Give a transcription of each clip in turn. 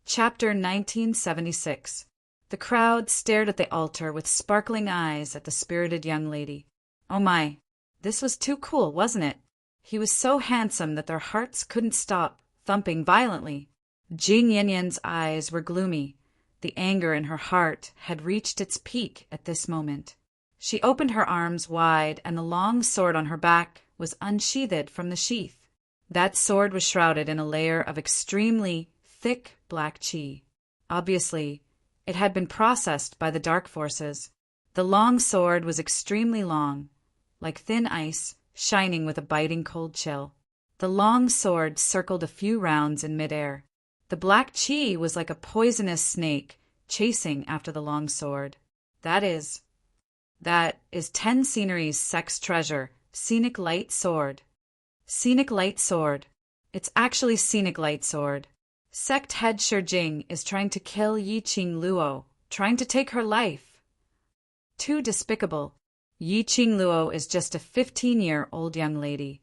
Chapter 1976. The crowd stared at the altar with sparkling eyes at the spirited young lady. Oh my, this was too cool, wasn't it? He was so handsome that their hearts couldn't stop thumping violently. Jing Yanyan's eyes were gloomy. The anger in her heart had reached its peak at this moment. She opened her arms wide, and the long sword on her back was unsheathed from the sheath. That sword was shrouded in a layer of extremely thick black qi. Obviously, it had been processed by the dark forces. The long sword was extremely long, like thin ice, shining with a biting cold chill. The long sword circled a few rounds in midair. The black qi was like a poisonous snake chasing after the long sword. That is 10 Scenery's sex treasure, Scenic Light Sword. Scenic Light Sword. It's actually Scenic Light Sword. Sect head Shijing is trying to kill Yiqing Luo, trying to take her life. Too despicable. Yiqing Luo is just a 15-year-old young lady.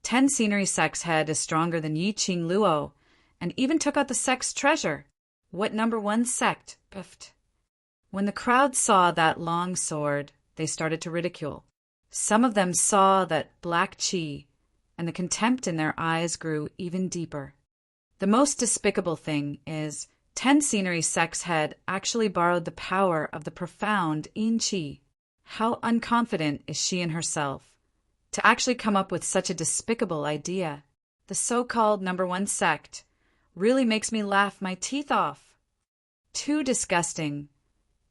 10 Scenery Sect's head is stronger than Yiqing Luo, and even took out the sect's treasure. What number 1 sect? Puffed. When the crowd saw that long sword, they started to ridicule. Some of them saw that black qi, and the contempt in their eyes grew even deeper. The most despicable thing is 10 Scenery Sect's head actually borrowed the power of the profound in qi. How unconfident is she in herself to actually come up with such a despicable idea? The so-called number 1 sect really makes me laugh my teeth off. Too disgusting.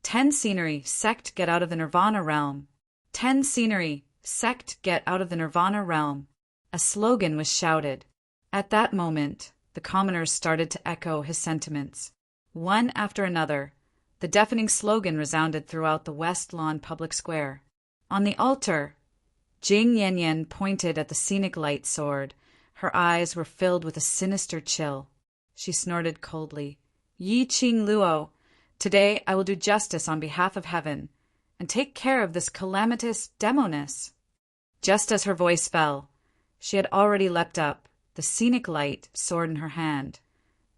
10 Scenery Sect, get out of the Nirvana realm. 10 Scenery Sect, get out of the Nirvana realm. A slogan was shouted. At that moment, the commoners started to echo his sentiments. One after another, the deafening slogan resounded throughout the West Lawn public square. On the altar, Jing Yanyan pointed at the Scenic Light Sword. Her eyes were filled with a sinister chill. She snorted coldly. Yiqing Luo, today I will do justice on behalf of heaven, and take care of this calamitous demoness. Just as her voice fell, she had already leapt up, the Scenic Light sword in her hand,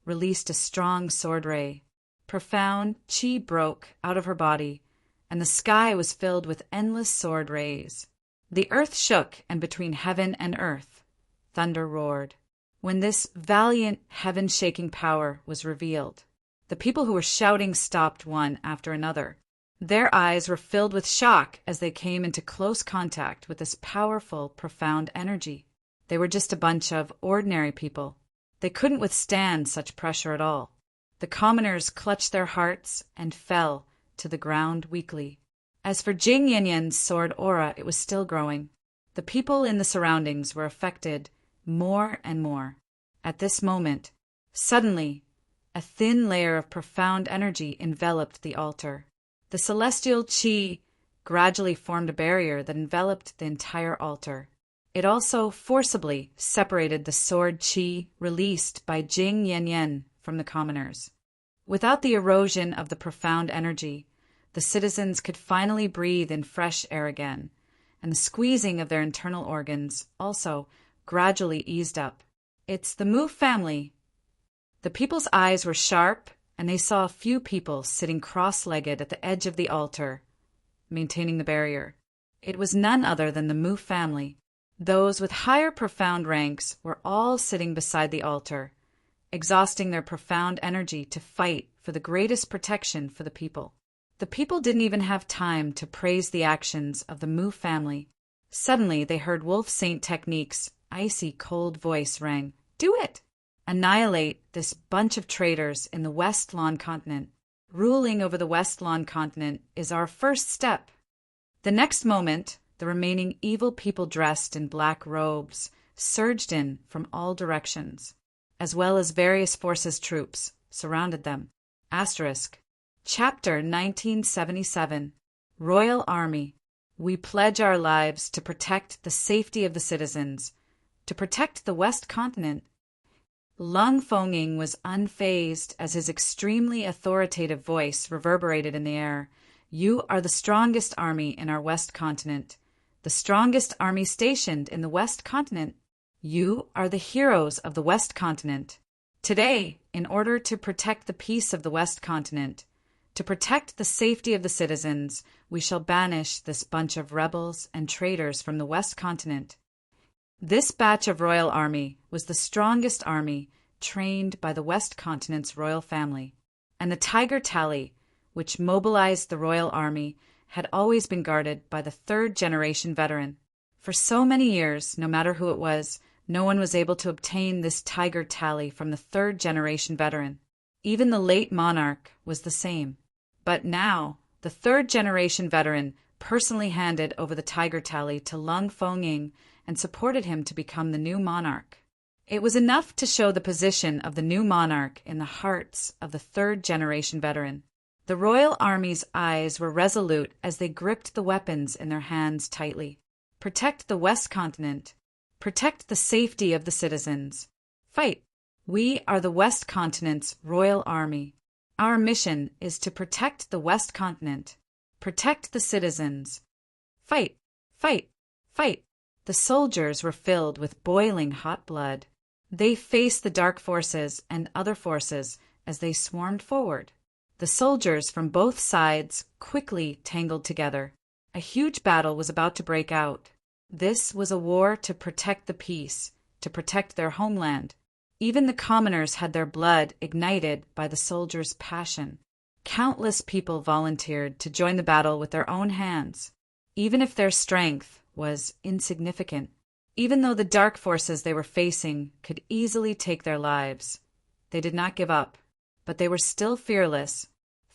released a strong sword ray. Profound qi broke out of her body, and the sky was filled with endless sword rays. The earth shook, and between heaven and earth, thunder roared. When this valiant, heaven-shaking power was revealed, the people who were shouting stopped one after another. Their eyes were filled with shock as they came into close contact with this powerful, profound energy. They were just a bunch of ordinary people. They couldn't withstand such pressure at all. The commoners clutched their hearts and fell to the ground weakly. As for Jing Yanyan's sword aura, it was still growing. The people in the surroundings were affected more and more. At this moment, suddenly, a thin layer of profound energy enveloped the altar. The celestial qi gradually formed a barrier that enveloped the entire altar. It also forcibly separated the sword qi released by Jing Yanyan from the commoners. Without the erosion of the profound energy, the citizens could finally breathe in fresh air again, and the squeezing of their internal organs also gradually eased up. It's the Mu family. The people's eyes were sharp, and they saw a few people sitting cross-legged at the edge of the altar, maintaining the barrier. It was none other than the Mu family. Those with higher profound ranks were all sitting beside the altar, exhausting their profound energy to fight for the greatest protection for the people. The people didn't even have time to praise the actions of the Mu family. Suddenly they heard Wolf Saint Technique's icy cold voice rang. Do it! Annihilate this bunch of traitors in the West Lawn continent. Ruling over the West Lawn continent is our first step. The next moment, the remaining evil people dressed in black robes surged in from all directions, as well as various forces' troops surrounded them. Asterisk. Chapter 1977. Royal Army. We pledge our lives to protect the safety of the citizens, to protect the West Continent. Lung Fenging was unfazed as his extremely authoritative voice reverberated in the air. You are the strongest army in our West Continent, the strongest army stationed in the West Continent. You are the heroes of the West Continent. Today, in order to protect the peace of the West Continent, to protect the safety of the citizens, we shall banish this bunch of rebels and traitors from the West Continent. This batch of royal army was the strongest army trained by the West Continent's royal family, and the Tiger Tally, which mobilized the royal army, had always been guarded by the third-generation veteran. For so many years, no matter who it was, no one was able to obtain this Tiger Tally from the third-generation veteran. Even the late monarch was the same. But now, the third-generation veteran personally handed over the Tiger Tally to Lung Fengying and supported him to become the new monarch. It was enough to show the position of the new monarch in the hearts of the third-generation veteran. The royal army's eyes were resolute as they gripped the weapons in their hands tightly. Protect the West Continent. Protect the safety of the citizens. Fight! We are the West Continent's royal army. Our mission is to protect the West Continent. Protect the citizens. Fight! Fight! Fight! The soldiers were filled with boiling hot blood. They faced the dark forces and other forces as they swarmed forward. The soldiers from both sides quickly tangled together. A huge battle was about to break out. This was a war to protect the peace, to protect their homeland. Even the commoners had their blood ignited by the soldiers' passion. Countless people volunteered to join the battle with their own hands, even if their strength was insignificant. Even though the dark forces they were facing could easily take their lives, they did not give up, but they were still fearless.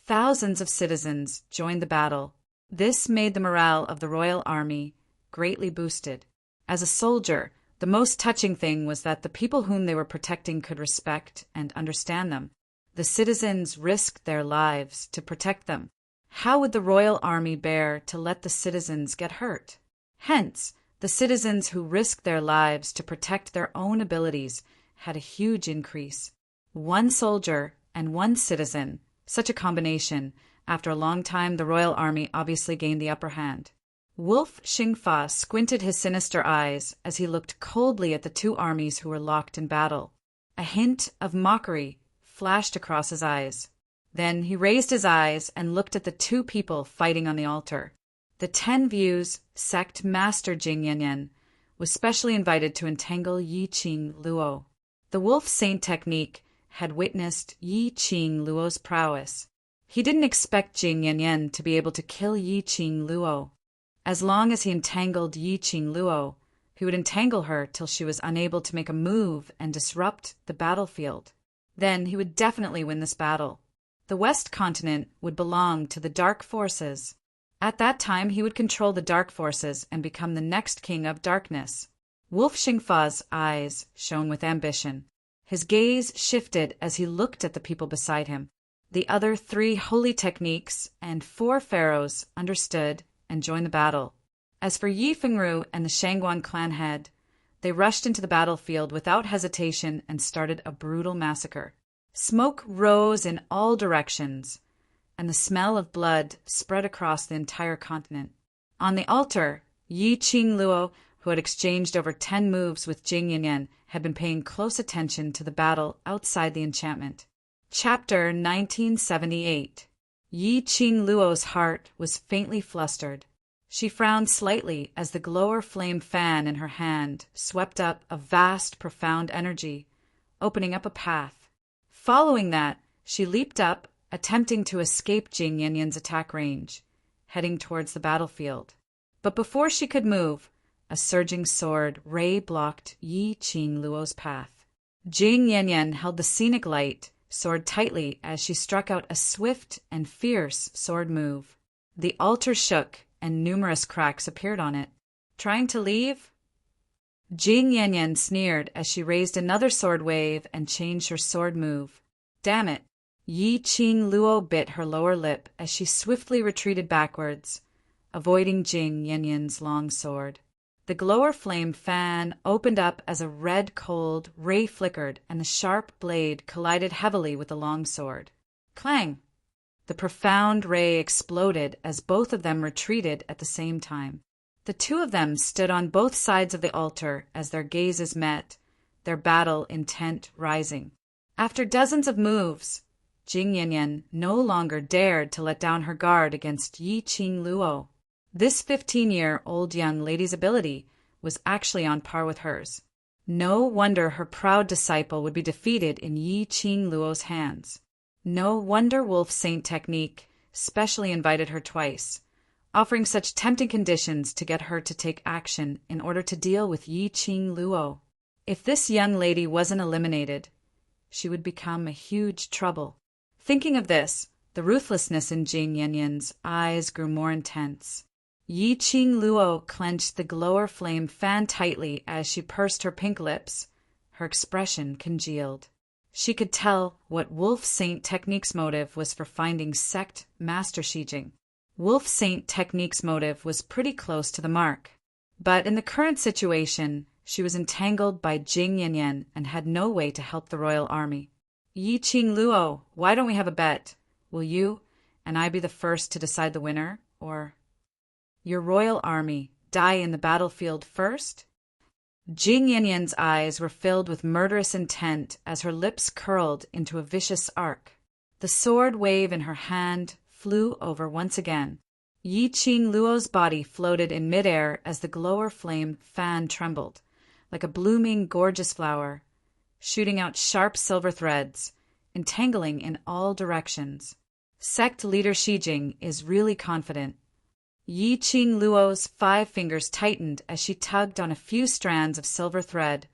Thousands of citizens joined the battle. This made the morale of the royal army greatly boosted. As a soldier, the most touching thing was that the people whom they were protecting could respect and understand them. The citizens risked their lives to protect them. How would the royal army bear to let the citizens get hurt? Hence, the citizens who risked their lives to protect their own abilities had a huge increase. One soldier and one citizen, such a combination, after a long time the royal army obviously gained the upper hand. Wolf Xingfa squinted his sinister eyes as he looked coldly at the two armies who were locked in battle. A hint of mockery flashed across his eyes. Then he raised his eyes and looked at the two people fighting on the altar. The 10 Views sect master Jing Yanyan was specially invited to entangle Yi Qing Luo. The wolf saint technique had witnessed Yi Qing Luo's prowess. He didn't expect Jing Yanyan to be able to kill Yi Qing Luo. As long as he entangled Yi Qing Luo, he would entangle her till she was unable to make a move and disrupt the battlefield. Then he would definitely win this battle. The West Continent would belong to the Dark Forces. At that time, he would control the Dark Forces and become the next king of darkness. Wolf Xingfa's eyes shone with ambition. His gaze shifted as he looked at the people beside him. The other 3 holy techniques and 4 pharaohs understood and joined the battle. As for Yi Fengru and the Shangguan clan head, they rushed into the battlefield without hesitation and started a brutal massacre. Smoke rose in all directions, and the smell of blood spread across the entire continent. On the altar, Yi Qing Luo, who had exchanged over 10 moves with Jing Yanyan, had been paying close attention to the battle outside the enchantment. Chapter 1978. Yi Qing Luo's heart was faintly flustered. She frowned slightly as the glower flame fan in her hand swept up a vast, profound energy, opening up a path. Following that, she leaped up, attempting to escape Jing Yanyan's attack range, heading towards the battlefield. But before she could move, a surging sword ray blocked Yi Qing Luo's path. Jing Yanyan held the scenic light sword tightly as she struck out a swift and fierce sword move. The altar shook and numerous cracks appeared on it. Trying to leave? Jing Yanyan sneered as she raised another sword wave and changed her sword move. Damn it! Yi Qing Luo bit her lower lip as she swiftly retreated backwards, avoiding Jing Yanyan's long sword. The glower flame fan opened up as a red cold ray flickered and the sharp blade collided heavily with the long sword. Clang! The profound ray exploded as both of them retreated at the same time. The two of them stood on both sides of the altar as their gazes met, their battle intent rising. After dozens of moves, Jing Yanyan no longer dared to let down her guard against Yi Qing Luo. This 15-year-old young lady's ability was actually on par with hers. No wonder her proud disciple would be defeated in Yi Qing Luo's hands. No wonder Wolf Saint technique specially invited her twice, offering such tempting conditions to get her to take action in order to deal with Yi Qing Luo. If this young lady wasn't eliminated, she would become a huge trouble. Thinking of this, the ruthlessness in Jing Yanyan's eyes grew more intense. Yi Qing Luo clenched the glower flame fan tightly as she pursed her pink lips. Her expression congealed. She could tell what Wolf Saint Technique's motive was for finding sect Master Shijing. Wolf Saint Technique's motive was pretty close to the mark. But in the current situation, she was entangled by Jing Yanyan and had no way to help the royal army. Yi Qing Luo, why don't we have a bet? Will you and I be the first to decide the winner, or your royal army die in the battlefield first? Jing Yanyan's eyes were filled with murderous intent as her lips curled into a vicious arc. The sword wave in her hand flew over once again. Yi Qing Luo's body floated in midair as the glower flame fan trembled, like a blooming, gorgeous flower, shooting out sharp silver threads, entangling in all directions. Sect leader Shijing is really confident. Yi Qing Luo's 5 fingers tightened as she tugged on a few strands of silver thread,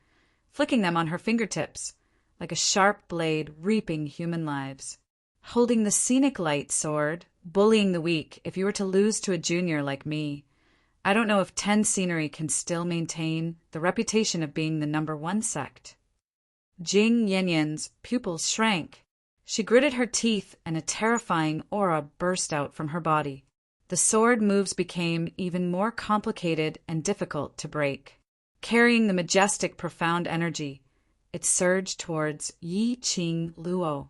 flicking them on her fingertips, like a sharp blade reaping human lives. Holding the scenic light sword, bullying the weak if you were to lose to a junior like me. I don't know if 10 Scenery can still maintain the reputation of being the #1 sect. Jing Yanyan's pupils shrank. She gritted her teeth and a terrifying aura burst out from her body. The sword moves became even more complicated and difficult to break. Carrying the majestic, profound energy, it surged towards Yi Qing Luo.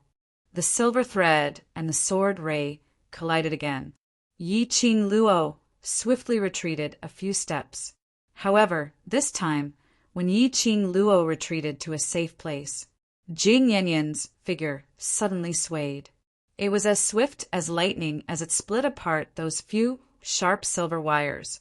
The silver thread and the sword ray collided again. Yi Qing Luo swiftly retreated a few steps. However, this time, when Yi Qing Luo retreated to a safe place, Jing Yanyan's figure suddenly swayed. It was as swift as lightning as it split apart those few sharp silver wires,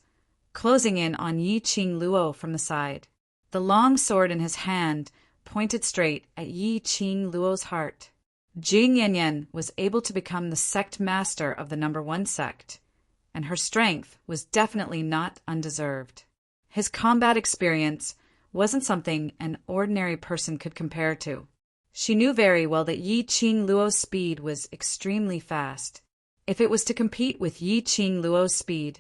closing in on Yi Qing Luo from the side. The long sword in his hand pointed straight at Yi Qing Luo's heart. Jing Yanyan was able to become the sect master of the #1 sect, and her strength was definitely not undeserved. His combat experience wasn't something an ordinary person could compare to. She knew very well that Yi Qing Luo's speed was extremely fast. If it was to compete with Yi Qing Luo's speed,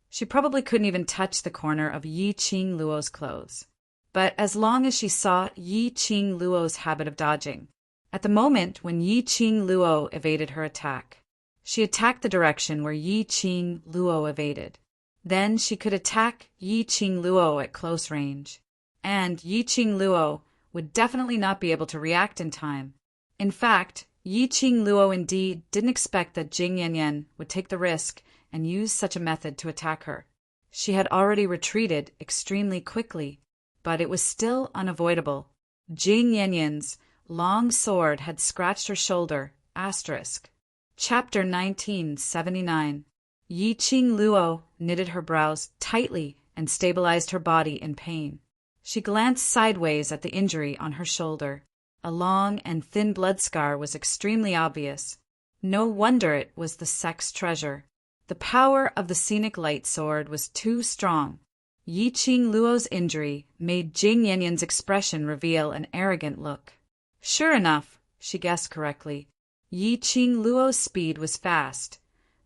she probably couldn't even touch the corner of Yi Qing Luo's clothes. But as long as she saw Yi Qing Luo's habit of dodging, at the moment when Yi Qing Luo evaded her attack, she attacked the direction where Yi Qing Luo evaded. Then she could attack Yi Qing Luo at close range. And Yi Qing Luo would definitely not be able to react in time. In fact, Yi Qing Luo indeed didn't expect that Jing Yanyan would take the risk and use such a method to attack her. She had already retreated extremely quickly, but it was still unavoidable. Jing Yanyan's long sword had scratched her shoulder. Chapter 1979. Yi Qing Luo knitted her brows tightly and stabilized her body in pain. She glanced sideways at the injury on her shoulder. A long and thin blood scar was extremely obvious. No wonder it was the sect's treasure. The power of the scenic light sword was too strong. Yi Qing Luo's injury made Jing Yanyan's expression reveal an arrogant look. Sure enough, she guessed correctly. Yi Qing Luo's speed was fast,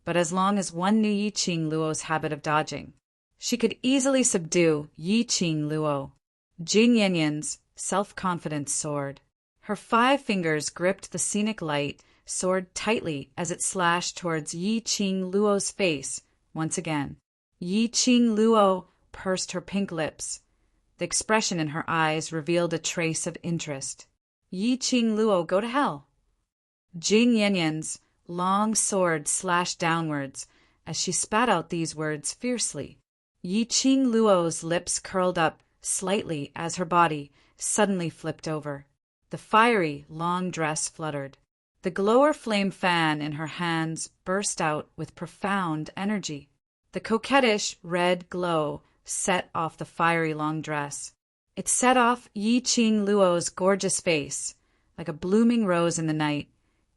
but as long as one knew Yi Qing Luo's habit of dodging, she could easily subdue Yi Qing Luo. Jing Yanyan's self-confidence soared. Her 5 fingers gripped the scenic light sword tightly as it slashed towards Yi Qing Luo's face once again. Yi Qing Luo pursed her pink lips. The expression in her eyes revealed a trace of interest. Yi Qing Luo, go to hell. Jing Yanyan's long sword slashed downwards as she spat out these words fiercely. Yi Qing Luo's lips curled up slightly as her body suddenly flipped over. The fiery, long dress fluttered. The glower flame fan in her hands burst out with profound energy. The coquettish red glow set off the fiery long dress. It set off Yi Qing Luo's gorgeous face, like a blooming rose in the night,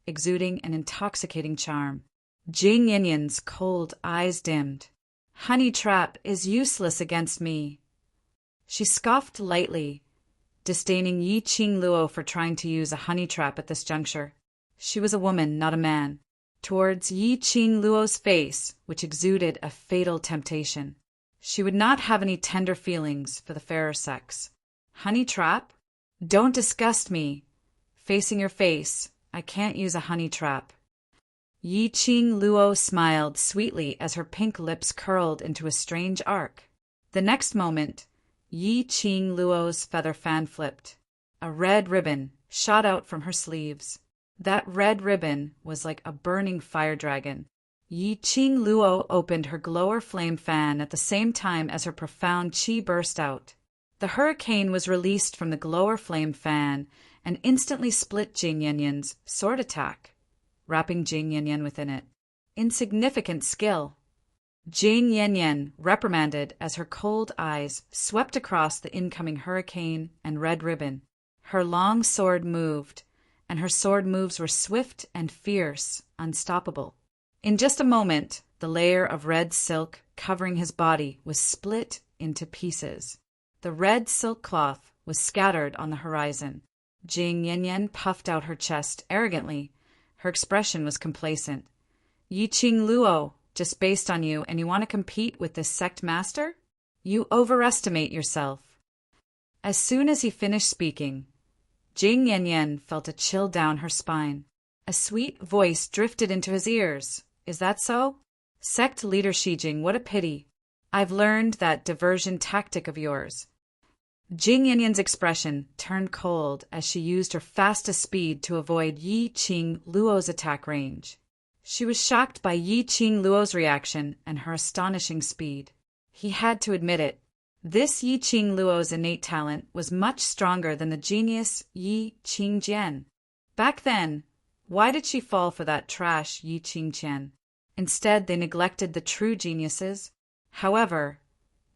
exuding an intoxicating charm. Jing Yinyan's cold eyes dimmed. "Honey trap is useless against me." She scoffed lightly, disdaining Yi Qing Luo for trying to use a honey trap at this juncture. She was a woman, not a man. Towards Yi Qing Luo's face, which exuded a fatal temptation, she would not have any tender feelings for the fairer sex. "Honey trap? Don't disgust me. Facing your face, I can't use a honey trap." Yi Qing Luo smiled sweetly as her pink lips curled into a strange arc. The next moment, Yi Qing Luo's feather fan flipped. A red ribbon shot out from her sleeves. That red ribbon was like a burning fire dragon. Yi Qing Luo opened her glower flame fan at the same time as her profound qi burst out. The hurricane was released from the glower flame fan and instantly split Jing Yanyan's sword attack, wrapping Jing Yanyan within it. Insignificant skill. Jing Yanyan reprimanded as her cold eyes swept across the incoming hurricane and red ribbon. Her long sword moved, and her sword moves were swift and fierce, unstoppable. In just a moment, the layer of red silk covering his body was split into pieces. The red silk cloth was scattered on the horizon. Jing Yanyan puffed out her chest arrogantly. Her expression was complacent. "Yi Qing Luo, just based on you, and you want to compete with this sect master? You overestimate yourself." As soon as he finished speaking, Jing Yanyan felt a chill down her spine. A sweet voice drifted into his ears. "Is that so? Sect leader Shijing, what a pity. I've learned that diversion tactic of yours." Jing Yanyan's expression turned cold as she used her fastest speed to avoid Yi Qing Luo's attack range. She was shocked by Yi Qing Luo's reaction and her astonishing speed. He had to admit it. This Yi Qing Luo's innate talent was much stronger than the genius Yi Qing Jian. Back then, why did she fall for that trash Yi Qing Qian? Instead, they neglected the true geniuses. However,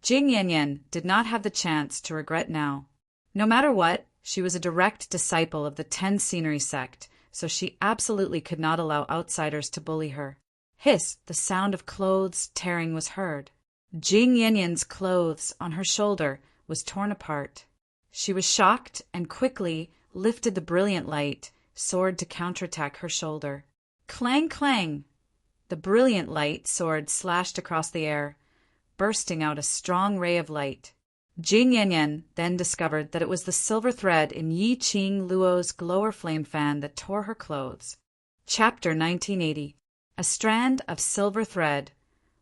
Jing Yanyan did not have the chance to regret now. No matter what, she was a direct disciple of the Ten Scenery sect, so she absolutely could not allow outsiders to bully her. Hiss! The sound of clothes tearing was heard. Jing Yanyan's clothes on her shoulder was torn apart. She was shocked and quickly lifted the brilliant light sword to counterattack her shoulder. Clang, clang! The brilliant light sword slashed across the air, bursting out a strong ray of light. Jing Yanyan then discovered that it was the silver thread in Yi Qing Luo's glower flame fan that tore her clothes. Chapter 1980. A strand of silver thread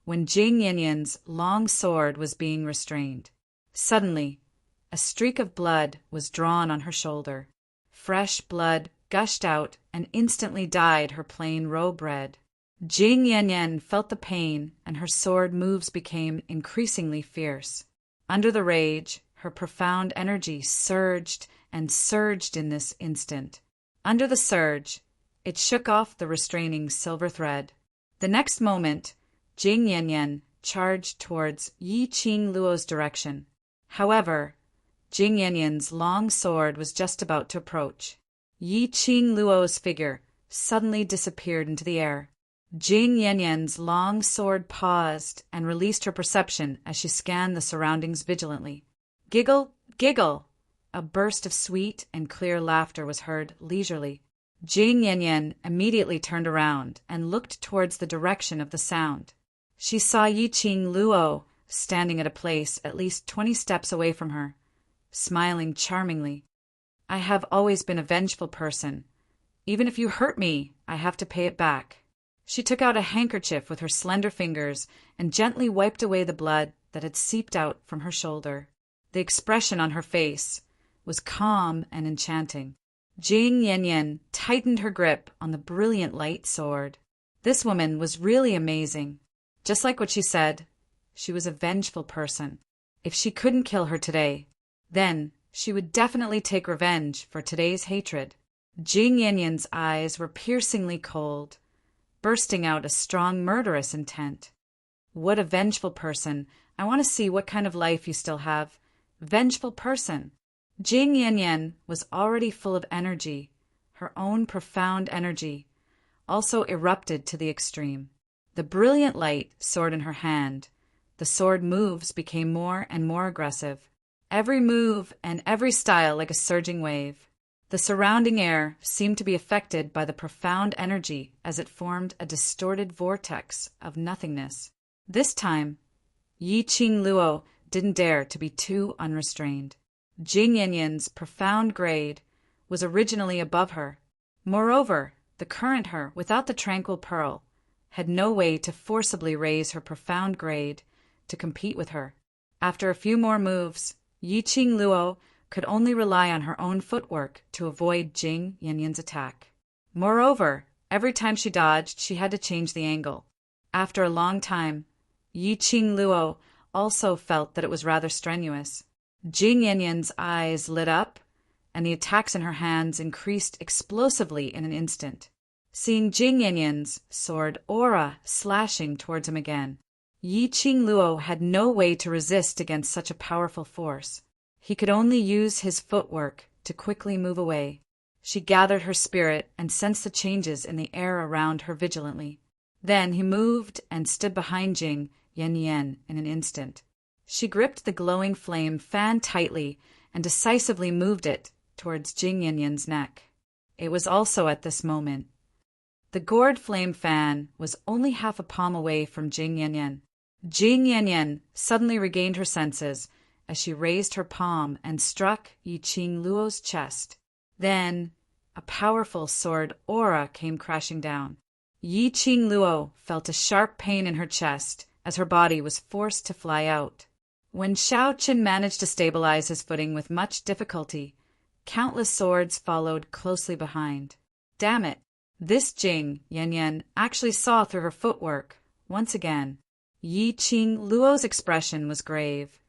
when Jing Yanyan's long sword was being restrained. Suddenly, a streak of blood was drawn on her shoulder. Fresh blood gushed out and instantly dyed her plain robe red. Jing Yanyan felt the pain, and her sword moves became increasingly fierce. Under the rage, her profound energy surged and surged in this instant. Under the surge, it shook off the restraining silver thread. The next moment, Jing Yanyan charged towards Yi Qing Luo's direction. However, Jing Yanyan's long sword was just about to approach. Yi Qing Luo's figure suddenly disappeared into the air. Jing Yanyan's long sword paused and released her perception as she scanned the surroundings vigilantly. Giggle, giggle! A burst of sweet and clear laughter was heard leisurely. Jing Yanyan immediately turned around and looked towards the direction of the sound. She saw Yi Qing Luo standing at a place at least 20 steps away from her, smiling charmingly. "I have always been a vengeful person. Even if you hurt me, I have to pay it back." She took out a handkerchief with her slender fingers and gently wiped away the blood that had seeped out from her shoulder. The expression on her face was calm and enchanting. Jing Yanyan tightened her grip on the brilliant light sword. This woman was really amazing. Just like what she said, she was a vengeful person. If she couldn't kill her today, then She would definitely take revenge for today's hatred. Jing Yanyan's eyes were piercingly cold, bursting out a strong murderous intent. What a vengeful person. I want to see what kind of life you still have. Vengeful person. Jing Yanyan was already full of energy. Her own profound energy also erupted to the extreme. The brilliant light soared in her hand. The sword moves became more and more aggressive. Every move and every style like a surging wave. The surrounding air seemed to be affected by the profound energy as it formed a distorted vortex of nothingness. This time, Yi Qing Luo didn't dare to be too unrestrained. Jing Yanyan's profound grade was originally above her. Moreover, the current her, without the tranquil pearl, had no way to forcibly raise her profound grade to compete with her. After a few more moves, Yi Qing Luo could only rely on her own footwork to avoid Jing Yanyan's attack. Moreover, every time she dodged, she had to change the angle. After a long time, Yi Qing Luo also felt that it was rather strenuous. Jing Yanyan's eyes lit up, and the attacks in her hands increased explosively in an instant. Seeing Jing Yanyan's sword aura slashing towards him again, Yi Qing Luo had no way to resist against such a powerful force. He could only use his footwork to quickly move away. She gathered her spirit and sensed the changes in the air around her vigilantly. Then he moved and stood behind Jing Yanyan in an instant. She gripped the glowing flame fan tightly and decisively moved it towards Jing Yanyan's neck. It was also at this moment. The gourd flame fan was only half a palm away from Jing Yanyan. Jing Yanyan suddenly regained her senses as she raised her palm and struck Yi Qing Luo's chest. Then, a powerful sword aura came crashing down. Yi Qing Luo felt a sharp pain in her chest as her body was forced to fly out. When Shao Qin managed to stabilize his footing with much difficulty, countless swords followed closely behind. Damn it! This Jing Yanyan actually saw through her footwork once again. Yi Qing Luo's expression was grave.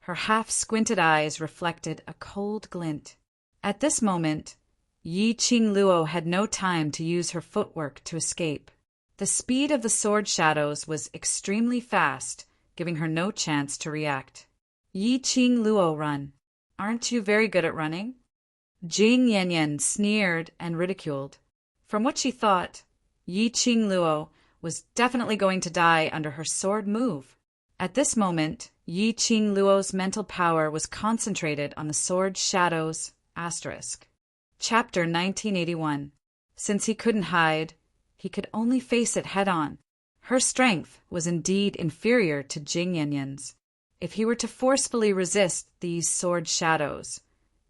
Her half-squinted eyes reflected a cold glint. At this moment, Yi Qing Luo had no time to use her footwork to escape. The speed of the sword shadows was extremely fast, giving her no chance to react. Yi Qing Luo, run. Aren't you very good at running? Jing Yanyan sneered and ridiculed. From what she thought, Yi Qing Luo was definitely going to die under her sword move. At this moment, Yi Qing Luo's mental power was concentrated on the sword shadows asterisk. Chapter 1981. Since he couldn't hide, he could only face it head-on. Her strength was indeed inferior to Jing Yanyan's. If he were to forcefully resist these sword shadows,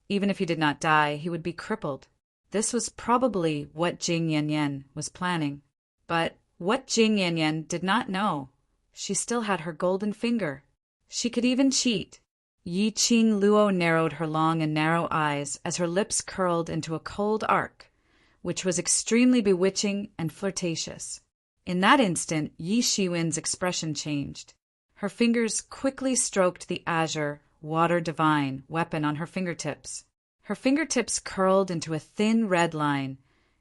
even if he did not die, he would be crippled. This was probably what Jing Yanyan was planning. But what Jing Yanyan did not know, she still had her golden finger. She could even cheat. Yi Qing Luo narrowed her long and narrow eyes as her lips curled into a cold arc, which was extremely bewitching and flirtatious. In that instant, Yi Shiwen's expression changed. Her fingers quickly stroked the azure, water divine weapon on her fingertips. Her fingertips curled into a thin red line,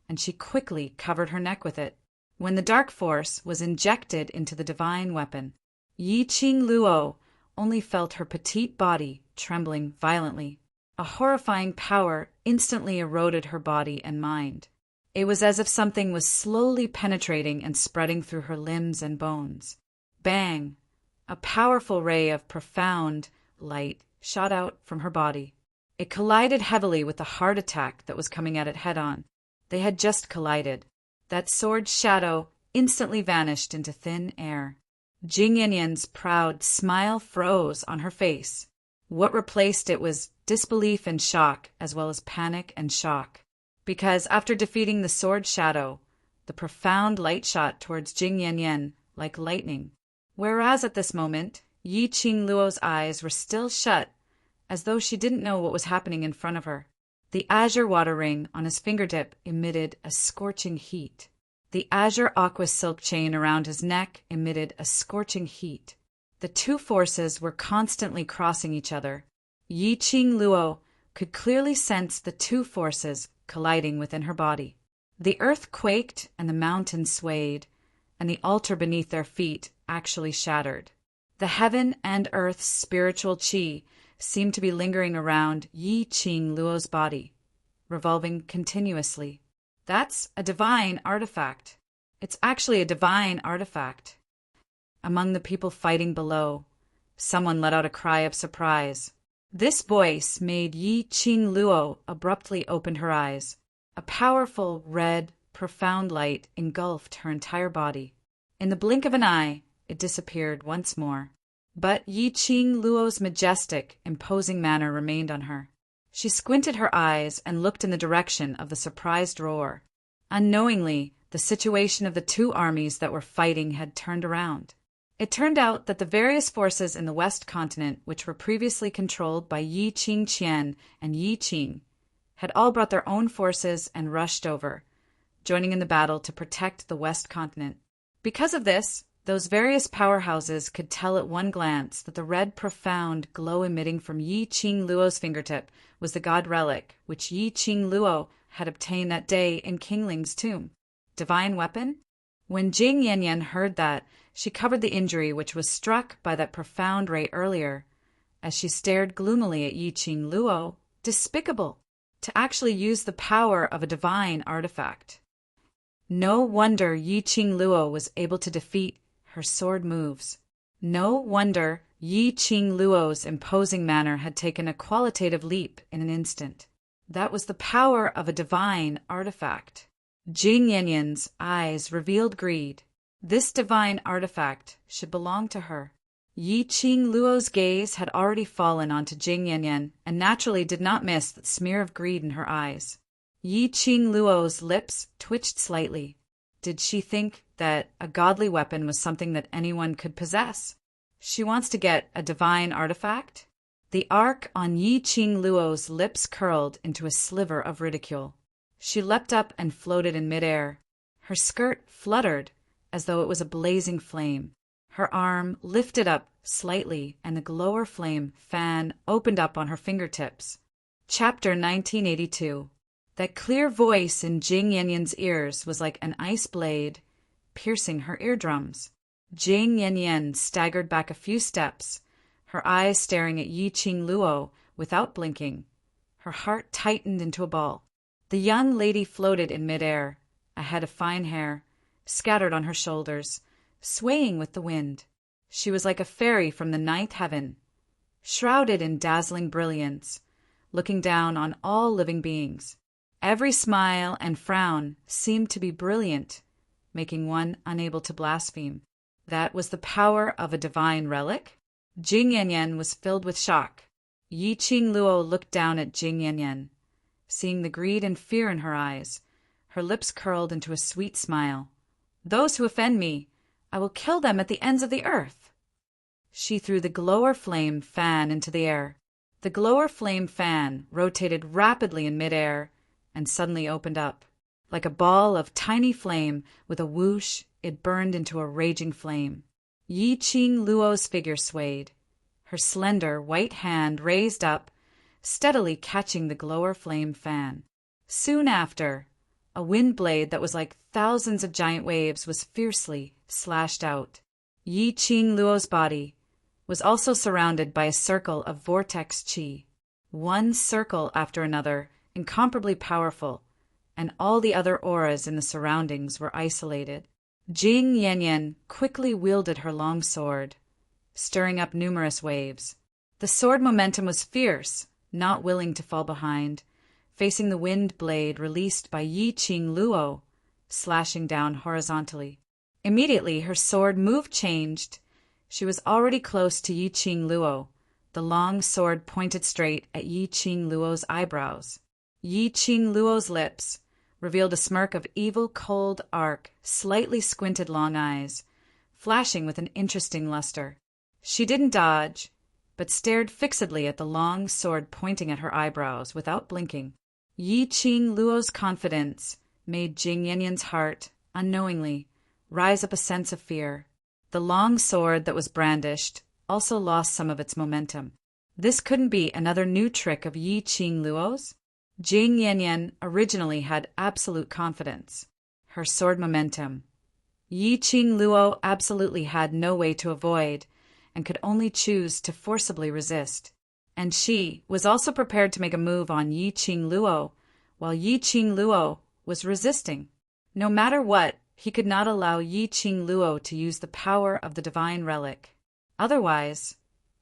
and she quickly covered her neck with it. When the dark force was injected into the divine weapon, Yi Qing Luo only felt her petite body trembling violently. A horrifying power instantly eroded her body and mind. It was as if something was slowly penetrating and spreading through her limbs and bones. Bang! A powerful ray of profound light shot out from her body. It collided heavily with the heart attack that was coming at it head-on. They had just collided. That sword shadow instantly vanished into thin air. Jing Yanyan's proud smile froze on her face. What replaced it was disbelief and shock, as well as panic and shock. Because after defeating the sword shadow, the profound light shot towards Jing Yanyan like lightning. Whereas at this moment, Yi Qing Luo's eyes were still shut, as though she didn't know what was happening in front of her. The azure water ring on his fingertip emitted a scorching heat. The azure aqua silk chain around his neck emitted a scorching heat. The two forces were constantly crossing each other. Yi Qing Luo could clearly sense the two forces colliding within her body. The earth quaked and the mountains swayed, and the altar beneath their feet actually shattered. The heaven and earth's spiritual qi seemed to be lingering around Yi Qing Luo's body, revolving continuously. That's a divine artifact. It's actually a divine artifact. Among the people fighting below, someone let out a cry of surprise. This voice made Yi Qing Luo abruptly open her eyes. A powerful, red, profound light engulfed her entire body. In the blink of an eye, it disappeared once more. But Yi Qing Luo's majestic, imposing manner remained on her. She squinted her eyes and looked in the direction of the surprised roar. Unknowingly, the situation of the two armies that were fighting had turned around. It turned out that the various forces in the West Continent, which were previously controlled by Yi Qing Qian and Yi Qing, had all brought their own forces and rushed over, joining in the battle to protect the West Continent. Because of this, those various powerhouses could tell at one glance that the red, profound glow emitting from Yi Qing Luo's fingertip was the god relic which Yi Qing Luo had obtained that day in King Ling's tomb. Divine weapon? When Jing Yanyan heard that, she covered the injury which was struck by that profound ray earlier, as she stared gloomily at Yi Qing Luo. Despicable! To actually use the power of a divine artifact. No wonder Yi Qing Luo was able to defeat her sword moves. No wonder Yi Qing Luo's imposing manner had taken a qualitative leap in an instant. That was the power of a divine artifact. Jing Yanyan's eyes revealed greed. This divine artifact should belong to her. Yi Qing Luo's gaze had already fallen onto Jing Yanyan and naturally did not miss that smear of greed in her eyes. Yi Qing Luo's lips twitched slightly. Did she think that a godly weapon was something that anyone could possess? She wants to get a divine artifact? The arc on Yi Qing Luo's lips curled into a sliver of ridicule. She leapt up and floated in midair. Her skirt fluttered as though it was a blazing flame. Her arm lifted up slightly, and the glower flame fan opened up on her fingertips. Chapter 1982. That clear voice in Jing Yanyan's ears was like an ice blade piercing her eardrums. Jing Yanyan staggered back a few steps, her eyes staring at Yi Qing Luo without blinking. Her heart tightened into a ball. The young lady floated in midair, a head of fine hair, scattered on her shoulders, swaying with the wind. She was like a fairy from the ninth heaven, shrouded in dazzling brilliance, looking down on all living beings. Every smile and frown seemed to be brilliant, making one unable to blaspheme. That was the power of a divine relic? Jing Yanyan was filled with shock. Yi Qing Luo looked down at Jing Yanyan. Seeing the greed and fear in her eyes, her lips curled into a sweet smile. Those who offend me, I will kill them at the ends of the earth. She threw the glower flame fan into the air. The glower flame fan rotated rapidly in midair and suddenly opened up. Like a ball of tiny flame with a whoosh, it burned into a raging flame. Yi Qing Luo's figure swayed. Her slender white hand raised up, steadily catching the glower flame fan. Soon after, a wind blade that was like thousands of giant waves was fiercely slashed out. Yi Qing Luo's body was also surrounded by a circle of vortex qi, one circle after another, incomparably powerful, and all the other auras in the surroundings were isolated. Jing Yanyan quickly wielded her long sword, stirring up numerous waves. The sword momentum was fierce, not willing to fall behind, facing the wind blade released by Yi Qing Luo, slashing down horizontally. Immediately her sword move changed. She was already close to Yi Qing Luo, the long sword pointed straight at Yi Qing Luo's eyebrows. Yi Qing Luo's lips revealed a smirk of evil cold arc, slightly squinted long eyes, flashing with an interesting luster. She didn't dodge, but stared fixedly at the long sword pointing at her eyebrows without blinking. Yi Qing Luo's confidence made Jing Yanyan's heart, unknowingly, rise up a sense of fear. The long sword that was brandished also lost some of its momentum. This couldn't be another new trick of Yi Qing Luo's? Jing Yanyan originally had absolute confidence. Her sword momentum. Yi Qing Luo absolutely had no way to avoid, and could only choose to forcibly resist. And she was also prepared to make a move on Yi Qing Luo, while Yi Qing Luo was resisting. No matter what, he could not allow Yi Qing Luo to use the power of the divine relic. Otherwise,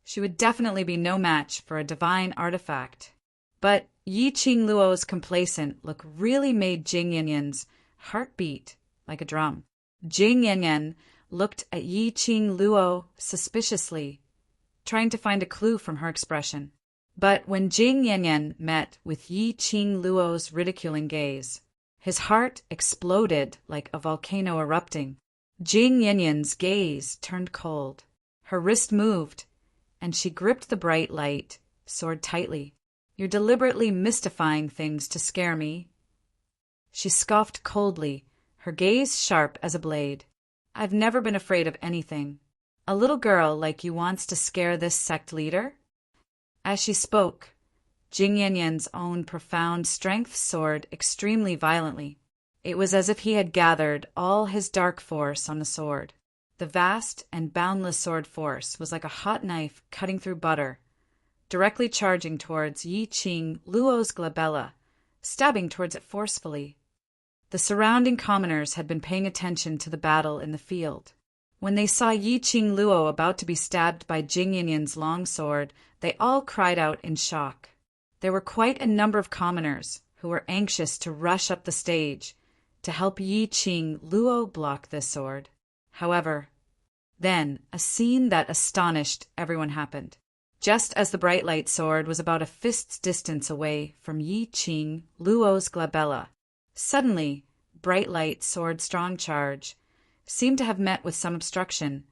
she would definitely be no match for a divine artifact. But Yi Qing Luo's complacent look really made Jing Yanyan's heart beat like a drum. Jing Yanyan looked at Yi Qing Luo suspiciously, trying to find a clue from her expression. But when Jing Yanyan met with Yi Qing Luo's ridiculing gaze, his heart exploded like a volcano erupting. Jing Yanyan's gaze turned cold. Her wrist moved, and she gripped the bright light sword tightly. "You're deliberately mystifying things to scare me." She scoffed coldly, her gaze sharp as a blade. "I've never been afraid of anything. A little girl like you wants to scare this sect leader?" As she spoke, Jing Yanyan's own profound strength soared extremely violently. It was as if he had gathered all his dark force on the sword. The vast and boundless sword force was like a hot knife cutting through butter, directly charging towards Yi Qing Luo's glabella, stabbing towards it forcefully. The surrounding commoners had been paying attention to the battle in the field. When they saw Yi Qing Luo about to be stabbed by Jing Yanyan's long sword, they all cried out in shock. There were quite a number of commoners who were anxious to rush up the stage to help Yi Qing Luo block this sword. However, then a scene that astonished everyone happened. Just as the bright light sword was about a fist's distance away from Yi Qing Luo's glabella, suddenly bright light sword strong charge seemed to have met with some obstruction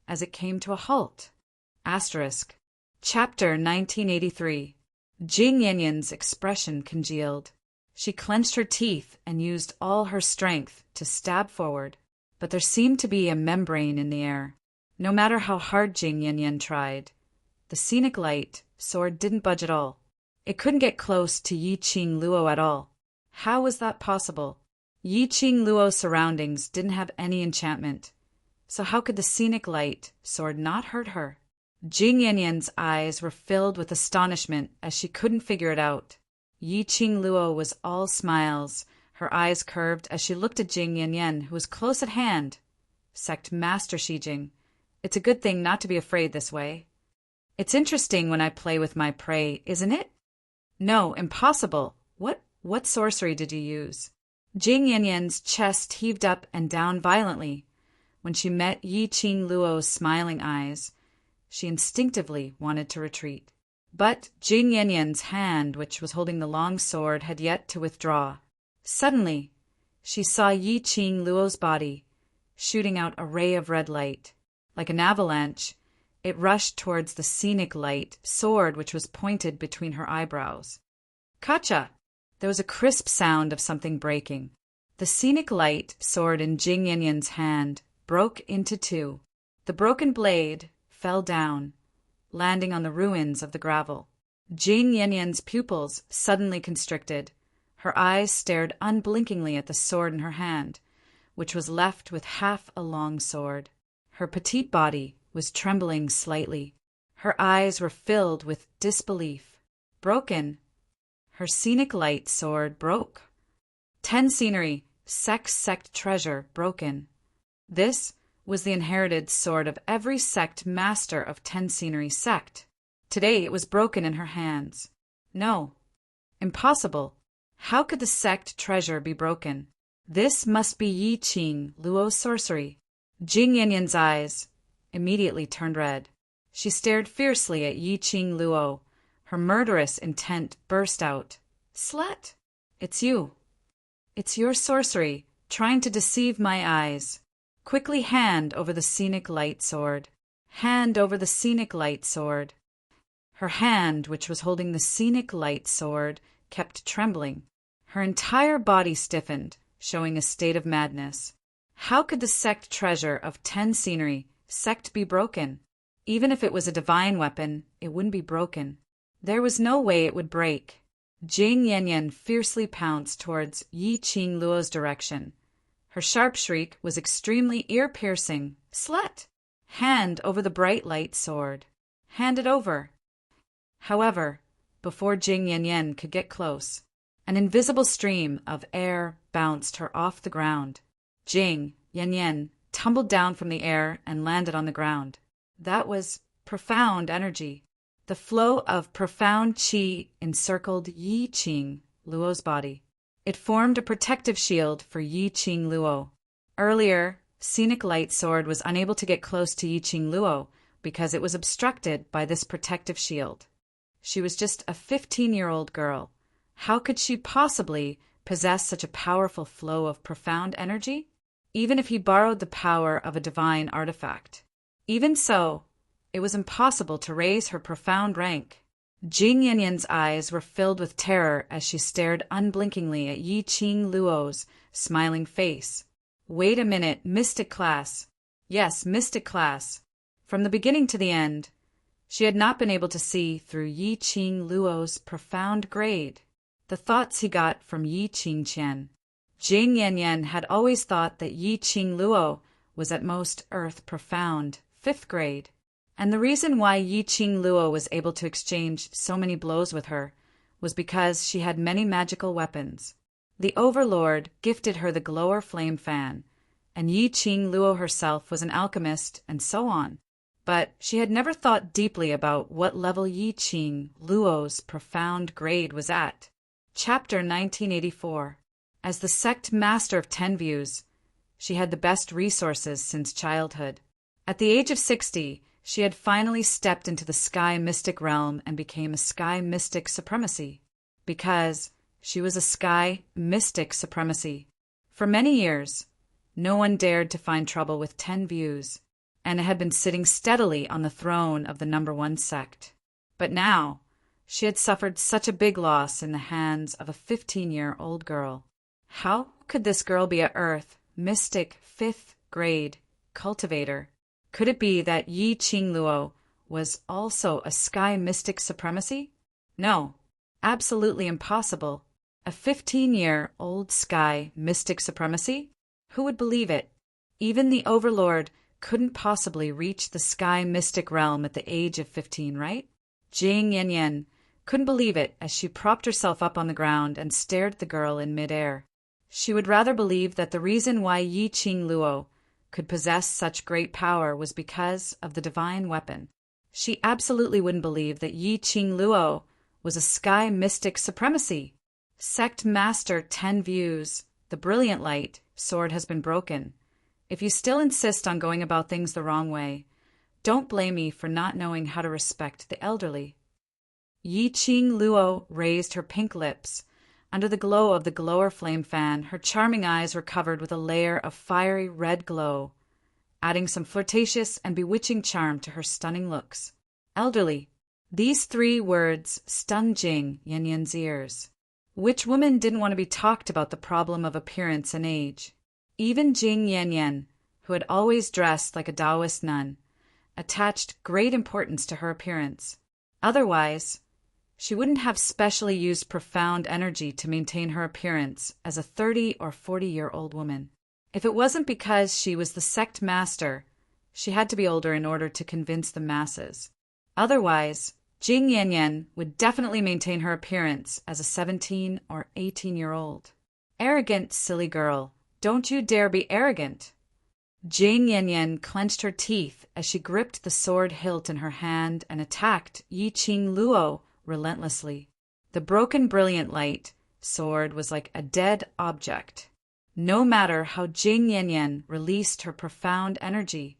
as it came to a halt. Asterisk. Chapter 1983. Jing Yanyan's expression congealed. She clenched her teeth and used all her strength to stab forward, but there seemed to be a membrane in the air. No matter how hard Jing Yanyan tried, the scenic light sword didn't budge at all. It couldn't get close to Yi Qing Luo at all. How was that possible? Yi Qing Luo's surroundings didn't have any enchantment, so how could the scenic light sword not hurt her? Jing Yanyan's eyes were filled with astonishment as she couldn't figure it out. Yi Qing Luo was all smiles, her eyes curved as she looked at Jing Yanyan, who was close at hand. Sect Master Shijing, it's a good thing not to be afraid this way. It's interesting when I play with my prey, isn't it? No, impossible. What sorcery did you use? Jing Yanyan's chest heaved up and down violently. When she met Yi Qing Luo's smiling eyes, she instinctively wanted to retreat. But Jing Yanyan's hand, which was holding the long sword, had yet to withdraw. Suddenly, she saw Yi Qing Luo's body shooting out a ray of red light. Like an avalanche, it rushed towards the scenic light sword, which was pointed between her eyebrows. Kacha! There was a crisp sound of something breaking. The scenic light sword in Jing Yanyan's hand broke into two. The broken blade fell down, landing on the ruins of the gravel. Jing Yanyan's pupils suddenly constricted. Her eyes stared unblinkingly at the sword in her hand, which was left with half a long sword. Her petite body was trembling slightly. Her eyes were filled with disbelief. Broken. Her scenic light sword broke. 10 scenery, sect treasure broken. This was the inherited sword of every sect master of 10 scenery sect. Today it was broken in her hands. No. Impossible. How could the sect treasure be broken? This must be Yi Qing Luo's sorcery. Jing Yanyan's eyes immediately turned red. She stared fiercely at Yi Qing Luo. Her murderous intent burst out. "Slut! It's you. It's your sorcery, trying to deceive my eyes. Quickly hand over the scenic light sword. Hand over the scenic light sword." Her hand, which was holding the scenic light sword, kept trembling. Her entire body stiffened, showing a state of madness. How could the sect treasure of 10 scenery sect be broken? Even if it was a divine weapon, it wouldn't be broken. There was no way it would break. Jing Yanyan fiercely pounced towards Yi Qing Luo's direction. Her sharp shriek was extremely ear-piercing. Slut! Hand over the bright light sword. Hand it over. However, before Jing Yanyan could get close, an invisible stream of air bounced her off the ground. Jing Yanyan tumbled down from the air and landed on the ground. That was profound energy. The flow of profound qi encircled Yi Qing Luo's body. It formed a protective shield for Yi Qing Luo. Earlier, Scenic Light Sword was unable to get close to Yi Qing Luo because it was obstructed by this protective shield. She was just a 15-year-old girl. How could she possibly possess such a powerful flow of profound energy? Even if he borrowed the power of a divine artifact. Even so, it was impossible to raise her profound rank. Jing Yanyan's eyes were filled with terror as she stared unblinkingly at Yi Qing Luo's smiling face. Wait a minute, Mystic Class. Yes, Mystic Class. From the beginning to the end, she had not been able to see through Yi Qing Luo's profound grade. The thoughts he got from Yi Qing Qian. Jing Yanyan had always thought that Yi Qing Luo was at most Earth profound, 5th grade. And the reason why Yi Qing Luo was able to exchange so many blows with her was because she had many magical weapons. The Overlord gifted her the Glower Flame Fan, and Yi Qing Luo herself was an alchemist, and so on. But she had never thought deeply about what level Yi Qing Luo's profound grade was at. Chapter 1984. As the sect master of 10 Views, she had the best resources since childhood. At the age of 60, she had finally stepped into the Sky Mystic realm and became a Sky Mystic Supremacy. Because she was a Sky Mystic Supremacy. For many years, no one dared to find trouble with 10 Views, and had been sitting steadily on the throne of the #1 sect. But now, she had suffered such a big loss in the hands of a 15-year-old girl. How could this girl be a Earth Mystic 5th grade cultivator? Could it be that Yi Qing Luo was also a Sky Mystic Supremacy? No, absolutely impossible. A 15-year-old Sky Mystic Supremacy? Who would believe it? Even the Overlord couldn't possibly reach the Sky Mystic realm at the age of 15, right? Jing Yanyan couldn't believe it as she propped herself up on the ground and stared at the girl in midair. She would rather believe that the reason why Yi Qing Luo could possess such great power was because of the divine weapon. She absolutely wouldn't believe that Yi Qing Luo was a Sky Mystic Supremacy. Sect Master 10 Views, the Brilliant Light Sword has been broken. If you still insist on going about things the wrong way, don't blame me for not knowing how to respect the elderly. Yi Qing Luo raised her pink lips. Under the glow of the Glower Flame Fan, her charming eyes were covered with a layer of fiery red glow, adding some flirtatious and bewitching charm to her stunning looks. Elderly. These 3 words stunned Jing Yanyan's ears. Which woman didn't want to be talked about the problem of appearance and age? Even Jing Yanyan, who had always dressed like a Taoist nun, attached great importance to her appearance. Otherwise, she wouldn't have specially used profound energy to maintain her appearance as a 30 or 40-year-old woman. If it wasn't because she was the sect master, she had to be older in order to convince the masses. Otherwise, Jing Yanyan would definitely maintain her appearance as a 17 or 18-year-old. Arrogant, silly girl. Don't you dare be arrogant. Jing Yanyan clenched her teeth as she gripped the sword hilt in her hand and attacked Yi Qing Luo relentlessly. The broken Brilliant Light sword was like a dead object. No matter how Jing Yanyan released her profound energy,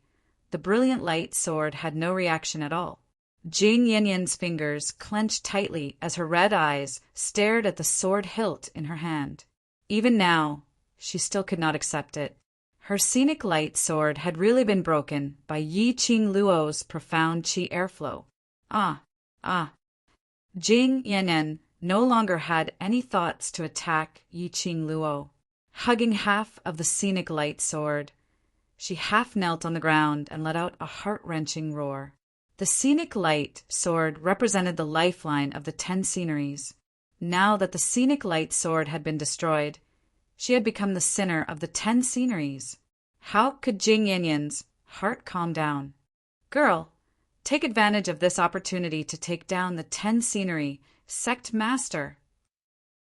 the Brilliant Light sword had no reaction at all. Jing Yanyan's fingers clenched tightly as her red eyes stared at the sword hilt in her hand. Even now, she still could not accept it. Her Scenic Light sword had really been broken by Yi Qing Luo's profound qi airflow. Ah. Jing Yanyan no longer had any thoughts to attack Yi Qing Luo. Hugging half of the Scenic Light sword, she half knelt on the ground and let out a heart-wrenching roar. The scenic light sword represented the lifeline of the 10 sceneries. Now that the scenic light sword had been destroyed, she had become the sinner of the 10 sceneries. How could Jing Yanyan's heart calm down? Girl, take advantage of this opportunity to take down the 10 scenery sect master.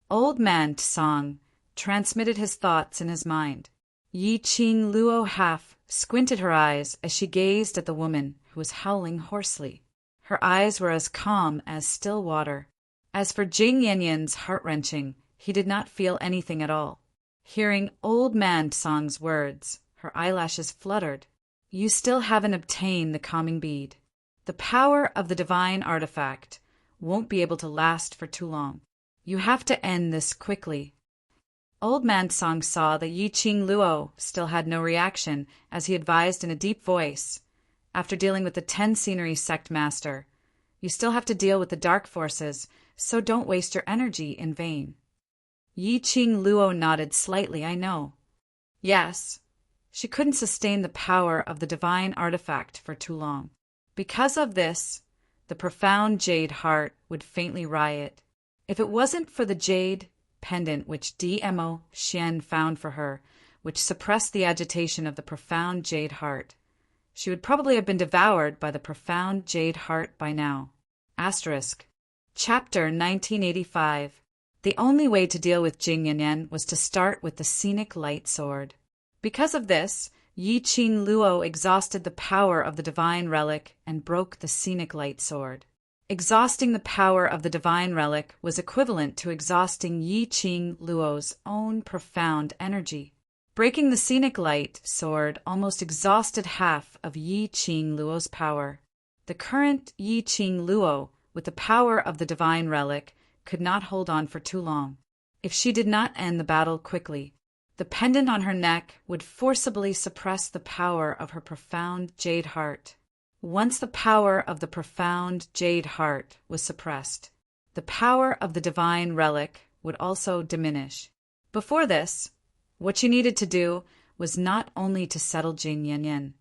Old man Tsang transmitted his thoughts in his mind. Yi Qing Luo half squinted her eyes as she gazed at the woman who was howling hoarsely. Her eyes were as calm as still water. As for Jing Yanyan's heart-wrenching, he did not feel anything at all. Hearing old man Tsang's words, her eyelashes fluttered. You still haven't obtained the calming bead. The power of the divine artifact won't be able to last for too long. You have to end this quickly. Old man Tsang saw that Yi Qing Luo still had no reaction as he advised in a deep voice. After dealing with the 10 scenery sect master, you still have to deal with the dark forces, so don't waste your energy in vain. Yi Qing Luo nodded slightly, I know. Yes, she couldn't sustain the power of the divine artifact for too long. Because of this, the profound jade heart would faintly riot. If it wasn't for the jade pendant which DMO Xian found for her, which suppressed the agitation of the profound jade heart, she would probably have been devoured by the profound jade heart by now. Asterisk. Chapter 1985. The only way to deal with Jing Yanyan was to start with the scenic light sword. Because of this, Yi Qing Luo exhausted the power of the divine relic and broke the scenic light sword. Exhausting the power of the divine relic was equivalent to exhausting Yi Qing Luo's own profound energy. Breaking the scenic light sword almost exhausted half of Yi Qing Luo's power. The current Yi Qing Luo, with the power of the divine relic, could not hold on for too long. If she did not end the battle quickly, the pendant on her neck would forcibly suppress the power of her profound jade heart. Once the power of the profound jade heart was suppressed, the power of the divine relic would also diminish. Before this, what she needed to do was not only to settle Jing Yanyan,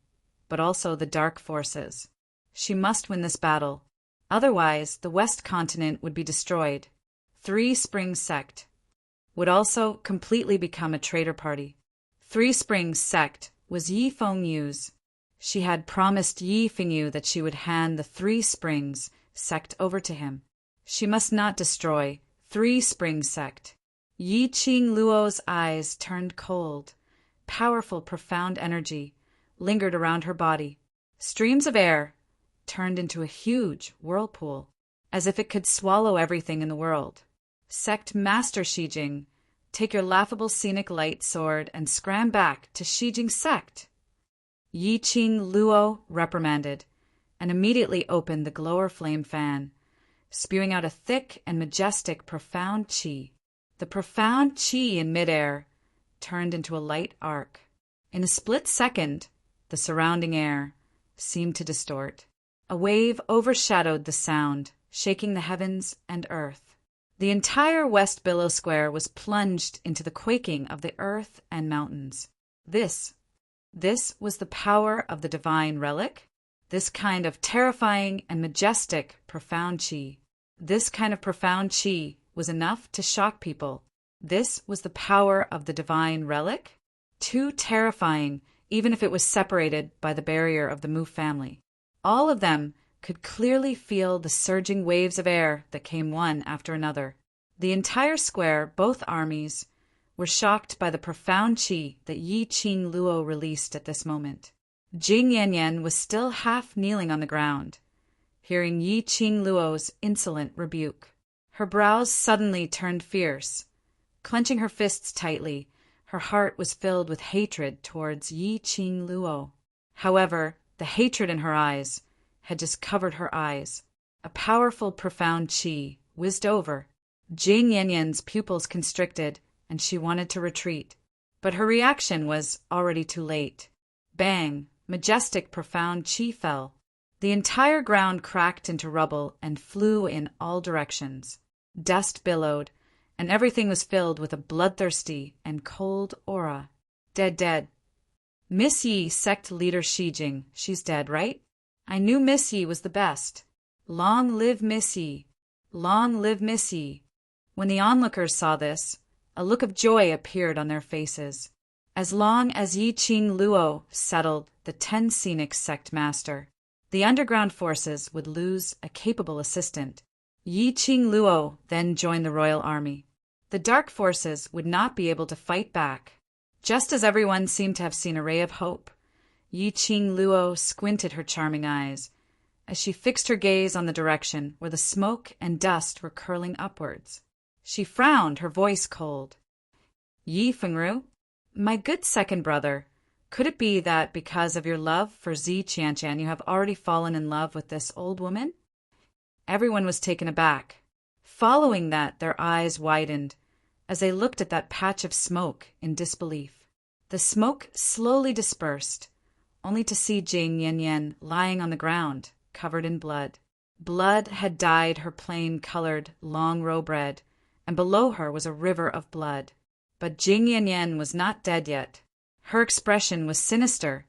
but also the dark forces. She must win this battle. Otherwise, the West Continent would be destroyed. Three Springs Sect would also completely become a traitor party. Three Springs Sect was Yi Fengyu's. She had promised Yi Fengyu that she would hand the Three Springs Sect over to him. She must not destroy Three Springs Sect. Yi Qing Luo's eyes turned cold. Powerful, profound energy lingered around her body. Streams of air turned into a huge whirlpool, as if it could swallow everything in the world. Sect Master Shijing, take your laughable scenic light sword and scram back to Shijing's sect. Yi Qing Luo reprimanded, and immediately opened the glower flame fan, spewing out a thick and majestic profound qi. The profound qi in midair turned into a light arc. In a split second, the surrounding air seemed to distort. A wave overshadowed the sound, shaking the heavens and earth. The entire West Billow Square was plunged into the quaking of the earth and mountains. This was the power of the divine relic? This kind of terrifying and majestic profound qi. This kind of profound qi was enough to shock people. This was the power of the divine relic? Too terrifying, even if it was separated by the barrier of the Mu family. All of them could clearly feel the surging waves of air that came one after another. The entire square, both armies, were shocked by the profound qi that Yi Qing Luo released at this moment. Jing Yanyan was still half kneeling on the ground, hearing Yi Qing Luo's insolent rebuke. Her brows suddenly turned fierce. Clenching her fists tightly, her heart was filled with hatred towards Yi Qing Luo. However, the hatred in her eyes had just covered her eyes. A powerful, profound qi whizzed over. Jing Yanyan's pupils constricted, and she wanted to retreat. But her reaction was already too late. Bang! Majestic, profound qi fell. The entire ground cracked into rubble and flew in all directions. Dust billowed, and everything was filled with a bloodthirsty and cold aura. Dead, dead. Miss Yi, sect leader Shijing, she's dead, right? I knew Miss Yi was the best. Long live Miss Yi! Long live Miss Yi! When the onlookers saw this, a look of joy appeared on their faces. As long as Yi Qing Luo settled the 10 scenic sect master, the underground forces would lose a capable assistant. Yi Qing Luo then joined the royal army. The dark forces would not be able to fight back. Just as everyone seemed to have seen a ray of hope, Yi Qing Luo squinted her charming eyes as she fixed her gaze on the direction where the smoke and dust were curling upwards. She frowned, her voice cold. Yi Fengru, my good second brother, could it be that because of your love for Zi Qianqian you have already fallen in love with this old woman? Everyone was taken aback. Following that, their eyes widened as they looked at that patch of smoke in disbelief. The smoke slowly dispersed, only to see Jing Yanyan lying on the ground, covered in blood. Blood had dyed her plain-colored, long robe red, and below her was a river of blood. But Jing Yanyan was not dead yet. Her expression was sinister,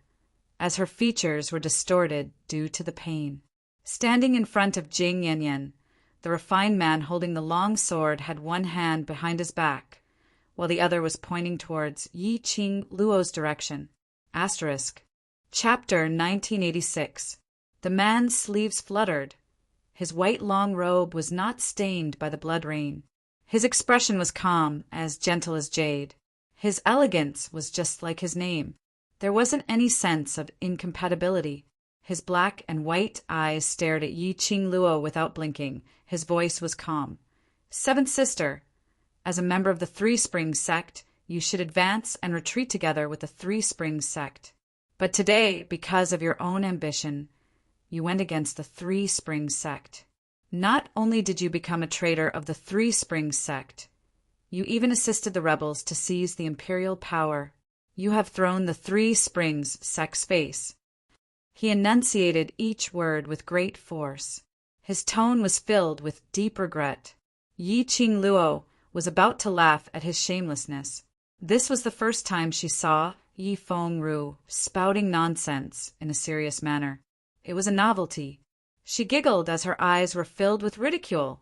as her features were distorted due to the pain. Standing in front of Jing Yanyan, the refined man holding the long sword had one hand behind his back, while the other was pointing towards Yi Qing Luo's direction. Chapter 1986. The man's sleeves fluttered. His white long robe was not stained by the blood rain. His expression was calm, as gentle as jade. His elegance was just like his name. There wasn't any sense of incompatibility. His black and white eyes stared at Yi Qing Luo without blinking. His voice was calm. Seventh sister, as a member of the Three Springs sect, you should advance and retreat together with the Three Springs sect. But today, because of your own ambition, you went against the Three Springs sect. Not only did you become a traitor of the Three Springs sect, you even assisted the rebels to seize the imperial power. You have thrown the Three Springs sect's face. He enunciated each word with great force. His tone was filled with deep regret. Yi Qing Luo was about to laugh at his shamelessness. This was the first time she saw Yi Fengru spouting nonsense in a serious manner. It was a novelty. She giggled as her eyes were filled with ridicule.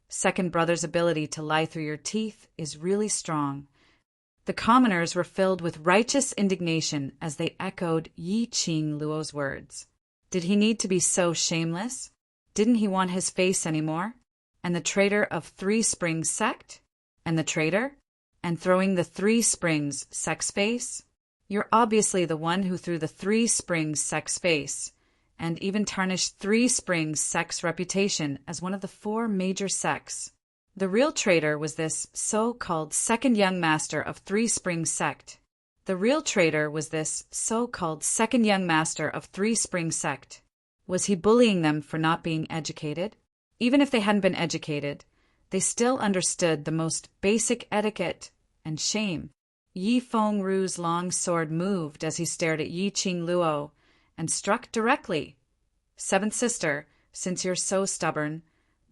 Second brother's ability to lie through your teeth is really strong. The commoners were filled with righteous indignation as they echoed Yi Qing Luo's words. Did he need to be so shameless? Didn't he want his face anymore? And the traitor of Three Springs sect? And the traitor? And throwing the Three Springs sect's face? You're obviously the one who threw the Three Springs sect's face, and even tarnished Three Springs sect's reputation as one of the 4 major sects. The real traitor was this so-called second young master of Three Springs sect. The real traitor was this so-called second young master of Three Springs sect. Was he bullying them for not being educated? Even if they hadn't been educated, they still understood the most basic etiquette and shame. Yi Fengru's long sword moved as he stared at Yi Qing Luo and struck directly. Seventh sister, since you're so stubborn,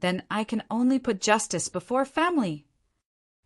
then I can only put justice before family.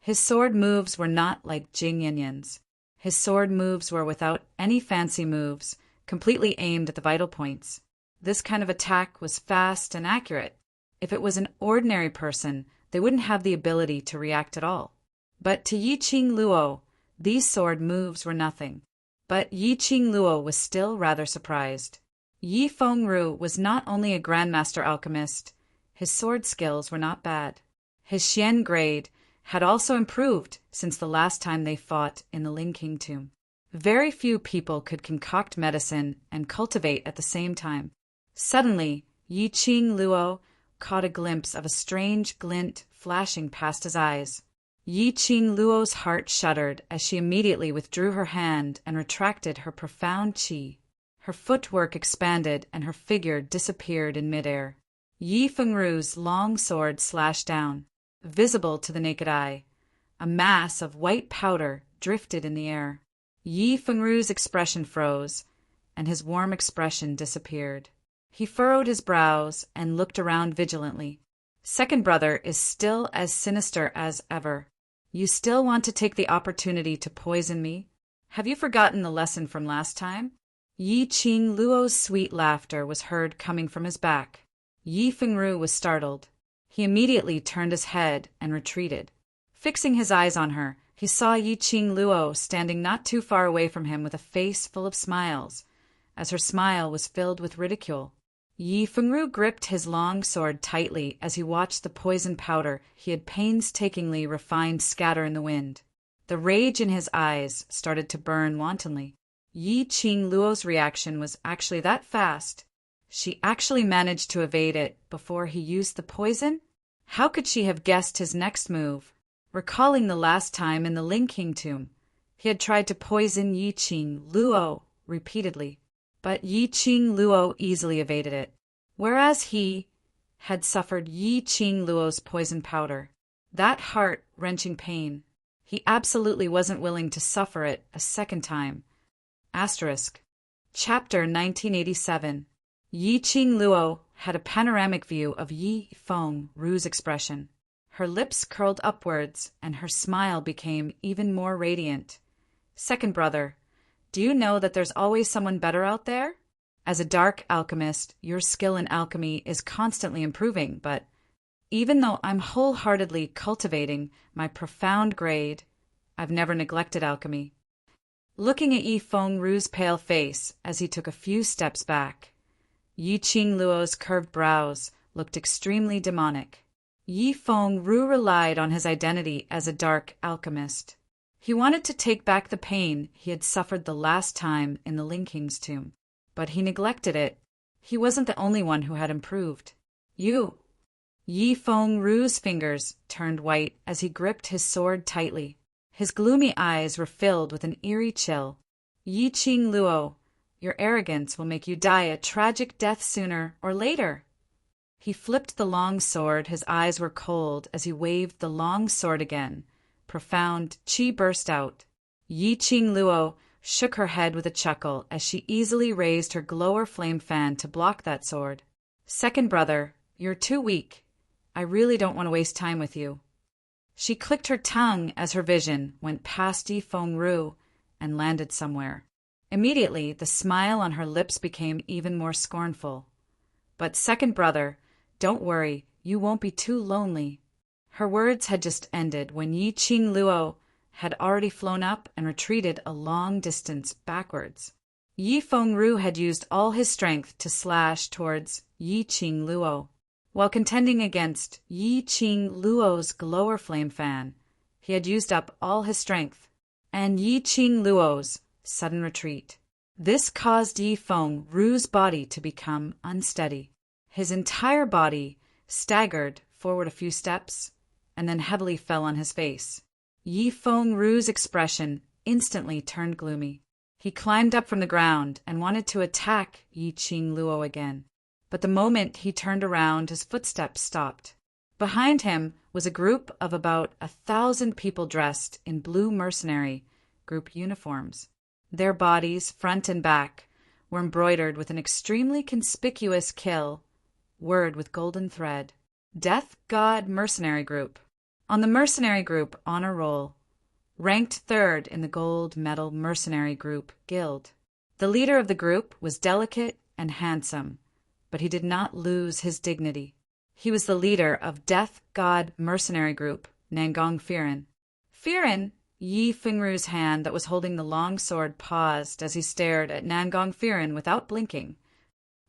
His sword moves were not like Jing Yanyan's. His sword moves were without any fancy moves, completely aimed at the vital points. This kind of attack was fast and accurate. If it was an ordinary person, they wouldn't have the ability to react at all. But to Yi Qing Luo, these sword moves were nothing. But Yi Qing Luo was still rather surprised. Yi Fengru was not only a grandmaster alchemist, his sword skills were not bad. His Xian grade had also improved since the last time they fought in the Ling King tomb. Very few people could concoct medicine and cultivate at the same time. Suddenly, Yi Qing Luo caught a glimpse of a strange glint flashing past his eyes. Yi Qing Luo's heart shuddered as she immediately withdrew her hand and retracted her profound qi. Her footwork expanded and her figure disappeared in midair. Yi Fengru's long sword slashed down. Visible to the naked eye, a mass of white powder drifted in the air. Yi Fengru's expression froze, and his warm expression disappeared. He furrowed his brows and looked around vigilantly. Second brother is still as sinister as ever. You still want to take the opportunity to poison me? Have you forgotten the lesson from last time? Yi Qing Luo's sweet laughter was heard coming from his back. Yi Fengru was startled. He immediately turned his head and retreated. Fixing his eyes on her, he saw Yi Qing Luo standing not too far away from him with a face full of smiles, as her smile was filled with ridicule. Yi Fengru gripped his long sword tightly as he watched the poison powder he had painstakingly refined scatter in the wind. The rage in his eyes started to burn wantonly. Yi Qing Luo's reaction was actually that fast. She actually managed to evade it before he used the poison? How could she have guessed his next move? Recalling the last time in the Ling King tomb, he had tried to poison Yi Qing Luo repeatedly, but Yi Qing Luo easily evaded it, whereas he had suffered Yi Qing Luo's poison powder. That heart-wrenching pain. He absolutely wasn't willing to suffer it a second time. Asterisk. Chapter 1987. Yi Qing Luo had a panoramic view of Yi Fengru's expression. Her lips curled upwards, and her smile became even more radiant. Second brother, do you know that there's always someone better out there? As a dark alchemist, your skill in alchemy is constantly improving, but even though I'm wholeheartedly cultivating my profound grade, I've never neglected alchemy. Looking at Yi Fengru's pale face as he took a few steps back, Yi Qing Luo's curved brows looked extremely demonic. Yi Fengru relied on his identity as a dark alchemist. He wanted to take back the pain he had suffered the last time in the Ling King's tomb, but he neglected it. He wasn't the only one who had improved. Yi Fengru's fingers turned white as he gripped his sword tightly. His gloomy eyes were filled with an eerie chill. Yi Qing Luo, your arrogance will make you die a tragic death sooner or later. He flipped the long sword. His eyes were cold as he waved the long sword again. Profound qi burst out. Yi Qing Luo shook her head with a chuckle as she easily raised her glower flame fan to block that sword. Second brother, you're too weak. I really don't want to waste time with you. She clicked her tongue as her vision went past Yi Fengru and landed somewhere. Immediately, the smile on her lips became even more scornful. But second brother, don't worry, you won't be too lonely. Her words had just ended when Yi Qing Luo had already flown up and retreated a long distance backwards. Yi Fengru had used all his strength to slash towards Yi Qing Luo. While contending against Yi Qing Luo's glower flame fan, he had used up all his strength, and Yi Qing Luo's sudden retreat. This caused Yi Fengru's body to become unsteady. His entire body staggered forward a few steps and then heavily fell on his face. Yi Fengru's expression instantly turned gloomy. He climbed up from the ground and wanted to attack Yi Qing Luo again. But the moment he turned around, his footsteps stopped. Behind him was a group of about 1,000 people dressed in blue mercenary group uniforms. Their bodies, front and back, were embroidered with an extremely conspicuous kill word with golden thread. Death God Mercenary Group. On the Mercenary Group honor roll, ranked third in the Gold Medal Mercenary Group Guild. The leader of the group was delicate and handsome, but he did not lose his dignity. He was the leader of Death God Mercenary Group, Nangong Firen. Firen, Yi Fengru's hand that was holding the long sword paused as he stared at Nangong Firen without blinking.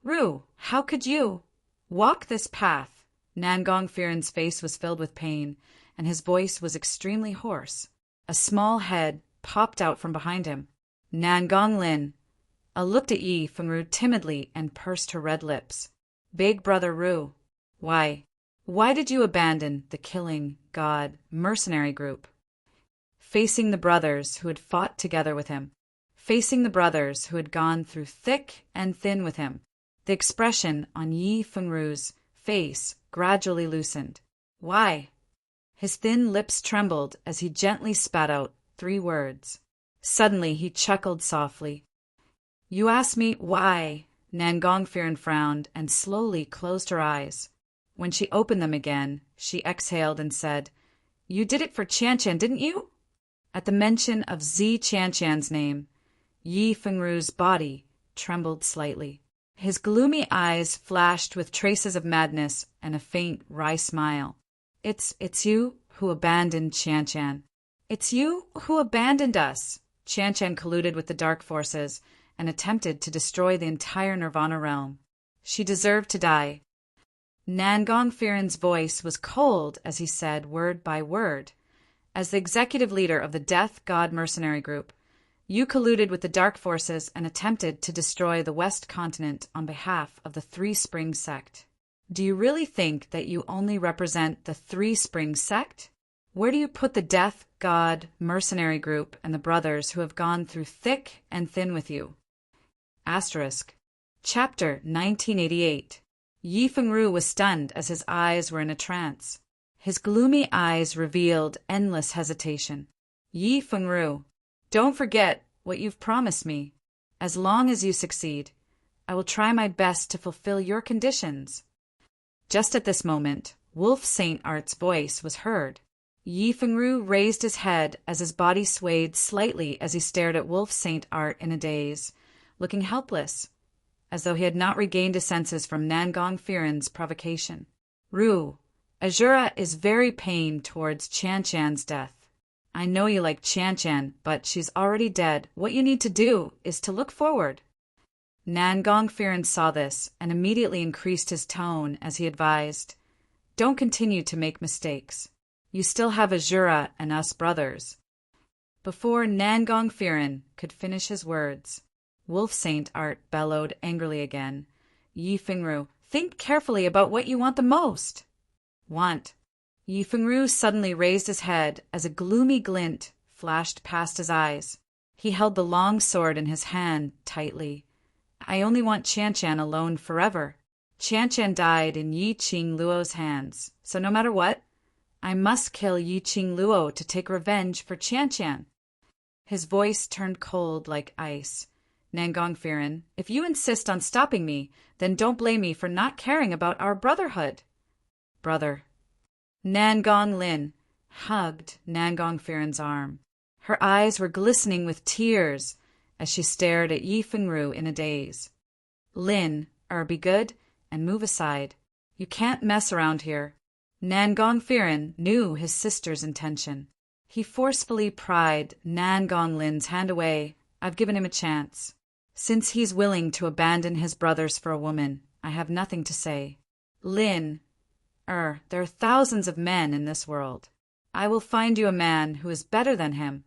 Ru, how could you walk this path? Nangong Firen's face was filled with pain, and his voice was extremely hoarse. A small head popped out from behind him. Nangong Lin looked at Yi Fengru timidly and pursed her red lips. Big brother Ru, why did you abandon the killing God mercenary group? Facing the brothers who had fought together with him, facing the brothers who had gone through thick and thin with him, the expression on Yi Fengru's face gradually loosened. Why? His thin lips trembled as he gently spat out 3 words. Suddenly he chuckled softly. You ask me why? Nangong Firen frowned and slowly closed her eyes. When she opened them again, she exhaled and said, You did it for Qianqian, didn't you? At the mention of Zi Qianqian's name, Yi Fengru's body trembled slightly. His gloomy eyes flashed with traces of madness and a faint, wry smile. It's you who abandoned Qianchan. It's you who abandoned us. Qianchan colluded with the dark forces and attempted to destroy the entire Nirvana realm. She deserved to die. Nangong Firen's voice was cold as he said word by word. As the executive leader of the Death God mercenary group, you colluded with the dark forces and attempted to destroy the West Continent on behalf of the Three Springs sect. Do you really think that you only represent the Three Springs sect? Where do you put the Death God mercenary group and the brothers who have gone through thick and thin with you? Asterisk. Chapter 1988. Yi Fengru was stunned as his eyes were in a trance. His gloomy eyes revealed endless hesitation. Yi Fengru, don't forget what you've promised me. As long as you succeed, I will try my best to fulfill your conditions. Just at this moment, Wolf Saint Art's voice was heard. Yi Fengru raised his head as his body swayed slightly as he stared at Wolf Saint Art in a daze, looking helpless, as though he had not regained his senses from Nangong Firen's provocation. Ru, Azura is very pained towards Qianchan's death. I know you like Qianchan, but she's already dead. What you need to do is to look forward. Nangong Firen saw this and immediately increased his tone as he advised, don't continue to make mistakes. You still have Azura and us brothers. Before Nangong Firen could finish his words, Wolf Saint Art bellowed angrily again. Yi Fengru, think carefully about what you want the most. Want. Yi Fengru suddenly raised his head as a gloomy glint flashed past his eyes. He held the long sword in his hand tightly. I only want Qianchan alone forever. Qianchan died in Yi Qing Luo's hands, so no matter what, I must kill Yi Qing Luo to take revenge for Qianchan. His voice turned cold like ice. Nangong Firen, if you insist on stopping me, then don't blame me for not caring about our brotherhood. Brother. Nangong Lin hugged Nangong Firen's arm. Her eyes were glistening with tears as she stared at Yi Fengru in a daze. Lin, be good and move aside. You can't mess around here. Nangong Firen knew his sister's intention. He forcefully pried Nangong Lin's hand away. I've given him a chance. Since he's willing to abandon his brothers for a woman, I have nothing to say. Lin, there are thousands of men in this world. I will find you a man who is better than him.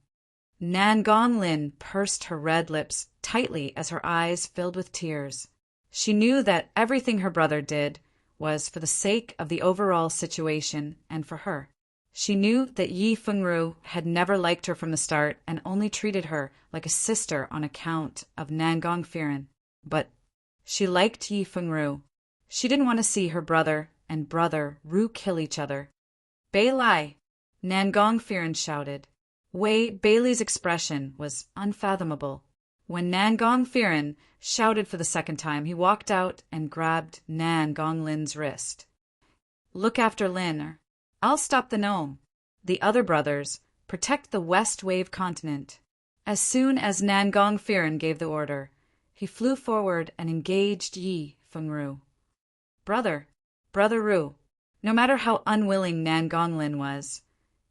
Nangong Lin pursed her red lips tightly as her eyes filled with tears. She knew that everything her brother did was for the sake of the overall situation and for her. She knew that Yi Fengru had never liked her from the start and only treated her like a sister on account of Nangong Firen. But she liked Yi Fengru. She didn't want to see her brother and brother Ru kill each other. Bai Lai, Nangong Firen shouted. Wei Bailey's expression was unfathomable. When Nangong Firen shouted for the second time, he walked out and grabbed Nangong Lin's wrist. Look after Lin. I'll stop the gnome. The other brothers, protect the West Wave continent. As soon as Nangong Firen gave the order, he flew forward and engaged Yi Fengru. Brother Ru, no matter how unwilling Nangong Lin was,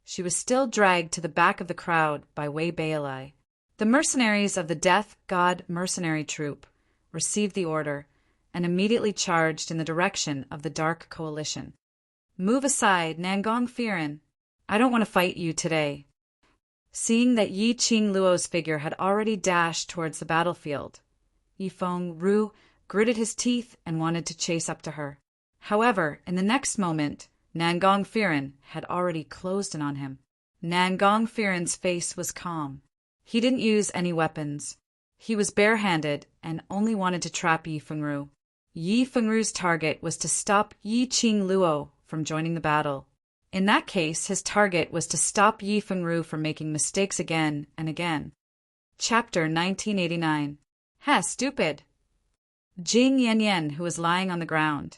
she was still dragged to the back of the crowd by Wei Bailai. The mercenaries of the Death God mercenary troop received the order and immediately charged in the direction of the Dark Coalition. Move aside, Nangong Firen. I don't want to fight you today. Seeing that Yi Qing Luo's figure had already dashed towards the battlefield, Yi Fengru gritted his teeth and wanted to chase up to her. However, in the next moment, Nangong Firen had already closed in on him. Nangong Firen's face was calm. He didn't use any weapons. He was barehanded and only wanted to trap Yi Fengru. Yi Fengru's target was to stop Yi Qing Luo from joining the battle. In that case, his target was to stop Yi Fengru from making mistakes again and again. Chapter 1989. Stupid. Jing Yanyan, who was lying on the ground,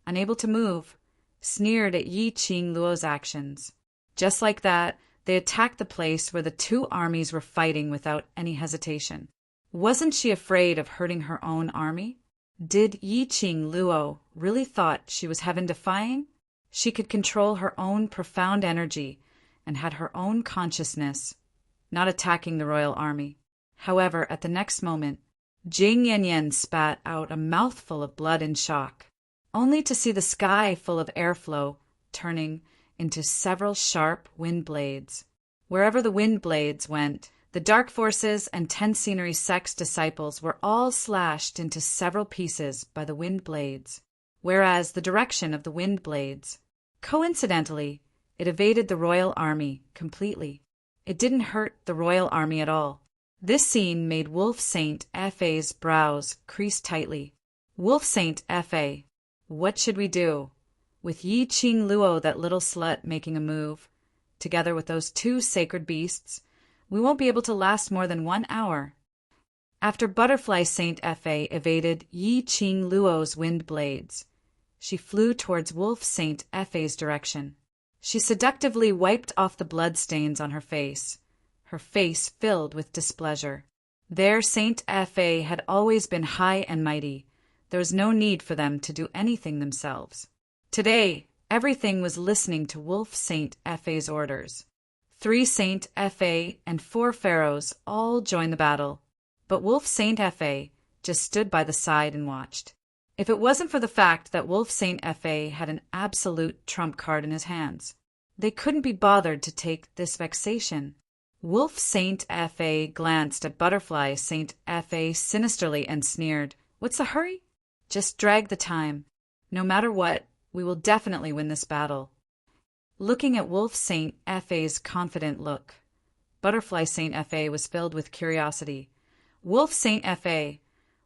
unable to move, sneered at Yi Qing Luo's actions. Just like that, they attacked the place where the two armies were fighting without any hesitation. Wasn't she afraid of hurting her own army? Did Yi Qing Luo really thought she was heaven-defying? She could control her own profound energy and had her own consciousness, not attacking the royal army. However, at the next moment, Jing Yanyan spat out a mouthful of blood in shock, only to see the sky full of airflow turning into several sharp wind blades. Wherever the wind blades went, the dark forces and Ten Scenery sect's disciples were all slashed into several pieces by the wind blades, whereas the direction of the wind blades, coincidentally, it evaded the royal army completely. It didn't hurt the royal army at all. This scene made Wolf Saint Fa's brows crease tightly. Wolf Saint Fa, what should we do? With Yi Qing Luo, that little slut, making a move, together with those two sacred beasts, we won't be able to last more than 1 hour. After Butterfly Saint Fa evaded Yi Qing Luo's wind blades, she flew towards Wolf Saint Fa's direction. She seductively wiped off the bloodstains on her face filled with displeasure. There Saint Fa had always been high and mighty. There was no need for them to do anything themselves. Today, everything was listening to Wolf Saint Fa's orders. 3 Saint Fa and 4 pharaohs all joined the battle, but Wolf Saint Fa just stood by the side and watched. If it wasn't for the fact that Wolf Saint Fa had an absolute trump card in his hands, they couldn't be bothered to take this vexation. Wolf Saint Fa glanced at Butterfly Saint Fa sinisterly and sneered, "What's the hurry? Just drag the time. No matter what, we will definitely win this battle." Looking at Wolf Saint Fa's confident look, Butterfly Saint Fa was filled with curiosity. "Wolf Saint Fa,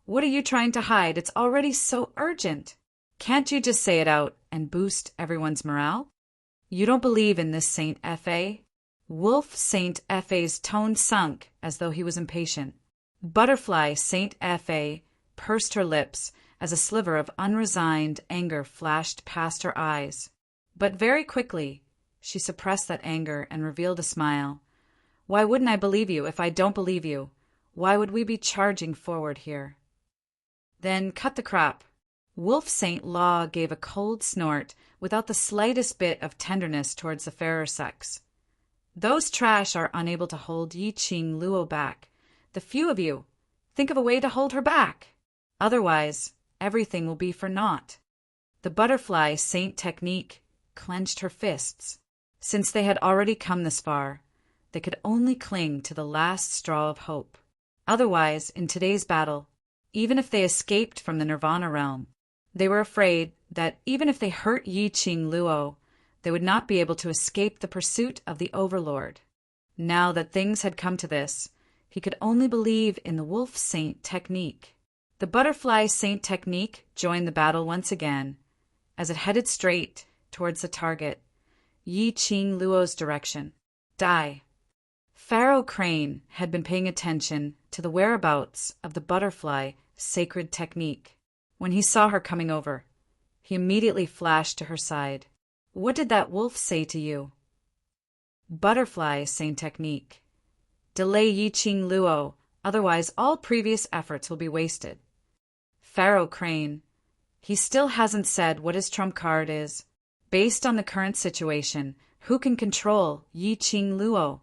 what are you trying to hide? It's already so urgent. Can't you just say it out and boost everyone's morale? You don't believe in this Saint Fa?" Wolf Saint Fa's tone sunk as though he was impatient. Butterfly Saint Fa pursed her lips as a sliver of unresigned anger flashed past her eyes. But very quickly, she suppressed that anger and revealed a smile. "Why wouldn't I believe you if I don't believe you? Why would we be charging forward here?" "Then cut the crap." Wolf Saint Law gave a cold snort without the slightest bit of tenderness towards the fairer sex. "Those trash are unable to hold Yi Qing Luo back. The few of you, think of a way to hold her back. Otherwise, everything will be for naught." The Butterfly Saint Technique clenched her fists. Since they had already come this far, they could only cling to the last straw of hope. Otherwise, in today's battle, even if they escaped from the Nirvana realm, they were afraid that even if they hurt Yi Qing Luo, they would not be able to escape the pursuit of the Overlord. Now that things had come to this, he could only believe in the Wolf Saint Technique. The Butterfly Saint Technique joined the battle once again, as it headed straight towards the target, Yi Qing Luo's direction. Die. Pharaoh Crane had been paying attention to the whereabouts of the Butterfly Sacred Technique. When he saw her coming over, he immediately flashed to her side. "What did that wolf say to you?" Butterfly Saint Technique. Delay Yi Qing Luo, otherwise all previous efforts will be wasted. Pharaoh Crane. He still hasn't said what his trump card is. Based on the current situation, who can control Yi Qing Luo?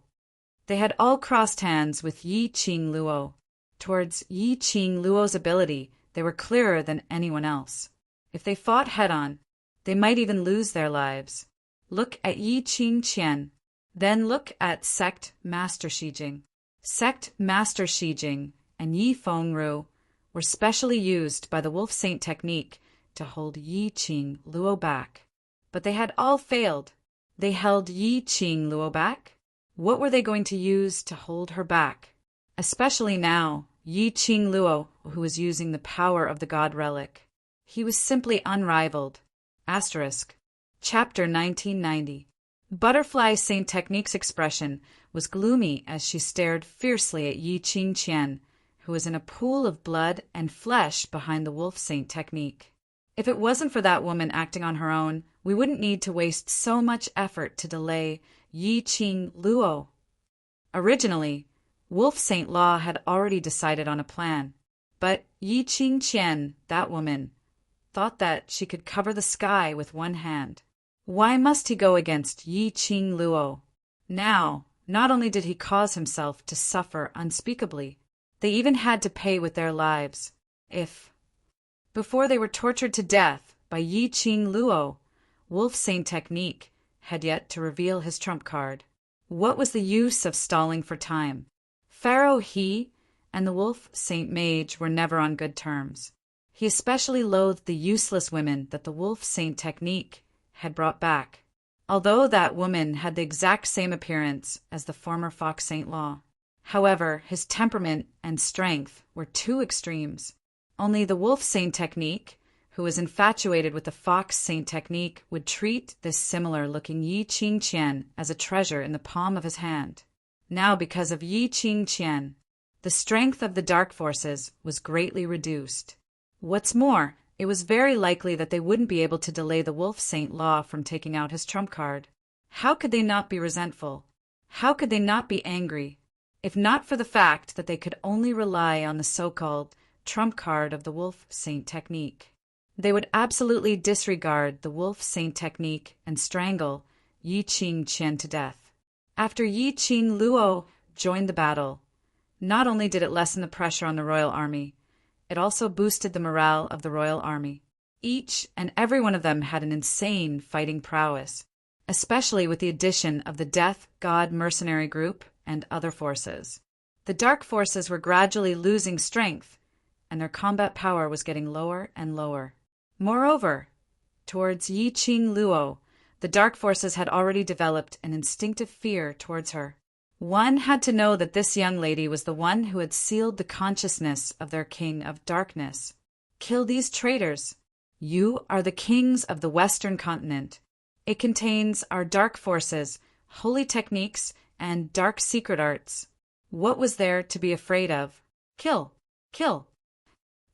They had all crossed hands with Yi Qing Luo. Towards Yi Qing Luo's ability, they were clearer than anyone else. If they fought head-on, they might even lose their lives. Look at Yi Qing Qian. Then look at Sect Master Shijing. Sect Master Shijing and Yi Fengru were specially used by the Wolf Saint Technique to hold Yi Qing Luo back. But they had all failed. They held Yi Qing Luo back? What were they going to use to hold her back? Especially now, Yi Qing Luo, who was using the power of the God Relic. He was simply unrivaled. Asterisk. Chapter 1990. Butterfly Saint Technique's expression was gloomy as she stared fiercely at Yi Qing Qian, who was in a pool of blood and flesh behind the Wolf Saint Technique. If it wasn't for that woman acting on her own, we wouldn't need to waste so much effort to delay Yi Qing Luo. Originally, Wolf Saint Law had already decided on a plan. But Yi Qing Qian, that woman, thought that she could cover the sky with one hand. Why must he go against Yi Qing Luo? Now, not only did he cause himself to suffer unspeakably, they even had to pay with their lives. Before they were tortured to death by Yi Qing Luo, Wolf Saint Technique had yet to reveal his trump card. What was the use of stalling for time? Pharaoh He and the Wolf Saint Mage were never on good terms. He especially loathed the useless women that the Wolf Saint Technique had brought back, although that woman had the exact same appearance as the former Fox Saint Law. However, his temperament and strength were two extremes. Only the Wolf Saint Technique, who was infatuated with the Fox Saint Technique, would treat this similar-looking Yi Qing Qian as a treasure in the palm of his hand. Now, because of Yi Qing Qian, the strength of the dark forces was greatly reduced. What's more, it was very likely that they wouldn't be able to delay the Wolf Saint Law from taking out his trump card. How could they not be resentful? How could they not be angry, if not for the fact that they could only rely on the so-called trump card of the Wolf Saint Technique? They would absolutely disregard the Wolf Saint Technique and strangle Yi Qing Qian to death. After Yi Qing Luo joined the battle, not only did it lessen the pressure on the royal army, it also boosted the morale of the royal army. Each and every one of them had an insane fighting prowess, especially with the addition of the Death God mercenary group and other forces. The dark forces were gradually losing strength, and their combat power was getting lower and lower. Moreover, towards Yi Qing Luo, the dark forces had already developed an instinctive fear towards her. One had to know that this young lady was the one who had sealed the consciousness of their king of darkness. Kill these traitors. You are the kings of the Western continent. It contains our dark forces, holy techniques, and dark secret arts. What was there to be afraid of? Kill! Kill!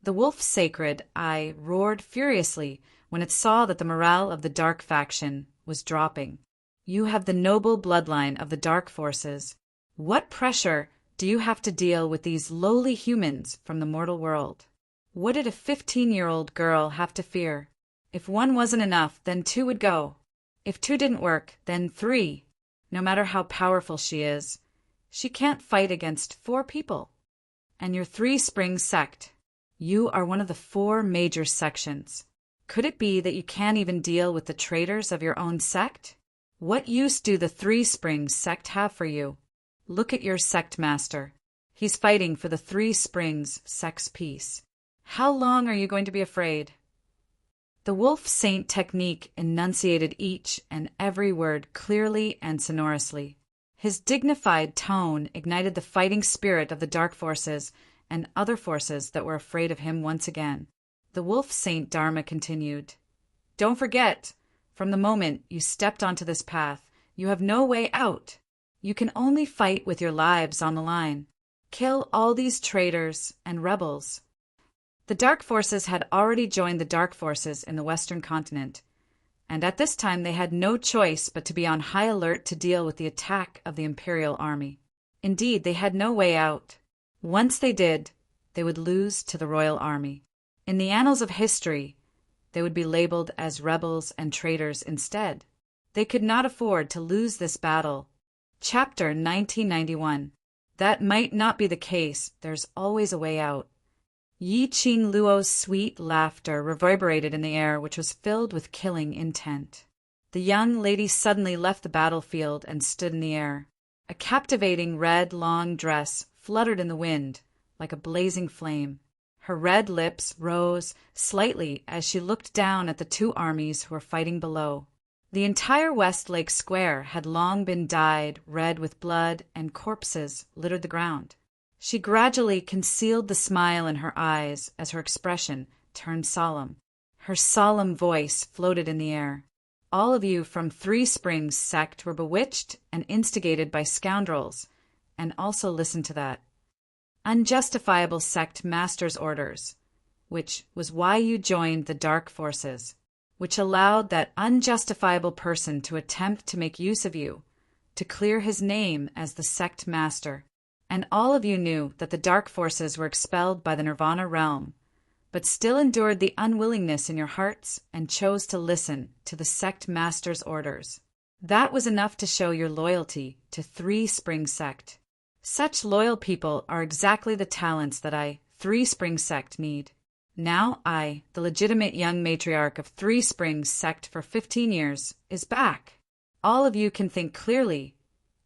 The wolf sacred eye roared furiously when it saw that the morale of the dark faction was dropping. You have the noble bloodline of the dark forces. What pressure do you have to deal with these lowly humans from the mortal world? What did a 15-year-old girl have to fear? If one wasn't enough, then two would go. If two didn't work, then three. No matter how powerful she is, she can't fight against 4 people. And your 3 Springs sect, you are one of the 4 major sections. Could it be that you can't even deal with the traitors of your own sect? What use do the 3 Springs sect have for you? Look at your sect master. He's fighting for the 3 Springs sect's peace. How long are you going to be afraid? The Wolf Saint technique enunciated each and every word clearly and sonorously. His dignified tone ignited the fighting spirit of the dark forces and other forces that were afraid of him once again. The Wolf Saint Dharma continued, "Don't forget, from the moment you stepped onto this path, you have no way out. You can only fight with your lives on the line. Kill all these traitors and rebels." The dark forces had already joined the dark forces in the Western continent, and at this time they had no choice but to be on high alert to deal with the attack of the Imperial Army. Indeed, they had no way out. Once they did, they would lose to the Royal Army. In the annals of history, they would be labeled as rebels and traitors instead. They could not afford to lose this battle. Chapter 1991. That might not be the case. There's always a way out. Yi Qing Luo's sweet laughter reverberated in the air, which was filled with killing intent. The young lady suddenly left the battlefield and stood in the air. A captivating red long dress fluttered in the wind like a blazing flame. Her red lips rose slightly as she looked down at the 2 armies who were fighting below. The entire Westlake Square had long been dyed red with blood, and corpses littered the ground. She gradually concealed the smile in her eyes as her expression turned solemn. Her solemn voice floated in the air. All of you from 3 Springs sect were bewitched and instigated by scoundrels, and also listen to that. Unjustifiable sect master's orders, which was why you joined the dark forces, which allowed that unjustifiable person to attempt to make use of you, to clear his name as the sect master. and all of you knew that the dark forces were expelled by the Nirvana realm, but still endured the unwillingness in your hearts and chose to listen to the sect master's orders. That was enough to show your loyalty to Three Springs Sect. Such loyal people are exactly the talents that I, Three Springs Sect, need. Now I, the legitimate young matriarch of Three Springs Sect for 15 years, is back. All of you can think clearly.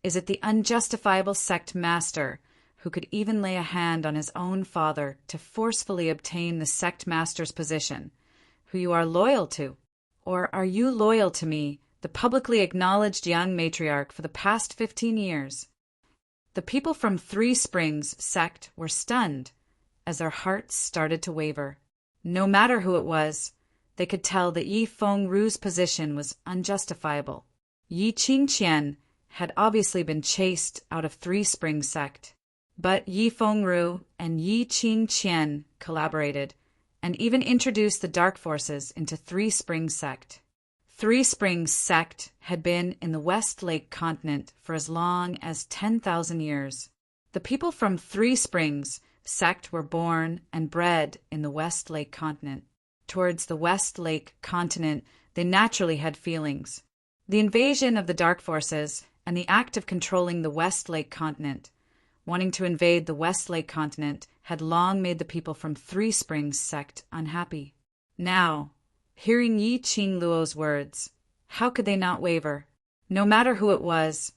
Is it the unjustifiable sect master who could even lay a hand on his own father to forcefully obtain the sect master's position, who you are loyal to? Or are you loyal to me, the publicly acknowledged young matriarch for the past 15 years? The people from Three Springs Sect were stunned as their hearts started to waver. No matter who it was, they could tell that Yi Fengru's position was unjustifiable. Yi Qingqian had obviously been chased out of Three Springs Sect, but Yi Fengru and Yi Qingqian collaborated and even introduced the dark forces into Three Springs Sect. Three Springs Sect had been in the West Lake continent for as long as 10,000 years. The people from Three Springs Sect were born and bred in the West Lake continent. Towards the West Lake continent, they naturally had feelings. The invasion of the dark forces and the act of controlling the West Lake continent, wanting to invade the West Lake continent, had long made the people from Three Springs Sect unhappy. Now, hearing Yi Qingluo's words, how could they not waver? No matter who it was,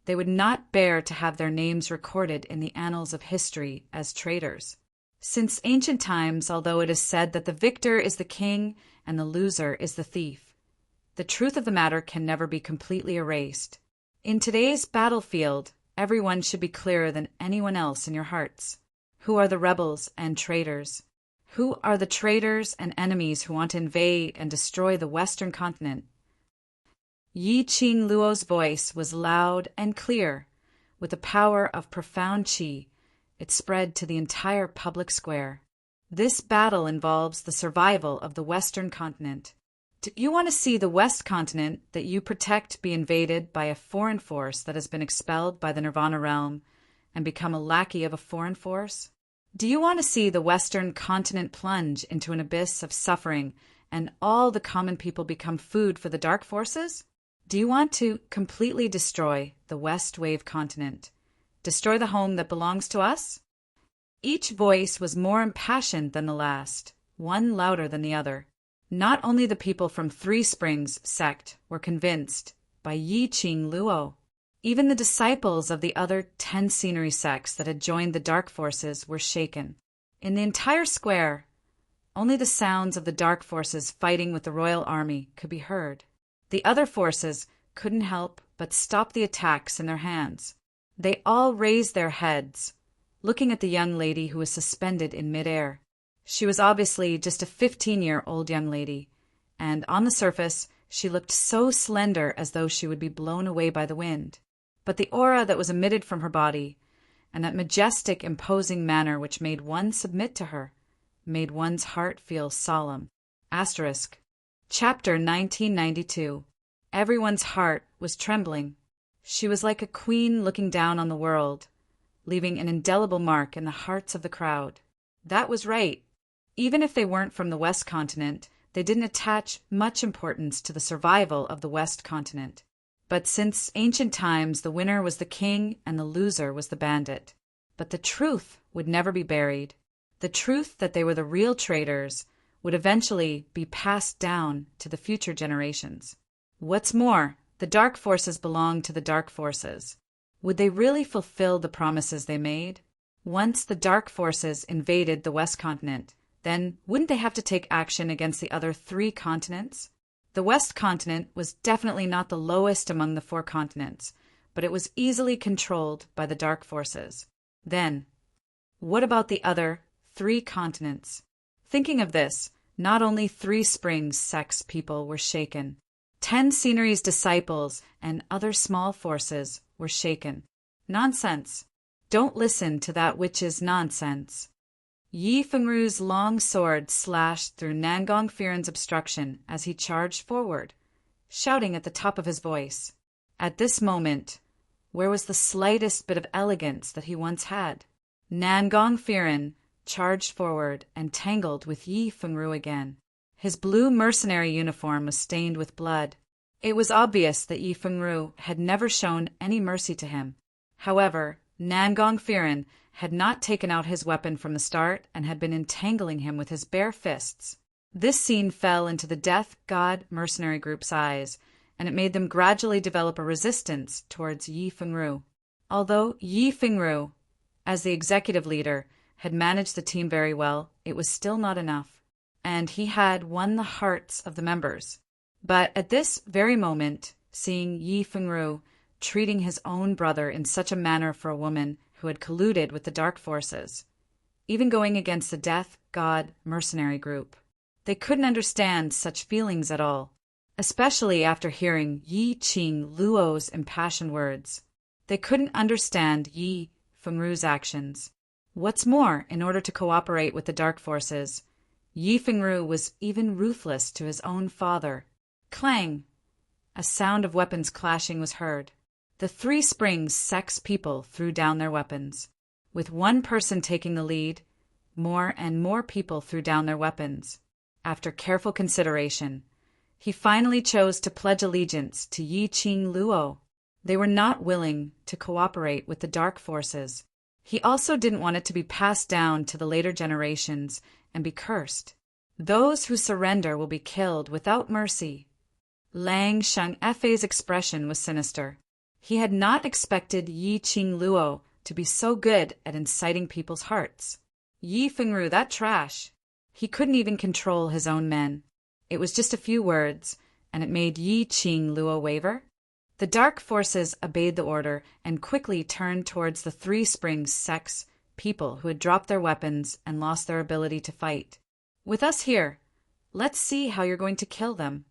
they would not bear to have their names recorded in the annals of history as traitors. Since ancient times, although it is said that the victor is the king and the loser is the thief, the truth of the matter can never be completely erased. In today's battlefield, everyone should be clearer than anyone else in your hearts. Who are the rebels and traitors? Who are the traitors and enemies who want to invade and destroy the Western continent? Yi Qingluo's voice was loud and clear. With the power of profound qi, it spread to the entire public square. This battle involves the survival of the Western continent. Do you want to see the West continent that you protect be invaded by a foreign force that has been expelled by the Nirvana realm and become a lackey of a foreign force? Do you want to see the Western continent plunge into an abyss of suffering and all the common people become food for the dark forces? Do you want to completely destroy the West Wave continent? Destroy the home that belongs to us? Each voice was more impassioned than the last, one louder than the other. Not only the people from Three Springs Sect were convinced by Yi Qingluo, even the disciples of the other 10 scenery sects that had joined the dark forces were shaken. In the entire square, only the sounds of the dark forces fighting with the royal army could be heard. The other forces couldn't help but stop the attacks in their hands. They all raised their heads, looking at the young lady who was suspended in midair. She was obviously just a 15-year-old young lady, and on the surface she looked so slender as though she would be blown away by the wind. But the aura that was emitted from her body, and that majestic, imposing manner which made one submit to her, made one's heart feel solemn. Asterisk. Chapter 1992. Everyone's heart was trembling. She was like a queen looking down on the world, leaving an indelible mark in the hearts of the crowd. That was right. Even if they weren't from the West continent, they didn't attach much importance to the survival of the West continent. But since ancient times, the winner was the king and the loser was the bandit. But the truth would never be buried. The truth that they were the real traitors would eventually be passed down to the future generations. What's more, the dark forces belonged to the dark forces. Would they really fulfill the promises they made? Once the dark forces invaded the West continent, then wouldn't they have to take action against the other 3 continents? The West continent was definitely not the lowest among the 4 continents, but it was easily controlled by the dark forces. Then, what about the other 3 continents? Thinking of this, not only Three Springs Sect's people were shaken. 10 Scenery's disciples and other small forces were shaken. Nonsense. Don't listen to that witch's nonsense. Yi Fengru's long sword slashed through Nangong Firen's obstruction as he charged forward, shouting at the top of his voice. At this moment, Where was the slightest bit of elegance that he once had? Nangong Firen charged forward and tangled with Yi Fengru again. His blue mercenary uniform was stained with blood. It was obvious that Yi Fengru had never shown any mercy to him. However, Nangong Firen had not taken out his weapon from the start and had been entangling him with his bare fists. This scene fell into the Death God mercenary group's eyes, and it made them gradually develop a resistance towards Yi Fengru. Although Yi Fengru, as the executive leader, had managed the team very well, it was still not enough, and he had won the hearts of the members. But at this very moment, seeing Yi Fengru treating his own brother in such a manner for a woman who had colluded with the dark forces, even going against the Death God mercenary group, they couldn't understand such feelings at all, especially after hearing Yi Qing Luo's impassioned words. They couldn't understand Yi Fengru's actions. What's more, in order to cooperate with the dark forces, Yi Fengru was even ruthless to his own father. Clang! A sound of weapons clashing was heard. The Three Springs Sect's people threw down their weapons. With one person taking the lead, more and more people threw down their weapons. After careful consideration, he finally chose to pledge allegiance to Yi Qing Luo. They were not willing to cooperate with the dark forces. He also didn't want it to be passed down to the later generations and be cursed. Those who surrender will be killed without mercy. Lang Shengfei's expression was sinister. He had not expected Yi Qing Luo to be so good at inciting people's hearts. Yi Fengru, that trash. He couldn't even control his own men. It was just a few words, and it made Yi Qing Luo waver. The dark forces obeyed the order and quickly turned towards the Three Springs Sect's people who had dropped their weapons and lost their ability to fight. With us here, let's see how you're going to kill them.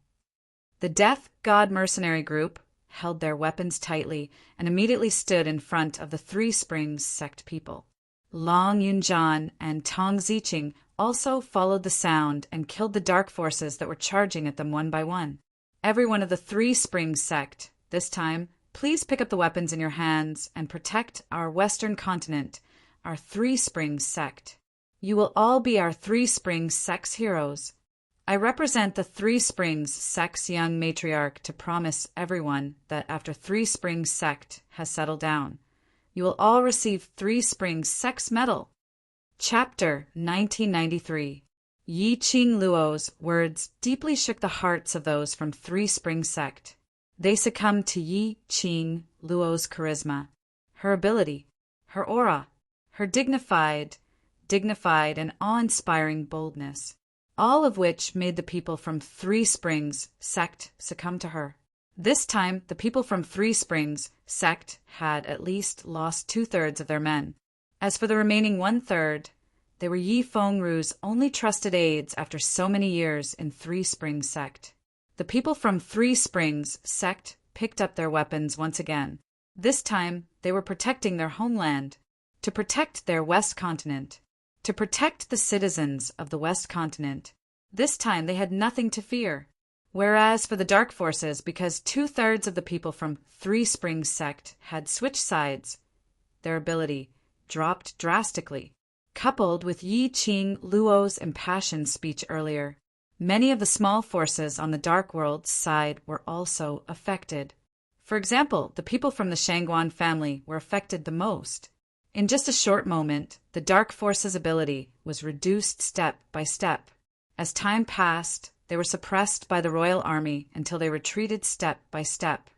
The Death God mercenary group held their weapons tightly and immediately stood in front of the Three Springs Sect people. Long Yunjian and Tong Ziqing also followed the sound and killed the dark forces that were charging at them one by one. Every one of the Three Springs Sect, this time, please pick up the weapons in your hands and protect our Western continent, our Three Springs Sect. You will all be our Three Springs Sect's heroes. I represent the Three Springs Sect's young matriarch to promise everyone that after Three Springs Sect has settled down, you will all receive Three Springs Sect's medal. Chapter 1993. Yi Qing Luo's words deeply shook the hearts of those from Three Springs Sect. They succumbed to Yi Qing Luo's charisma, her ability, her aura, her dignified and awe-inspiring boldness, all of which made the people from Three Springs Sect succumb to her. This time, the people from Three Springs Sect had at least lost 2/3 of their men. As for the remaining 1/3, they were Yi Fengru's only trusted aides after so many years in Three Springs Sect. The people from Three Springs Sect picked up their weapons once again. This time, they were protecting their homeland, to protect their West Continent, to protect the citizens of the West Continent. This time, they had nothing to fear. Whereas for the dark forces, because 2/3 of the people from Three Springs Sect had switched sides, their ability dropped drastically. Coupled with Yi Qing Luo's impassioned speech earlier, many of the small forces on the Dark World's side were also affected. For example, the people from the Shangguan family were affected the most. In just a short moment, the Dark Forces' ability was reduced step by step. As time passed, they were suppressed by the royal army until they retreated step by step.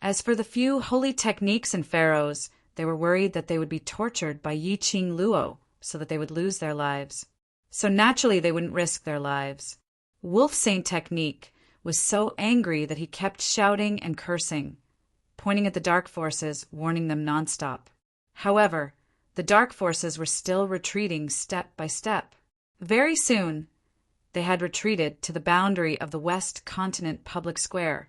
As for the few holy techniques and pharaohs, they were worried that they would be tortured by Yi Qing Luo so that they would lose their lives. So naturally they wouldn't risk their lives. Wolf Saint Technique was so angry that he kept shouting and cursing, pointing at the dark forces, warning them nonstop. However, the dark forces were still retreating step by step. Very soon, they had retreated to the boundary of the West Continent public square,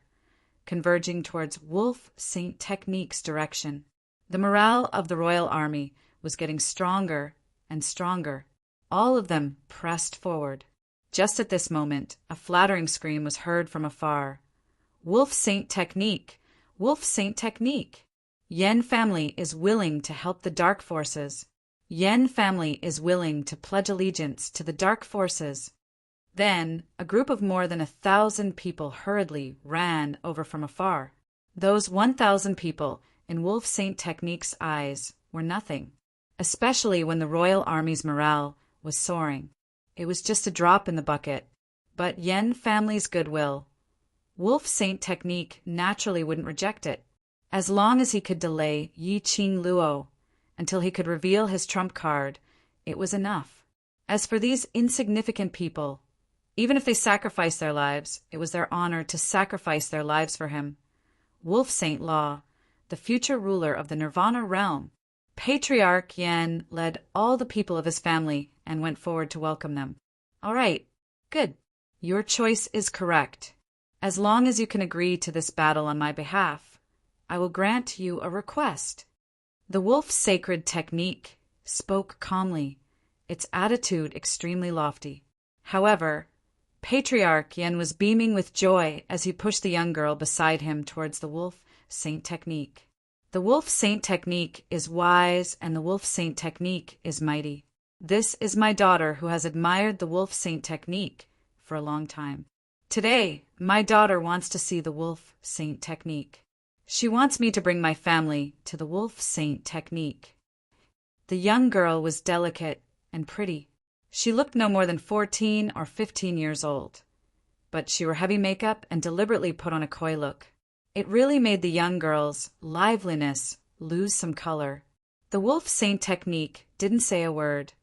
converging towards Wolf Saint Technique's direction. The morale of the royal army was getting stronger and stronger. All of them pressed forward. Just at this moment, a flattering scream was heard from afar. "Wolf Saint Technique! Wolf Saint Technique!" Yen family is willing to help the dark forces. Yen family is willing to pledge allegiance to the dark forces. Then, a group of more than 1,000 people hurriedly ran over from afar. Those 1,000 people, in Wolf Saint Technique's eyes, were nothing, especially when the royal army's morale was soaring. It was just a drop in the bucket, but Yen family's goodwill. Wolf Saint Technique naturally wouldn't reject it. As long as he could delay Yi Qing Luo until he could reveal his trump card, it was enough. As for these insignificant people, even if they sacrificed their lives, it was their honor to sacrifice their lives for him. Wolf Saint Law, the future ruler of the Nirvana realm, Patriarch Yen led all the people of his family and went forward to welcome them. All right, good. Your choice is correct. As long as you can agree to this battle on my behalf, I will grant you a request. The Wolf Sacred Technique spoke calmly, its attitude extremely lofty. However, Patriarch Yen was beaming with joy as he pushed the young girl beside him towards the Wolf Saint Technique. The Wolf Saint Technique is wise and the Wolf Saint Technique is mighty. This is my daughter who has admired the Wolf Saint Technique for a long time. Today, my daughter wants to see the Wolf Saint Technique. She wants me to bring my family to the Wolf Saint Technique. The young girl was delicate and pretty. She looked no more than 14 or 15 years old, but she wore heavy makeup and deliberately put on a coy look. It really made the young girl's liveliness lose some color. The Wolf Saint Technique didn't say a word,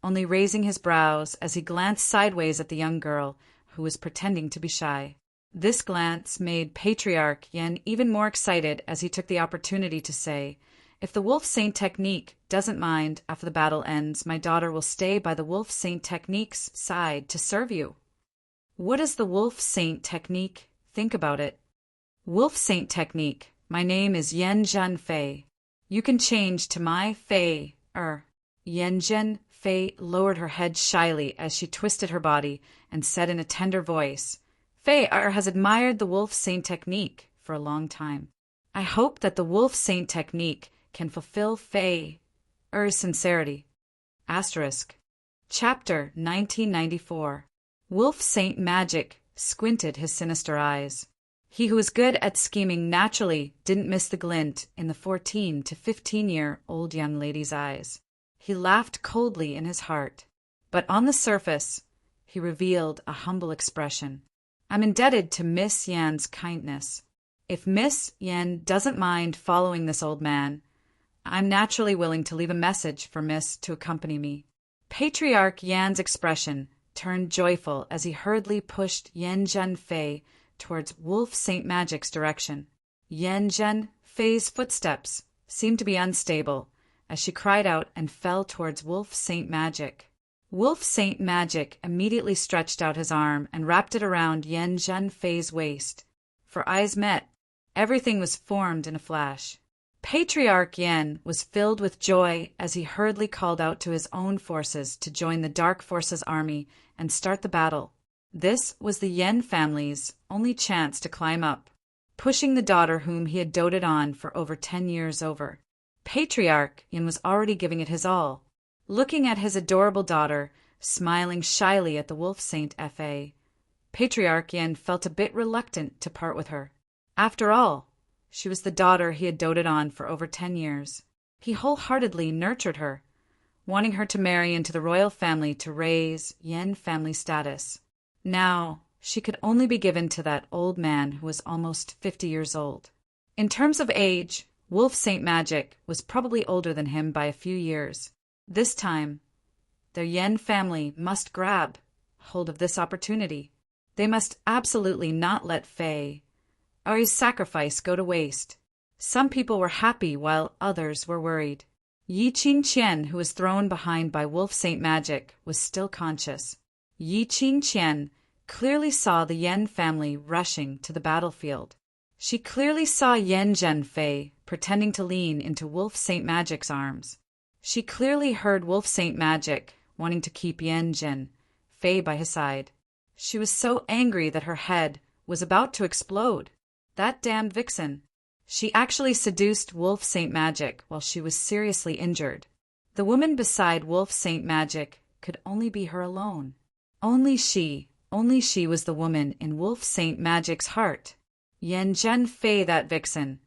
only raising his brows as he glanced sideways at the young girl who was pretending to be shy. This glance made Patriarch Yen even more excited as he took the opportunity to say, "If the Wolf Saint Technique doesn't mind, after the battle ends, my daughter will stay by the Wolf Saint Technique's side to serve you." What does the Wolf Saint Technique think about it? Wolf Saint Technique, my name is Yen Zhen Fei. You can change to my Fei, Yen Zhen Fei lowered her head shyly as she twisted her body and said in a tender voice, "Fei has admired the Wolf Saint Technique for a long time. I hope that the Wolf Saint Technique can fulfill Fei's sincerity." Chapter 1994. Wolf Saint Magic squinted his sinister eyes. He who was good at scheming naturally didn't miss the glint in the 14 to 15-year-old young lady's eyes. He laughed coldly in his heart, but on the surface, he revealed a humble expression. "I'm indebted to Miss Yan's kindness. If Miss Yan doesn't mind following this old man, I'm naturally willing to leave a message for Miss to accompany me." Patriarch Yan's expression turned joyful as he hurriedly pushed Yen Zhen Fei towards Wolf Saint Magic's direction. Yen Zhen Fei's footsteps seemed to be unstable as she cried out and fell towards Wolf Saint Magic. Wolf Saint Magic immediately stretched out his arm and wrapped it around Yen Zhen Fei's waist. For eyes met, everything was formed in a flash. Patriarch Yen was filled with joy as he hurriedly called out to his own forces to join the Dark Forces army and start the battle. This was the Yen family's only chance to climb up, pushing the daughter whom he had doted on for over 10 years over. Patriarch Yen was already giving it his all. Looking at his adorable daughter, smiling shyly at the Wolf Saint Fa, Patriarch Yen felt a bit reluctant to part with her. After all, she was the daughter he had doted on for over 10 years. He wholeheartedly nurtured her, wanting her to marry into the royal family to raise Yen family status. Now, she could only be given to that old man who was almost 50 years old. In terms of age, Wolf Saint Magic was probably older than him by a few years. This time, the Yen family must grab hold of this opportunity. They must absolutely not let Fei's sacrifice go to waste. Some people were happy while others were worried. Yi Qingqian, who was thrown behind by Wolf Saint Magic, was still conscious. Yi Qingqian clearly saw the Yen family rushing to the battlefield. She clearly saw Yen Zhen Fei pretending to lean into Wolf Saint Magic's arms. She clearly heard Wolf Saint Magic wanting to keep Yen Zhen Fei by his side. She was so angry that her head was about to explode. That damned vixen. She actually seduced Wolf Saint Magic while she was seriously injured. The woman beside Wolf Saint Magic could only be her alone. Only she was the woman in Wolf Saint Magic's heart. Yen Zhen Fei, that vixen.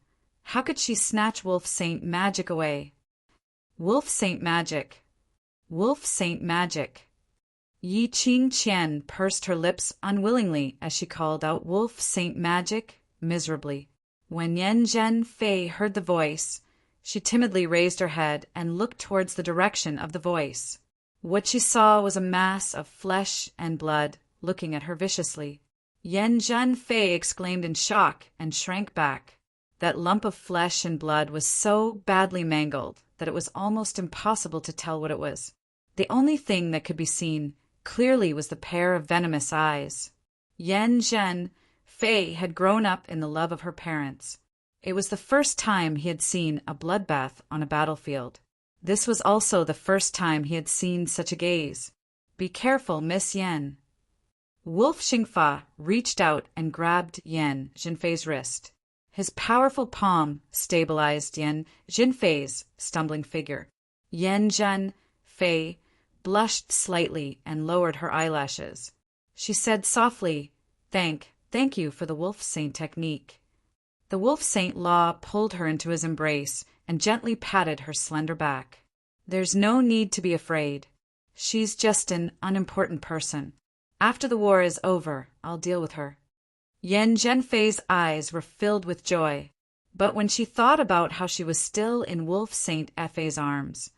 How could she snatch Wolf Saint Magic away? Wolf Saint Magic. Wolf Saint Magic. Yi Qing Qian pursed her lips unwillingly as she called out Wolf Saint Magic miserably. When Yen Zhen Fei heard the voice, she timidly raised her head and looked towards the direction of the voice. What she saw was a mass of flesh and blood looking at her viciously. Yen Zhen Fei exclaimed in shock and shrank back. That lump of flesh and blood was so badly mangled that it was almost impossible to tell what it was. The only thing that could be seen clearly was the pair of venomous eyes. Yen Zhen Fei had grown up in the love of her parents. It was the first time he had seen a bloodbath on a battlefield. This was also the first time he had seen such a gaze. Be careful, Miss Yen. Wolf Xingfa reached out and grabbed Yen Zhenfei's wrist. His powerful palm stabilized Yen Zhenfei's stumbling figure. Yen Zhen Fei blushed slightly and lowered her eyelashes. She said softly, Thank you for the Wolf Saint technique. The Wolf Saint Law pulled her into his embrace and gently patted her slender back. There's no need to be afraid. She's just an unimportant person. After the war is over, I'll deal with her. Yen Zhenfei's eyes were filled with joy, but when she thought about how she was still in Wolf Saint Fei's arms,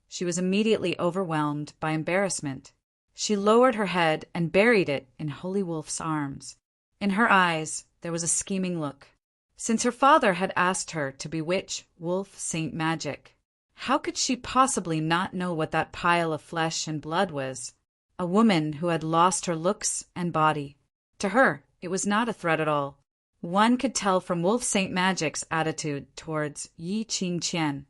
she was immediately overwhelmed by embarrassment. She lowered her head and buried it in Holy Wolf's arms. In her eyes, there was a scheming look. Since her father had asked her to bewitch Wolf Saint Magic, how could she possibly not know what that pile of flesh and blood was? A woman who had lost her looks and body. To her, it was not a threat at all. One could tell from Wolf Saint Magic's attitude towards Yi Qing Qian.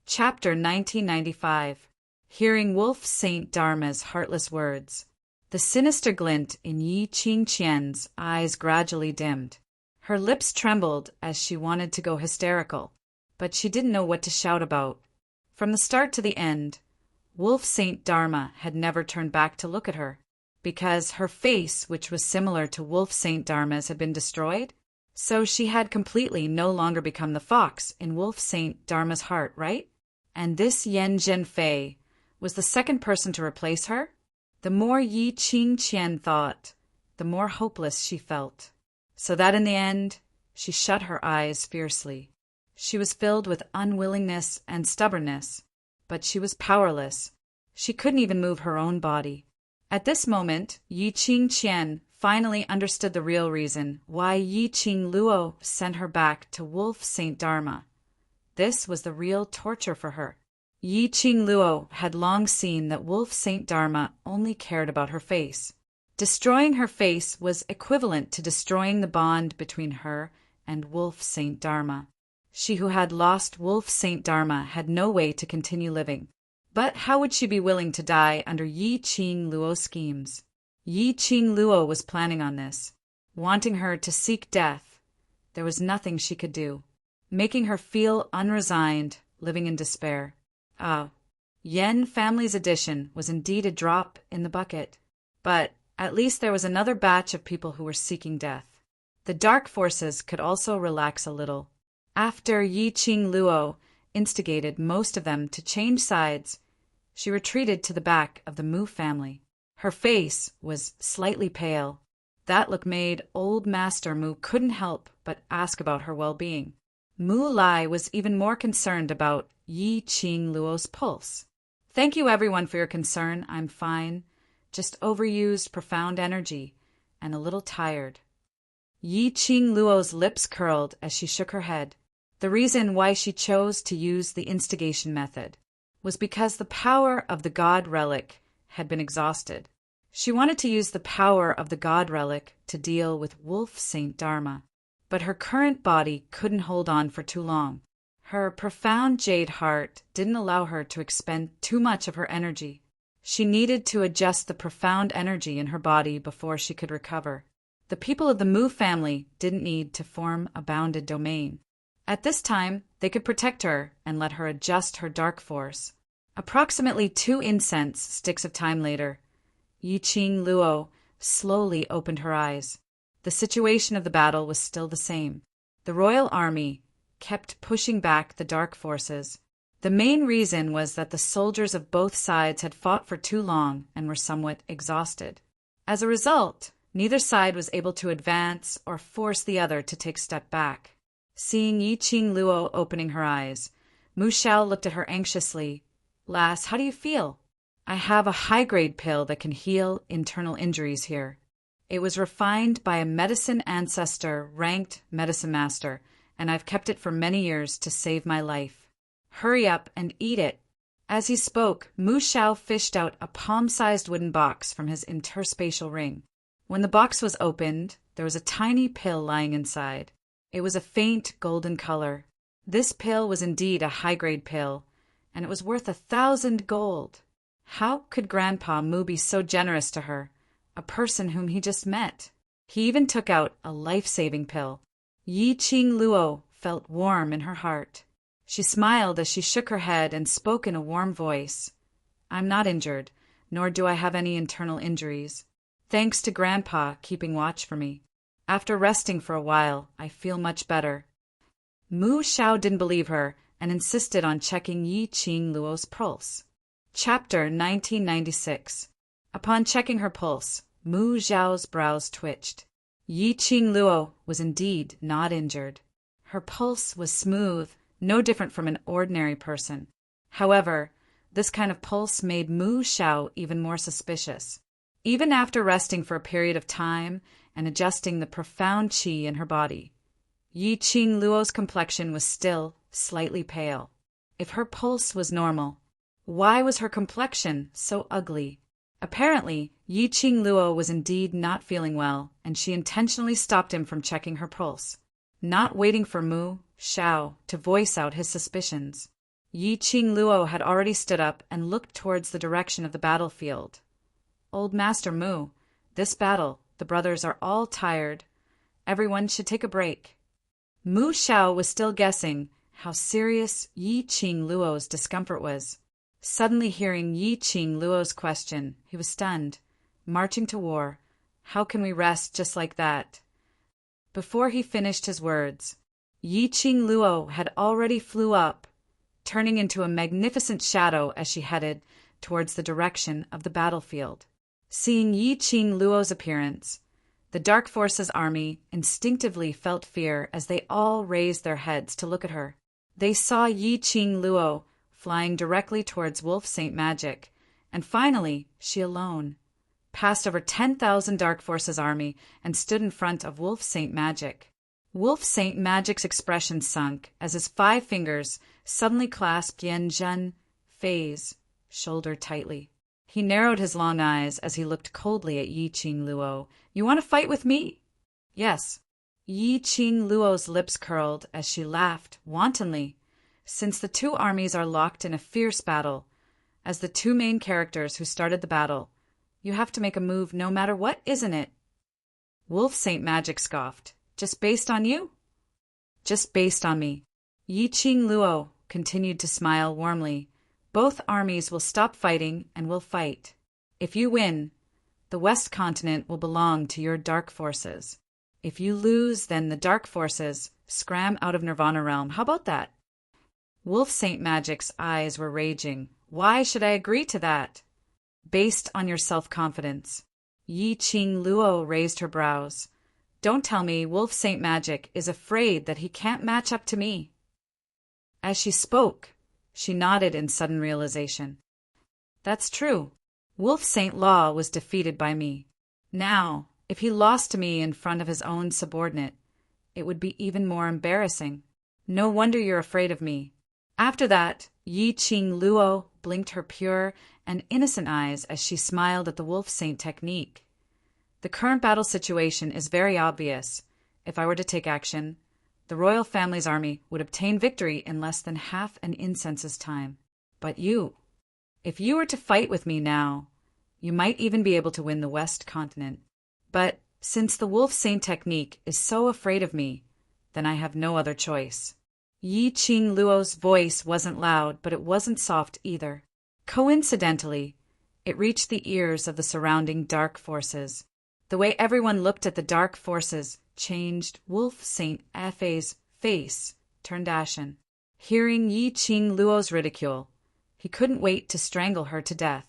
Chapter 1995. Hearing Wolf Saint Dharma's heartless words. The sinister glint in Yi Qing Qian's eyes gradually dimmed. Her lips trembled as she wanted to go hysterical, but she didn't know what to shout about. From the start to the end, Wolf Saint Dharma had never turned back to look at her, because her face, which was similar to Wolf Saint Dharma's, had been destroyed. So she had completely no longer become the fox in Wolf Saint Dharma's heart, right? And this Yen Zhenfei was the second person to replace her? The more Yi Qing Qian thought, the more hopeless she felt. So that in the end, she shut her eyes fiercely. She was filled with unwillingness and stubbornness, but she was powerless. She couldn't even move her own body. At this moment, Yi Qing Qian finally understood the real reason why Yi Qing Luo sent her back to Wolf Saint Dharma. This was the real torture for her. Yi Qing Luo had long seen that Wolf Saint Dharma only cared about her face. Destroying her face was equivalent to destroying the bond between her and Wolf Saint Dharma. She who had lost Wolf Saint Dharma had no way to continue living. But how would she be willing to die under Yi Qing Luo's schemes? Yi Qing Luo was planning on this, wanting her to seek death. There was nothing she could do, making her feel unresigned, living in despair. Yen family's addition was indeed a drop in the bucket. But at least there was another batch of people who were seeking death. The dark forces could also relax a little. After Yi Qing Luo instigated most of them to change sides, she retreated to the back of the Mu family. Her face was slightly pale. That look made old Master Mu couldn't help but ask about her well-being. Mu Lai was even more concerned about Yi Qing Luo's pulse. Thank you everyone for your concern. I'm fine. Just overused profound energy and a little tired. Yi Qing Luo's lips curled as she shook her head. The reason why she chose to use the instigation method was because the power of the God Relic had been exhausted. She wanted to use the power of the God Relic to deal with Wolf Saint Dharma, but her current body couldn't hold on for too long. Her profound jade heart didn't allow her to expend too much of her energy. She needed to adjust the profound energy in her body before she could recover. The people of the Mu family didn't need to form a bounded domain. At this time, they could protect her and let her adjust her dark force. Approximately 2 incense sticks of time later, Yiqing Luo slowly opened her eyes. The situation of the battle was still the same. The royal army kept pushing back the dark forces. The main reason was that the soldiers of both sides had fought for too long and were somewhat exhausted. As a result, neither side was able to advance or force the other to take a step back. Seeing Yiqing Luo opening her eyes, Mu Xiao looked at her anxiously. "Lass, how do you feel?" "I have a high-grade pill that can heal internal injuries here. It was refined by a medicine ancestor ranked medicine master, and I've kept it for many years to save my life. Hurry up and eat it." As he spoke, Mu Xiao fished out a palm-sized wooden box from his interspatial ring. When the box was opened, there was a tiny pill lying inside. It was a faint golden color. This pill was indeed a high-grade pill, and it was worth 1,000 gold. How could Grandpa Mu be so generous to her, a person whom he just met? He even took out a life-saving pill. Yiqing Luo felt warm in her heart. She smiled as she shook her head and spoke in a warm voice. "I'm not injured, nor do I have any internal injuries. Thanks to Grandpa keeping watch for me. After resting for a while, I feel much better." Mu Xiao didn't believe her and insisted on checking Yiqing Luo's pulse. Chapter 1996. Upon checking her pulse, Mu Xiao's brows twitched. Yiqing Luo was indeed not injured. Her pulse was smooth, no different from an ordinary person. However, this kind of pulse made Mu Xiao even more suspicious. Even after resting for a period of time and adjusting the profound qi in her body, Yiqing Luo's complexion was still slightly pale. If her pulse was normal, why was her complexion so ugly? Apparently, Yiqing Luo was indeed not feeling well, and she intentionally stopped him from checking her pulse. Not waiting for Mu Xiao to voice out his suspicions, Yiqing Luo had already stood up and looked towards the direction of the battlefield. "Old Master Mu, this battle, the brothers are all tired. Everyone should take a break." Mu Xiao was still guessing how serious Yiqing Luo's discomfort was. Suddenly hearing Yiqing Luo's question, he was stunned. "Marching to war. How can we rest just like that?" Before he finished his words, Yiqing Luo had already flew up, turning into a magnificent shadow as she headed towards the direction of the battlefield. Seeing Yiqing Luo's appearance, the Dark Forces army instinctively felt fear as they all raised their heads to look at her. They saw Yiqing Luo flying directly towards Wolf Saint Magic, and finally, she alone, passed over 10,000 Dark Forces army and stood in front of Wolf Saint Magic. Wolf Saint Magic's expression sunk as his 5 fingers suddenly clasped Yan Zhen Fei's shoulder tightly. He narrowed his long eyes as he looked coldly at Yiqing Luo. "You want to fight with me?" "Yes." Yiqing Luo's lips curled as she laughed wantonly. Since the 2 armies are locked in a fierce battle, as the 2 main characters who started the battle, you have to make a move no matter what, isn't it? Wolf Saint Magic scoffed. "Just based on you?" "Just based on me." Yiqing Luo continued to smile warmly. "Both armies will stop fighting and will fight. If you win, the West Continent will belong to your Dark Forces. If you lose, then the Dark Forces scram out of Nirvana Realm. How about that?" Wolf Saint Magic's eyes were raging. "Why should I agree to that?" "Based on your self-confidence." Yiqing Luo raised her brows. "Don't tell me Wolf Saint Magic is afraid that he can't match up to me." As she spoke, she nodded in sudden realization. "That's true. Wolf Saint Law was defeated by me. Now, if he lost to me in front of his own subordinate, it would be even more embarrassing. No wonder you're afraid of me." After that, Yiqing Luo blinked her pure and innocent eyes as she smiled at the Wolf Saint technique. "The current battle situation is very obvious. If I were to take action, the royal family's army would obtain victory in less than half an incense's time. But if you were to fight with me now, you might even be able to win the West Continent. But since the Wolf Saint technique is so afraid of me, then I have no other choice." Yi Qing Luo's voice wasn't loud, but it wasn't soft either. Coincidentally, it reached the ears of the surrounding dark forces. The way everyone looked at the dark forces changed. Wolf Saint Fei's face turned ashen. Hearing Yi Qing Luo's ridicule, he couldn't wait to strangle her to death.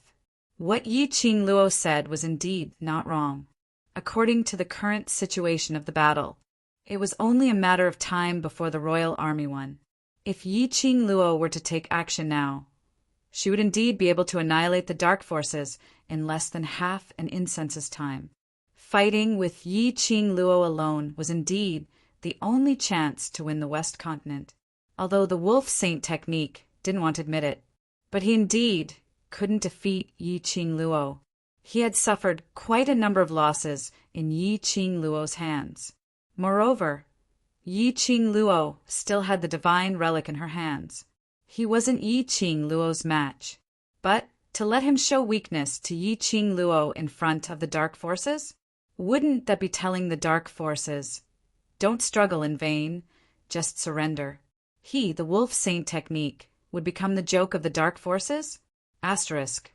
What Yi Qing Luo said was indeed not wrong. According to the current situation of the battle, it was only a matter of time before the royal army won. If Yi Qing Luo were to take action now, she would indeed be able to annihilate the dark forces in less than half an incense's time. Fighting with Yi Qing Luo alone was indeed the only chance to win the West Continent, although the Wolf Saint technique didn't want to admit it. But he indeed couldn't defeat Yi Qing Luo. He had suffered quite a number of losses in Yi Qing Luo's hands. Moreover, Yi Qing Luo still had the divine relic in her hands. He wasn't Yi Qing Luo's match. But to let him show weakness to Yi Qing Luo in front of the dark forces? Wouldn't that be telling the dark forces, don't struggle in vain, just surrender? He, the Wolf Saint technique, would become the joke of the dark forces? Asterisk.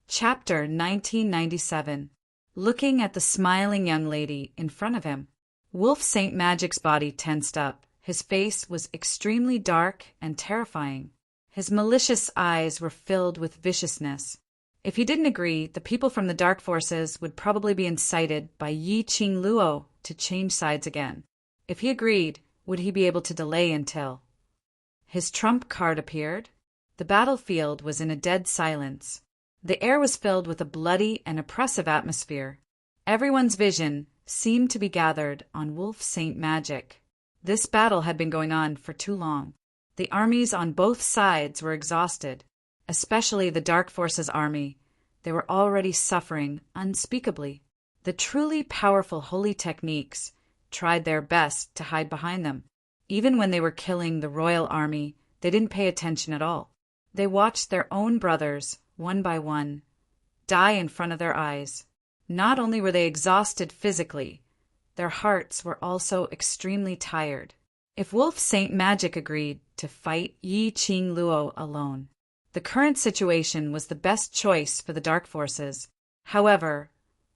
Chapter 1997. Looking at the smiling young lady in front of him, Wolf Saint Magic's body tensed up. His face was extremely dark and terrifying. His malicious eyes were filled with viciousness. If he didn't agree, the people from the dark forces would probably be incited by Yi Qing Luo to change sides again. If he agreed, would he be able to delay until his trump card appeared? The battlefield was in a dead silence. The air was filled with a bloody and oppressive atmosphere. Everyone's vision seemed to be gathered on Wolf Saint Magic. This battle had been going on for too long. The armies on both sides were exhausted, especially the Dark Forces army. They were already suffering unspeakably. The truly powerful holy techniques tried their best to hide behind them. Even when they were killing the royal army, they didn't pay attention at all. They watched their own brothers, one by one, die in front of their eyes. Not only were they exhausted physically, their hearts were also extremely tired. If Wolf Saint Magic agreed to fight Yi Qing Luo alone, the current situation was the best choice for the dark forces. However,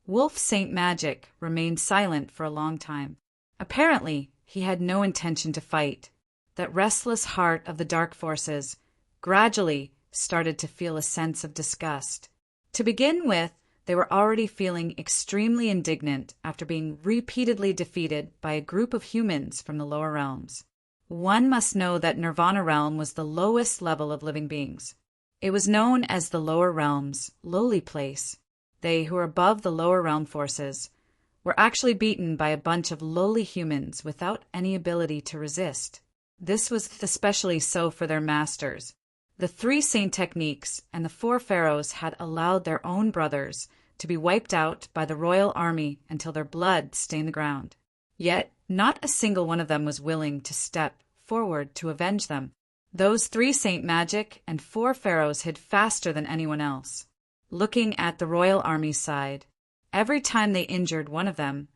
Wolf Saint Magic remained silent for a long time. Apparently, he had no intention to fight. That restless heart of the dark forces gradually started to feel a sense of disgust. To begin with, they were already feeling extremely indignant after being repeatedly defeated by a group of humans from the lower realms. One must know that Nirvana realm was the lowest level of living beings. It was known as the lower realms, lowly place. They who were above the lower realm forces were actually beaten by a bunch of lowly humans without any ability to resist. This was especially so for their masters. The 3 saint techniques and the 4 pharaohs had allowed their own brothers to be wiped out by the royal army until their blood stained the ground. Yet, not a single one of them was willing to step forward to avenge them. Those 3 saint magic and 4 pharaohs hid faster than anyone else. Looking at the royal army's side, every time they injured one of them,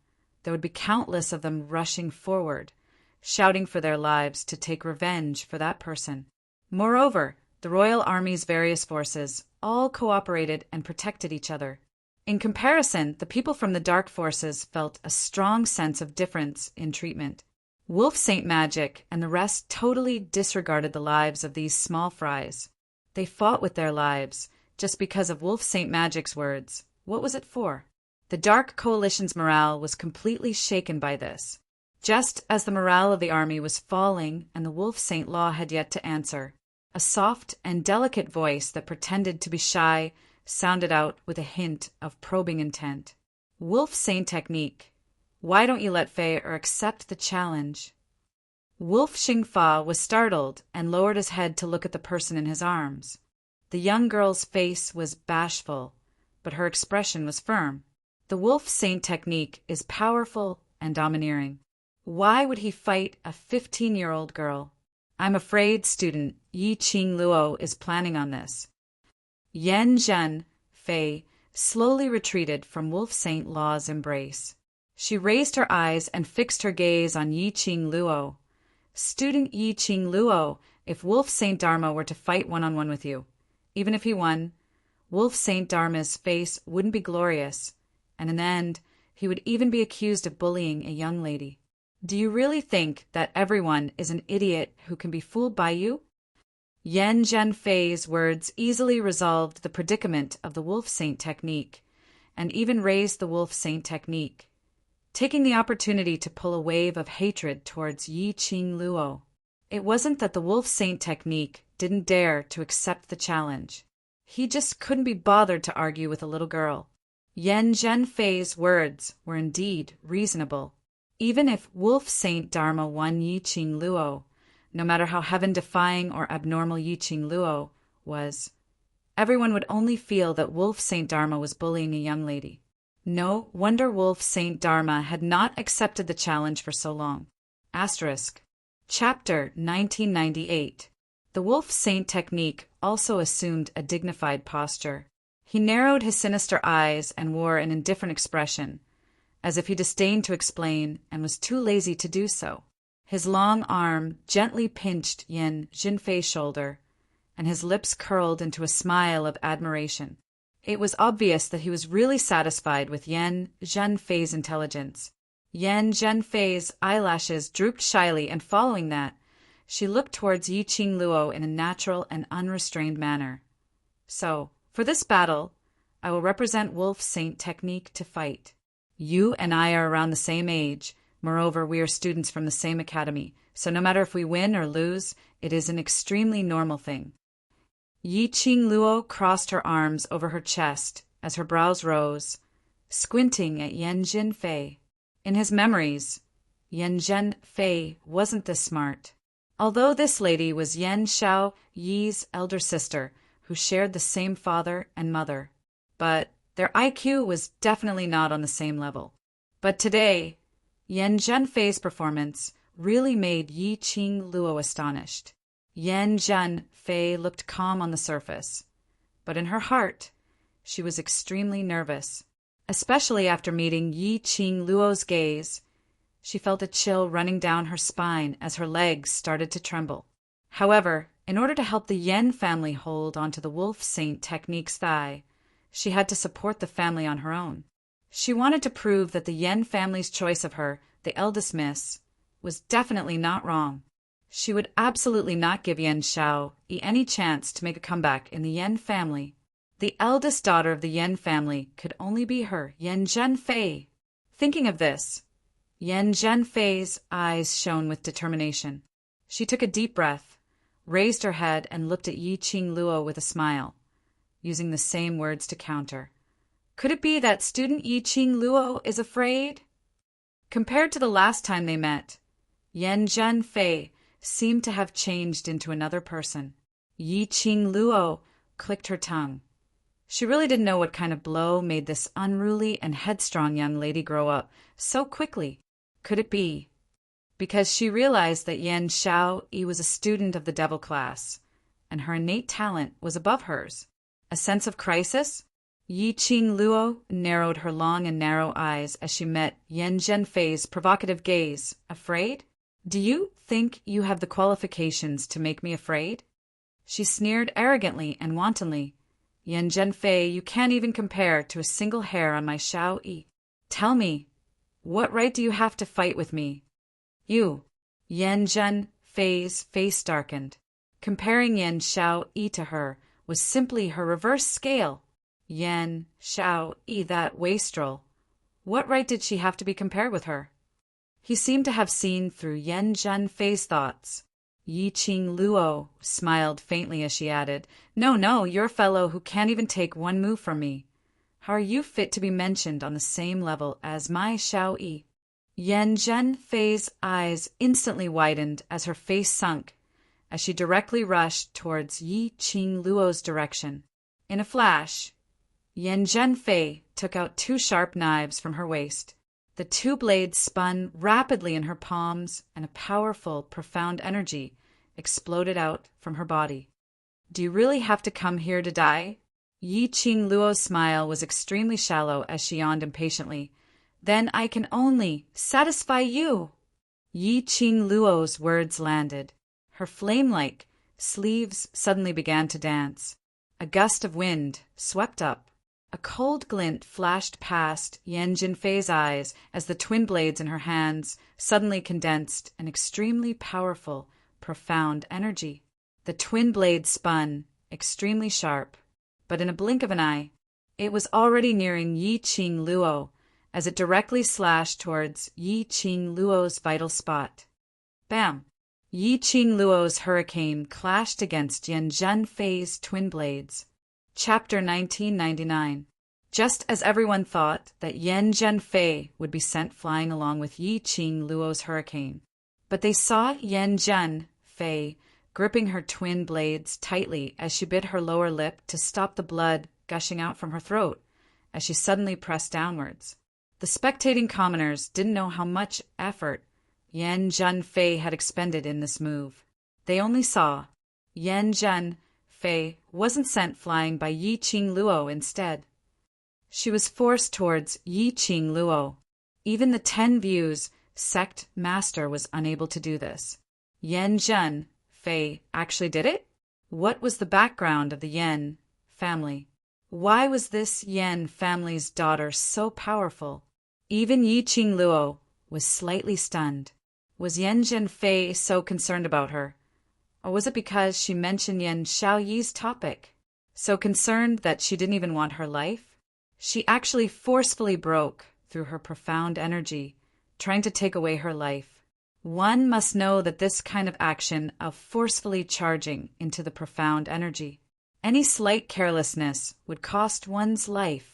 there would be countless of them rushing forward, shouting for their lives to take revenge for that person. Moreover, the royal army's various forces all cooperated and protected each other. In comparison, the people from the dark forces felt a strong sense of difference in treatment. Wolf Saint Magic and the rest totally disregarded the lives of these small fries. They fought with their lives just because of Wolf Saint Magic's words. What was it for? The Dark Coalition's morale was completely shaken by this. Just as the morale of the army was falling and the Wolf Saint Law had yet to answer, a soft and delicate voice that pretended to be shy sounded out with a hint of probing intent. Wolf Saint technique. Why don't you let Fei or accept the challenge? Wolf Xingfa was startled and lowered his head to look at the person in his arms. The young girl's face was bashful, but her expression was firm. The Wolf Saint technique is powerful and domineering. Why would he fight a 15-year-old girl? I'm afraid, student, Yi Qing Luo is planning on this. Yan Zhen, Fei, slowly retreated from Wolf Saint Law's embrace. She raised her eyes and fixed her gaze on Yi Qing Luo. Student Yi Qing Luo, if Wolf Saint Dharma were to fight one-on-one with you, even if he won, Wolf Saint Dharma's face wouldn't be glorious, and in the end, he would even be accused of bullying a young lady. Do you really think that everyone is an idiot who can be fooled by you? Yan Zhenfei's words easily resolved the predicament of the Wolf Saint technique, and even raised the Wolf Saint technique, taking the opportunity to pull a wave of hatred towards Yi Qing Luo. It wasn't that the Wolf Saint technique didn't dare to accept the challenge. He just couldn't be bothered to argue with a little girl. Yan Zhenfei's words were indeed reasonable. Even if Wolf Saint Dharma won Yi Qing Luo, no matter how heaven-defying or abnormal Yi Qing Luo was, everyone would only feel that Wolf Saint Dharma was bullying a young lady. No wonder Wolf Saint Dharma had not accepted the challenge for so long. Asterisk. Chapter 1998. The Wolf Saint technique also assumed a dignified posture. He narrowed his sinister eyes and wore an indifferent expression, as if he disdained to explain and was too lazy to do so. His long arm gently pinched Yan Zhenfei's shoulder, and his lips curled into a smile of admiration. It was obvious that he was really satisfied with Yan Zhenfei's intelligence. Yan Zhenfei's eyelashes drooped shyly, and following that, she looked towards Yi Qing Luo in a natural and unrestrained manner. So, for this battle, I will represent Wolf Saint technique to fight. You and I are around the same age. Moreover, we are students from the same academy, so no matter if we win or lose, it is an extremely normal thing. Yi Qing Luo crossed her arms over her chest as her brows rose, squinting at Yan Zhenfei. In his memories, Yan Zhenfei wasn't this smart. Although this lady was Yan Xiao Yi's elder sister, who shared the same father and mother, but their IQ was definitely not on the same level. But today, Yan Zhenfei's performance really made Yi Qing Luo astonished. Yan Zhenfei looked calm on the surface, but in her heart, she was extremely nervous. Especially after meeting Yi Qing Luo's gaze, she felt a chill running down her spine as her legs started to tremble. However, in order to help the Yan family hold onto the Wolf Saint technique's thigh, she had to support the family on her own. She wanted to prove that the Yan family's choice of her, the eldest miss, was definitely not wrong. She would absolutely not give Yan Xiao any chance to make a comeback in the Yan family. The eldest daughter of the Yan family could only be her, Yan Zhenfei. Thinking of this, Yan Zhenfei's eyes shone with determination. She took a deep breath, raised her head, and looked at Yi Qing Luo with a smile, using the same words to counter. Could it be that student Yi Qing Luo is afraid? Compared to the last time they met, Yan Zhenfei seemed to have changed into another person. Yi Qing Luo clicked her tongue. She really didn't know what kind of blow made this unruly and headstrong young lady grow up so quickly. Could it be because she realized that Yan Xiao Yi was a student of the devil class, and her innate talent was above hers? A sense of crisis? Yi Qing Luo narrowed her long and narrow eyes as she met Yan Zhenfei's provocative gaze. Afraid? Do you think you have the qualifications to make me afraid? She sneered arrogantly and wantonly. Yan Zhenfei, you can't even compare to a single hair on my Xiao Yi. Tell me, what right do you have to fight with me? You. Yan Zhenfei's face darkened. Comparing Yan Xiao Yi to her was simply her reverse scale. Yan Xiao Yi, that wastrel. What right did she have to be compared with her? He seemed to have seen through Yan Zhenfei's thoughts. Yi Qing Luo smiled faintly as she added, No, you're a fellow who can't even take one move from me. How are you fit to be mentioned on the same level as my Xiao Yi? Yan Zhenfei's eyes instantly widened as her face sunk, as she directly rushed towards Yi Qing Luo's direction. In a flash, Yan Zhenfei took out 2 sharp knives from her waist. The 2 blades spun rapidly in her palms, and a powerful, profound energy exploded out from her body. Do you really have to come here to die? Yi Qing Luo's smile was extremely shallow as she yawned impatiently. Then I can only satisfy you. Yi Qing Luo's words landed. Her flame-like sleeves suddenly began to dance. A gust of wind swept up. A cold glint flashed past Yan Jinfei's eyes as the twin blades in her hands suddenly condensed an extremely powerful, profound energy. The twin blades spun, extremely sharp, but in a blink of an eye, it was already nearing Yi Qing Luo as it directly slashed towards Yi Qing Luo's vital spot. Bam! Yi Qing Luo's hurricane clashed against Yan Zhenfei's twin blades. Chapter 1999. Just as everyone thought that Yan Zhenfei would be sent flying along with Yi Qing Luo's hurricane, but they saw Yan Zhenfei gripping her twin blades tightly as she bit her lower lip to stop the blood gushing out from her throat as she suddenly pressed downwards. The spectating commoners didn't know how much effort Yan Zhenfei had expended in this move. They only saw Yan Zhenfei wasn't sent flying by Yi Qing Luo instead. She was forced towards Yi Qing Luo. Even the 10 Views sect master was unable to do this. Yan Zhenfei actually did it? What was the background of the Yan family? Why was this Yan family's daughter so powerful? Even Yi Qing Luo was slightly stunned. Was Yan Zhenfei so concerned about her? Or was it because she mentioned Yan Xiaoyi's topic? So concerned that she didn't even want her life? She actually forcefully broke through her profound energy, trying to take away her life. One must know that this kind of action of forcefully charging into the profound energy, any slight carelessness would cost one's life.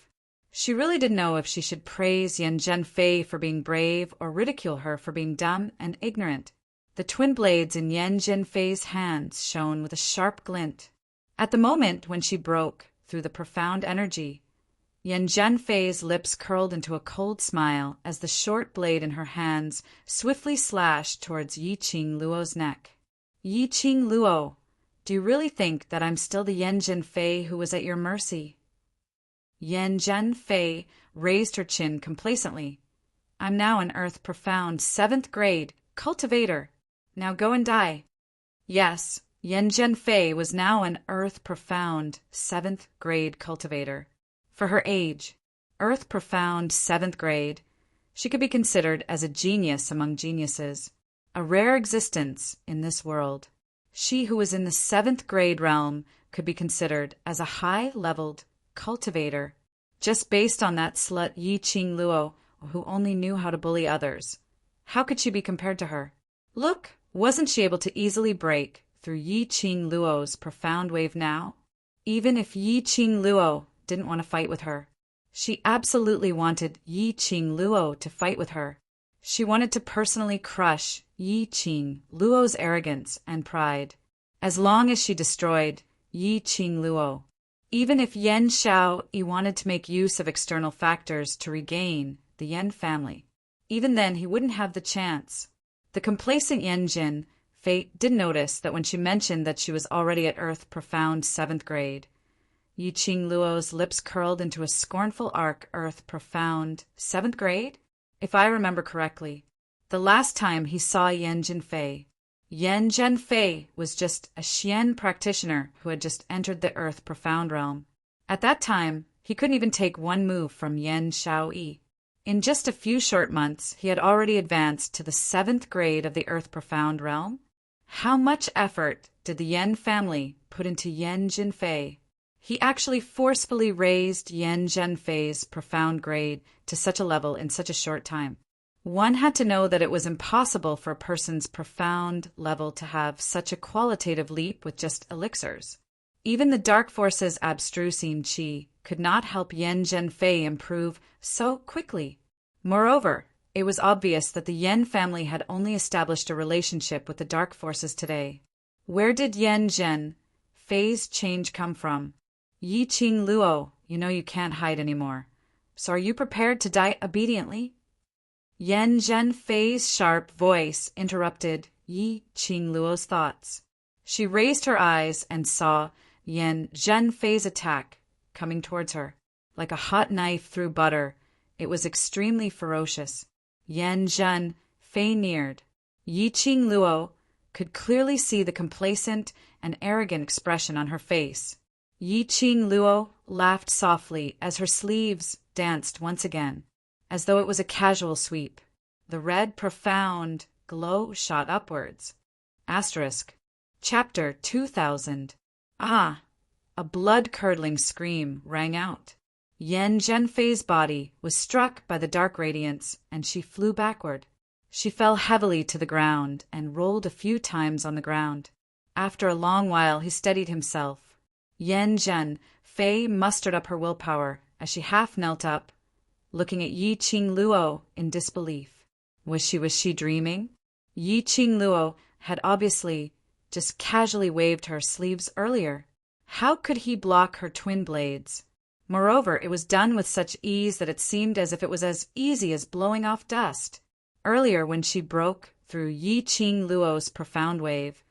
She really didn't know if she should praise Yan Zhenfei for being brave or ridicule her for being dumb and ignorant. The twin blades in Yan Zhenfei's hands shone with a sharp glint. At the moment when she broke through the profound energy, Yan Zhenfei's lips curled into a cold smile as the short blade in her hands swiftly slashed towards Yi Qing Luo's neck. Yi Qing Luo, do you really think that I'm still the Yan Zhenfei who was at your mercy? Yan Zhenfei raised her chin complacently. I'm now an Earth Profound 7th grade cultivator. Now go and die. Yes, Yan Zhenfei was now an Earth Profound 7th grade cultivator. For her age, Earth Profound 7th grade, she could be considered as a genius among geniuses, a rare existence in this world. She who was in the 7th grade realm could be considered as a high-leveled cultivator, just based on that slut Yi Qing Luo, who only knew how to bully others. How could she be compared to her? Look, wasn't she able to easily break through Yi Qing Luo's profound wave now? Even if Yi Qing Luo didn't want to fight with her, she absolutely wanted Yi Qing Luo to fight with her. She wanted to personally crush Yi Qing Luo's arrogance and pride, as long as she destroyed Yi Qing Luo. Even if Yan Xiaoyi wanted to make use of external factors to regain the Yan family, even then he wouldn't have the chance. The complacent Yan Zhenfei did notice that when she mentioned that she was already at Earth Profound 7th grade, Yi Qing Luo's lips curled into a scornful arc. Earth Profound 7th grade? If I remember correctly, the last time he saw Yan Zhenfei was just a Xian practitioner who had just entered the Earth Profound realm. At that time, he couldn't even take one move from Yan Xiaoyi. In just a few short months, he had already advanced to the 7th grade of the Earth Profound realm. How much effort did the Yan family put into Yan Zhenfei? He actually forcefully raised Yan Zhenfei's profound grade to such a level in such a short time. One had to know that it was impossible for a person's profound level to have such a qualitative leap with just elixirs. Even the dark forces abstrusing qi could not help Yan Zhenfei improve so quickly. Moreover, it was obvious that the Yan family had only established a relationship with the dark forces today. Where did Yan Zhenfei's change come from? Yi Qing Luo, you know you can't hide anymore. So are you prepared to die obediently? Yan Zhenfei's sharp voice interrupted Yi Qing Luo's thoughts. She raised her eyes and saw Yan Zhenfei's attack coming towards her. Like a hot knife through butter, it was extremely ferocious. Yan Zhenfei neared. Yi Qing Luo could clearly see the complacent and arrogant expression on her face. Yi Qing Luo laughed softly as her sleeves danced once again, as though it was a casual sweep. The red, profound glow shot upwards. Asterisk. Chapter 2000. Ah! A blood-curdling scream rang out. Yan Zhenfei's body was struck by the dark radiance, and she flew backward. She fell heavily to the ground and rolled a few times on the ground. After a long while he steadied himself. Yan Zhenfei mustered up her willpower as she half knelt up, looking at Yi Qing Luo in disbelief. Was she dreaming? Yi Qing Luo had obviously just casually waved her sleeves earlier. How could he block her twin blades? Moreover, it was done with such ease that it seemed as if it was as easy as blowing off dust. Earlier, when she broke through Yi Qing Luo's profound wave,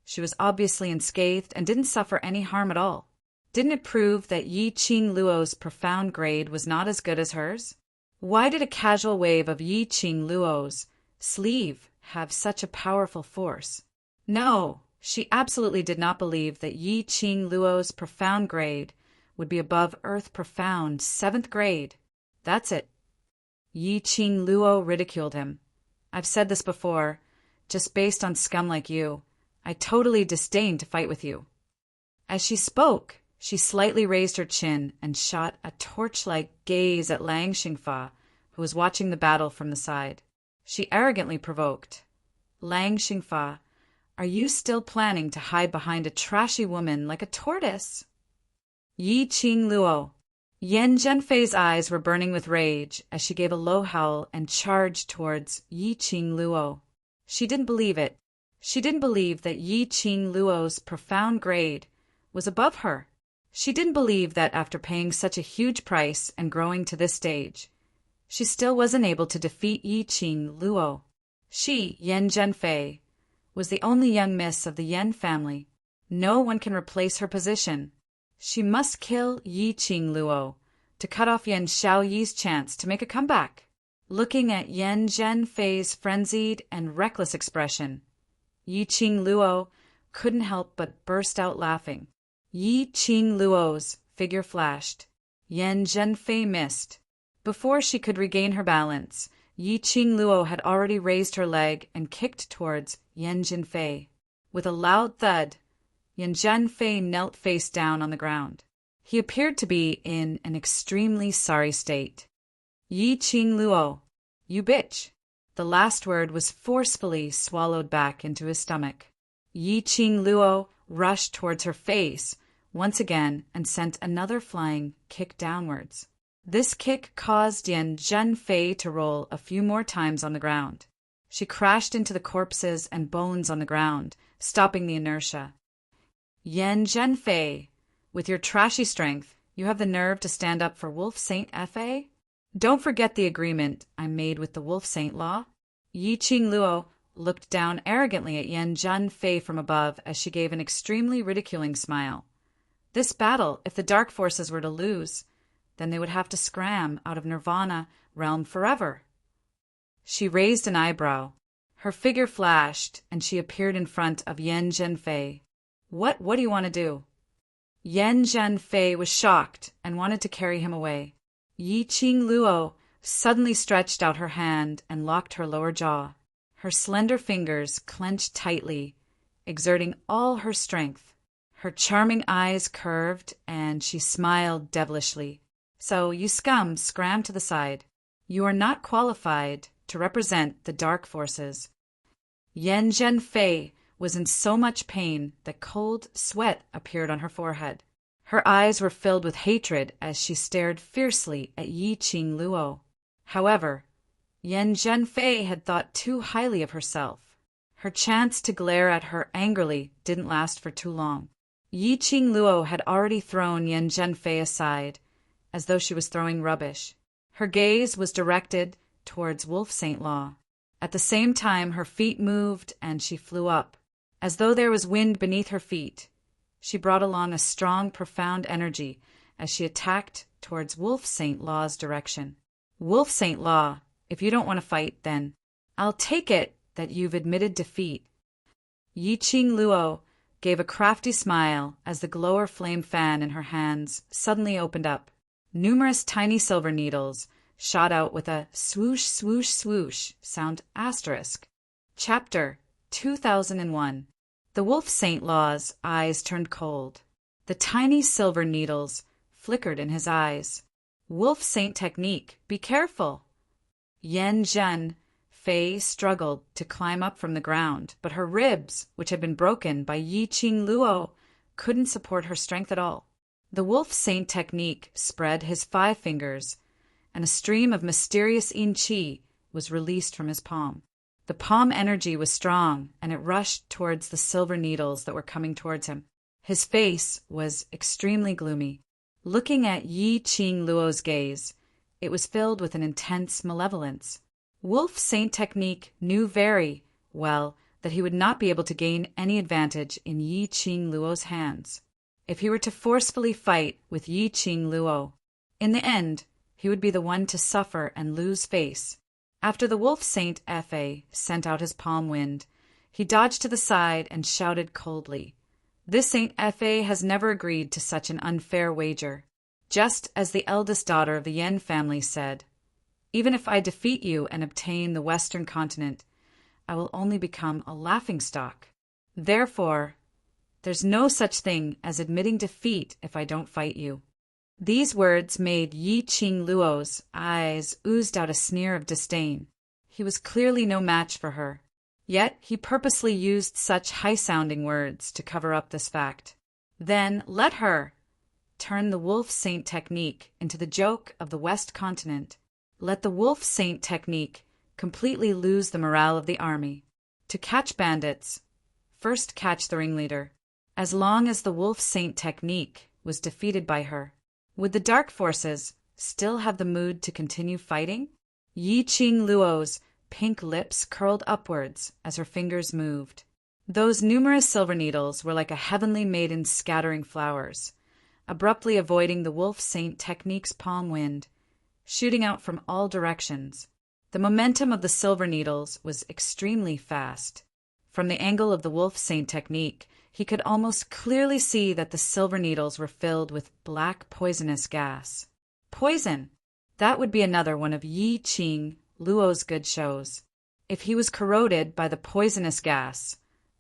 she was obviously unscathed and didn't suffer any harm at all. Didn't it prove that Yi Qing Luo's profound grade was not as good as hers? Why did a casual wave of Yi Qing Luo's sleeve have such a powerful force? No, she absolutely did not believe that Yi Qing Luo's profound grade would be above Earth Profound 7th grade. That's it. Yi Qing Luo ridiculed him. I've said this before, just based on scum like you, I totally disdain to fight with you. As she spoke, she slightly raised her chin and shot a torch-like gaze at Lang Xingfa, who was watching the battle from the side. She arrogantly provoked. Lang Xingfa, are you still planning to hide behind a trashy woman like a tortoise? Yi Qing Luo. Yan Zhenfei's eyes were burning with rage as she gave a low howl and charged towards Yi Qing Luo. She didn't believe it. She didn't believe that Yi Qing Luo's profound grade was above her. She didn't believe that after paying such a huge price and growing to this stage, she still wasn't able to defeat Yi Qing Luo. She, Yan Zhenfei, was the only young miss of the Yan family. No one can replace her position. She must kill Yi Qing Luo to cut off Yan Xiaoyi's chance to make a comeback. Looking at Yan Zhenfei's frenzied and reckless expression, Yi Qing Luo couldn't help but burst out laughing. Yi Qing Luo's figure flashed. Yan Zhenfei missed. Before she could regain her balance, Yi Qing Luo had already raised her leg and kicked towards Yan Zhenfei. With a loud thud, Yan Zhenfei knelt face down on the ground. He appeared to be in an extremely sorry state. Yi Qing Luo, you bitch. The last word was forcefully swallowed back into his stomach. Yi Qing Luo rushed towards her face once again and sent another flying kick downwards. This kick caused Yan Zhenfei to roll a few more times on the ground. She crashed into the corpses and bones on the ground, stopping the inertia. Yan Zhenfei, with your trashy strength, you have the nerve to stand up for Wolf Saint Fa? Don't forget the agreement I made with the Wolf Saint Law. Yi Qing Luo looked down arrogantly at Yan Zhenfei from above as she gave an extremely ridiculing smile. This battle, if the dark forces were to lose, then they would have to scram out of Nirvana realm forever. She raised an eyebrow. Her figure flashed, and she appeared in front of Yan Zhenfei. What do you want to do? Yan Zhenfei was shocked and wanted to carry him away. Yi Qing Luo suddenly stretched out her hand and locked her lower jaw. Her slender fingers clenched tightly, exerting all her strength. Her charming eyes curved, and she smiled devilishly. So, you scum, scram to the side. You are not qualified to represent the dark forces. Yan Zhenfei was in so much pain that cold sweat appeared on her forehead. Her eyes were filled with hatred as she stared fiercely at Yi Qing Luo. However, Yan Zhenfei had thought too highly of herself. Her chance to glare at her angrily didn't last for too long. Yi Qing Luo had already thrown Yan Zhenfei aside, as though she was throwing rubbish. Her gaze was directed towards Wolf Saint Law. At the same time, her feet moved and she flew up. As though there was wind beneath her feet, she brought along a strong, profound energy as she attacked towards Wolf Saint Law's direction. Wolf Saint Law, if you don't want to fight, then I'll take it that you've admitted defeat." Yi Qing Luo gave a crafty smile as the glower flame fan in her hands suddenly opened up. Numerous tiny silver needles shot out with a swoosh, swoosh, swoosh sound asterisk. Chapter 2001. The Wolf Saint Law's eyes turned cold. The tiny silver needles flickered in his eyes. "Wolf Saint technique, be careful!" Yan Zhen Fei struggled to climb up from the ground, but her ribs, which had been broken by Yi Qing Luo, couldn't support her strength at all. The Wolf Saint technique spread his 5 fingers, and a stream of mysterious yin qi was released from his palm. The palm energy was strong, and it rushed towards the silver needles that were coming towards him. His face was extremely gloomy. Looking at Yi Qing Luo's gaze, it was filled with an intense malevolence. Wolf Saint technique knew very well that he would not be able to gain any advantage in Yi Qing Luo's hands. If he were to forcefully fight with Yi Qing Luo, in the end, he would be the one to suffer and lose face. After the Wolf Saint Fa sent out his palm wind, he dodged to the side and shouted coldly, "This Saint Fa has never agreed to such an unfair wager." Just as the eldest daughter of the Yen family said, "Even if I defeat you and obtain the Western continent, I will only become a laughingstock. Therefore, there's no such thing as admitting defeat if I don't fight you." These words made Yi Qing Luo's eyes oozed out a sneer of disdain. He was clearly no match for her. Yet he purposely used such high-sounding words to cover up this fact. Then let her turn the Wolf Saint technique into the joke of the West continent. Let the Wolf Saint technique completely lose the morale of the army. To catch bandits, first catch the ringleader. As long as the Wolf Saint technique was defeated by her, would the dark forces still have the mood to continue fighting? Yi Qing Luo's pink lips curled upwards as her fingers moved. Those numerous silver needles were like a heavenly maiden scattering flowers, abruptly avoiding the Wolf Saint technique's palm wind, shooting out from all directions. The momentum of the silver needles was extremely fast. From the angle of the Wolf Saint technique, he could almost clearly see that the silver needles were filled with black poisonous gas. Poison! That would be another one of Yi Qing Luo's good shows. If he was corroded by the poisonous gas,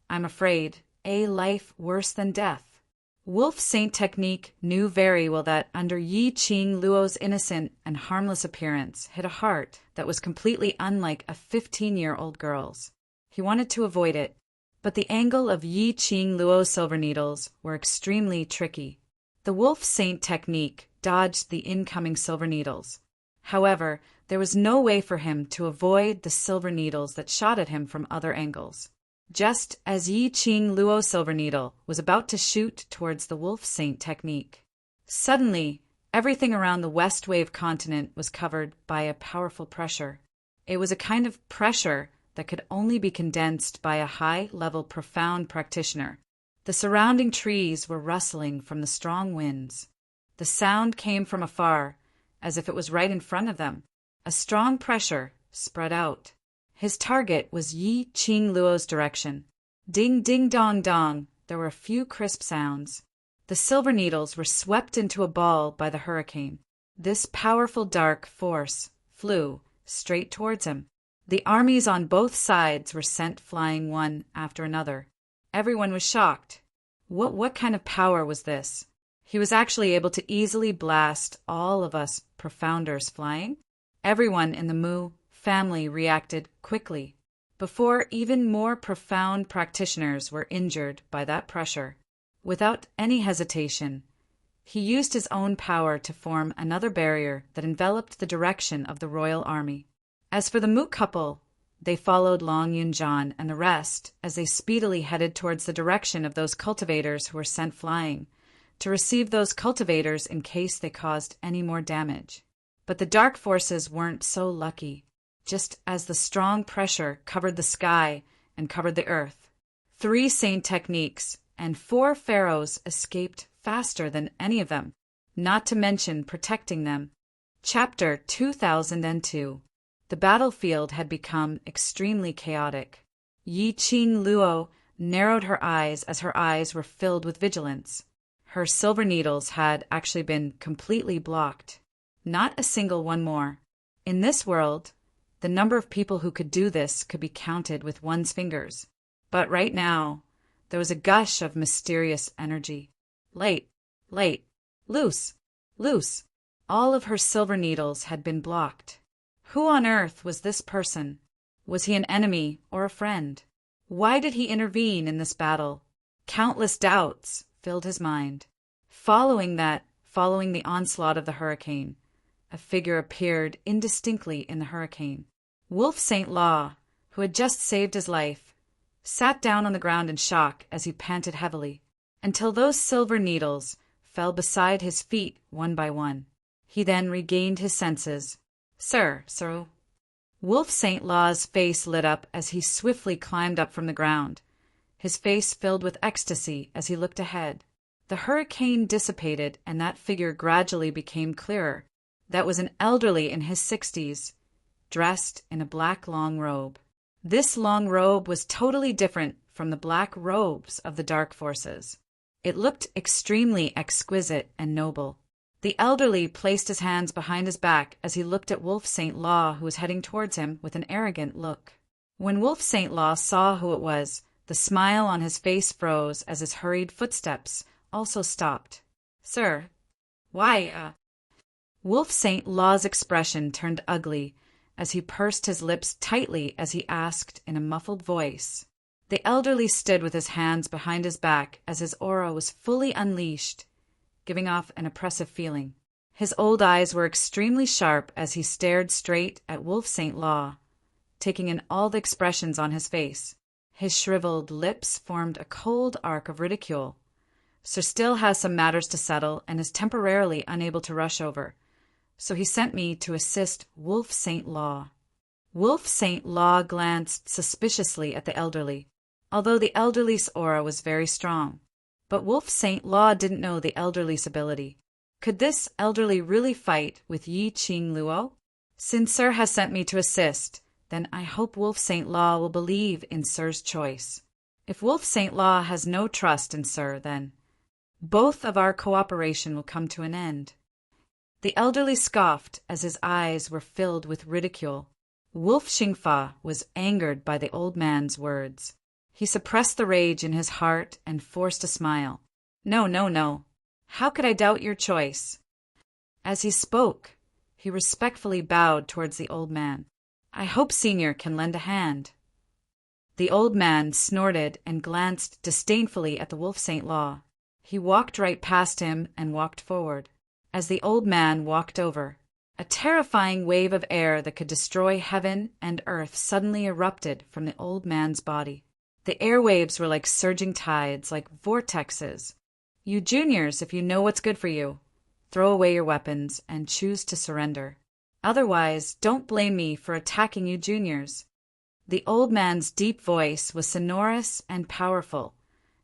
I'm afraid, a life worse than death. Wolf Saint technique knew very well that under Yi Qing Luo's innocent and harmless appearance hid a heart that was completely unlike a 15-year-old girl's. He wanted to avoid it, but the angle of Yi Qing Luo's silver needles were extremely tricky. The Wolf Saint technique dodged the incoming silver needles. However, there was no way for him to avoid the silver needles that shot at him from other angles. Just as Yi Qing Luo's silver needle was about to shoot towards the Wolf Saint technique, suddenly everything around the West Wave continent was covered by a powerful pressure. It was a kind of pressure that could only be condensed by a high-level profound practitioner. The surrounding trees were rustling from the strong winds. The sound came from afar, as if it was right in front of them. A strong pressure spread out. His target was Yi Qing Luo's direction. Ding, ding, dong, dong. There were a few crisp sounds. The silver needles were swept into a ball by the hurricane. This powerful dark force flew straight towards him. The armies on both sides were sent flying one after another. Everyone was shocked. What kind of power was this? He was actually able to easily blast all of us profounders flying? Everyone in the Mu family reacted quickly, before even more profound practitioners were injured by that pressure. Without any hesitation, he used his own power to form another barrier that enveloped the direction of the royal army. As for the Mu couple, they followed Long Yunjian and the rest as they speedily headed towards the direction of those cultivators who were sent flying, to receive those cultivators in case they caused any more damage. But the dark forces weren't so lucky. Just as the strong pressure covered the sky and covered the earth, 3 Saint techniques and 4 pharaohs escaped faster than any of them, not to mention protecting them. Chapter 2002. The battlefield had become extremely chaotic. Yi Qing Luo narrowed her eyes as her eyes were filled with vigilance. Her silver needles had actually been completely blocked. Not a single one more. In this world, the number of people who could do this could be counted with one's fingers. But right now, there was a gush of mysterious energy. Light, loose, loose. All of her silver needles had been blocked. Who on earth was this person? Was he an enemy or a friend? Why did he intervene in this battle? Countless doubts filled his mind. Following the onslaught of the hurricane, a figure appeared indistinctly in the hurricane. Wolf St. Law, who had just saved his life, sat down on the ground in shock as he panted heavily, until those silver needles fell beside his feet one by one. He then regained his senses. Sir. Wolf St. Law's face lit up as he swiftly climbed up from the ground, his face filled with ecstasy as he looked ahead. The hurricane dissipated, and that figure gradually became clearer. That was an elderly in his 60s, dressed in a black long robe. This long robe was totally different from the black robes of the dark forces. It looked extremely exquisite and noble. The elderly placed his hands behind his back as he looked at Wolf St. Law, who was heading towards him with an arrogant look. When Wolf St. Law saw who it was, the smile on his face froze as his hurried footsteps also stopped. Sir, why, Wolf St. Law's expression turned ugly as he pursed his lips tightly as he asked in a muffled voice. The elderly stood with his hands behind his back as his aura was fully unleashed, giving off an oppressive feeling. His old eyes were extremely sharp as he stared straight at Wolf St. Law, taking in all the expressions on his face. His shriveled lips formed a cold arc of ridicule. Sir still has some matters to settle and is temporarily unable to rush over, so he sent me to assist Wolf St. Law. Wolf St. Law glanced suspiciously at the elderly, although the elderly's aura was very strong. But Wolf St. Law didn't know the elderly's ability. Could this elderly really fight with Yi Qing Luo? Since Sir has sent me to assist, then I hope Wolf St. Law will believe in Sir's choice. If Wolf St. Law has no trust in Sir, then both of our cooperation will come to an end. The elderly scoffed as his eyes were filled with ridicule. Wolf Xingfa was angered by the old man's words. He suppressed the rage in his heart and forced a smile. No. How could I doubt your choice? As he spoke, he respectfully bowed towards the old man. I hope Senior can lend a hand. The old man snorted and glanced disdainfully at the Wolf St. Law. He walked right past him and walked forward. As the old man walked over, a terrifying wave of air that could destroy heaven and earth suddenly erupted from the old man's body. The airwaves were like surging tides, like vortexes. You juniors, if you know what's good for you, throw away your weapons and choose to surrender. Otherwise, don't blame me for attacking you juniors. The old man's deep voice was sonorous and powerful,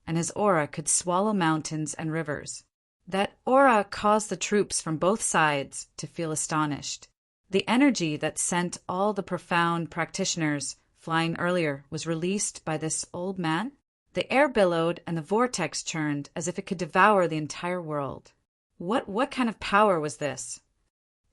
and his aura could swallow mountains and rivers. That aura caused the troops from both sides to feel astonished. The energy that sent all the profound practitioners flying earlier was released by this old man. The air billowed and the vortex churned as if it could devour the entire world. What kind of power was this?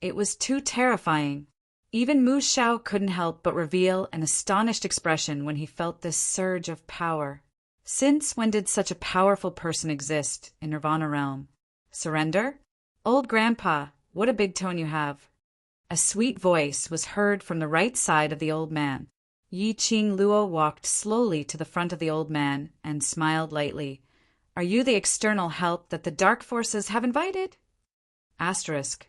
It was too terrifying. Even Mu Shao couldn't help but reveal an astonished expression when he felt this surge of power. Since when did such a powerful person exist in Nirvana realm? Surrender? Old grandpa, what a big tone you have. A sweet voice was heard from the right side of the old man. Yi Qing Luo walked slowly to the front of the old man and smiled lightly. Are you the external help that the dark forces have invited? Asterisk.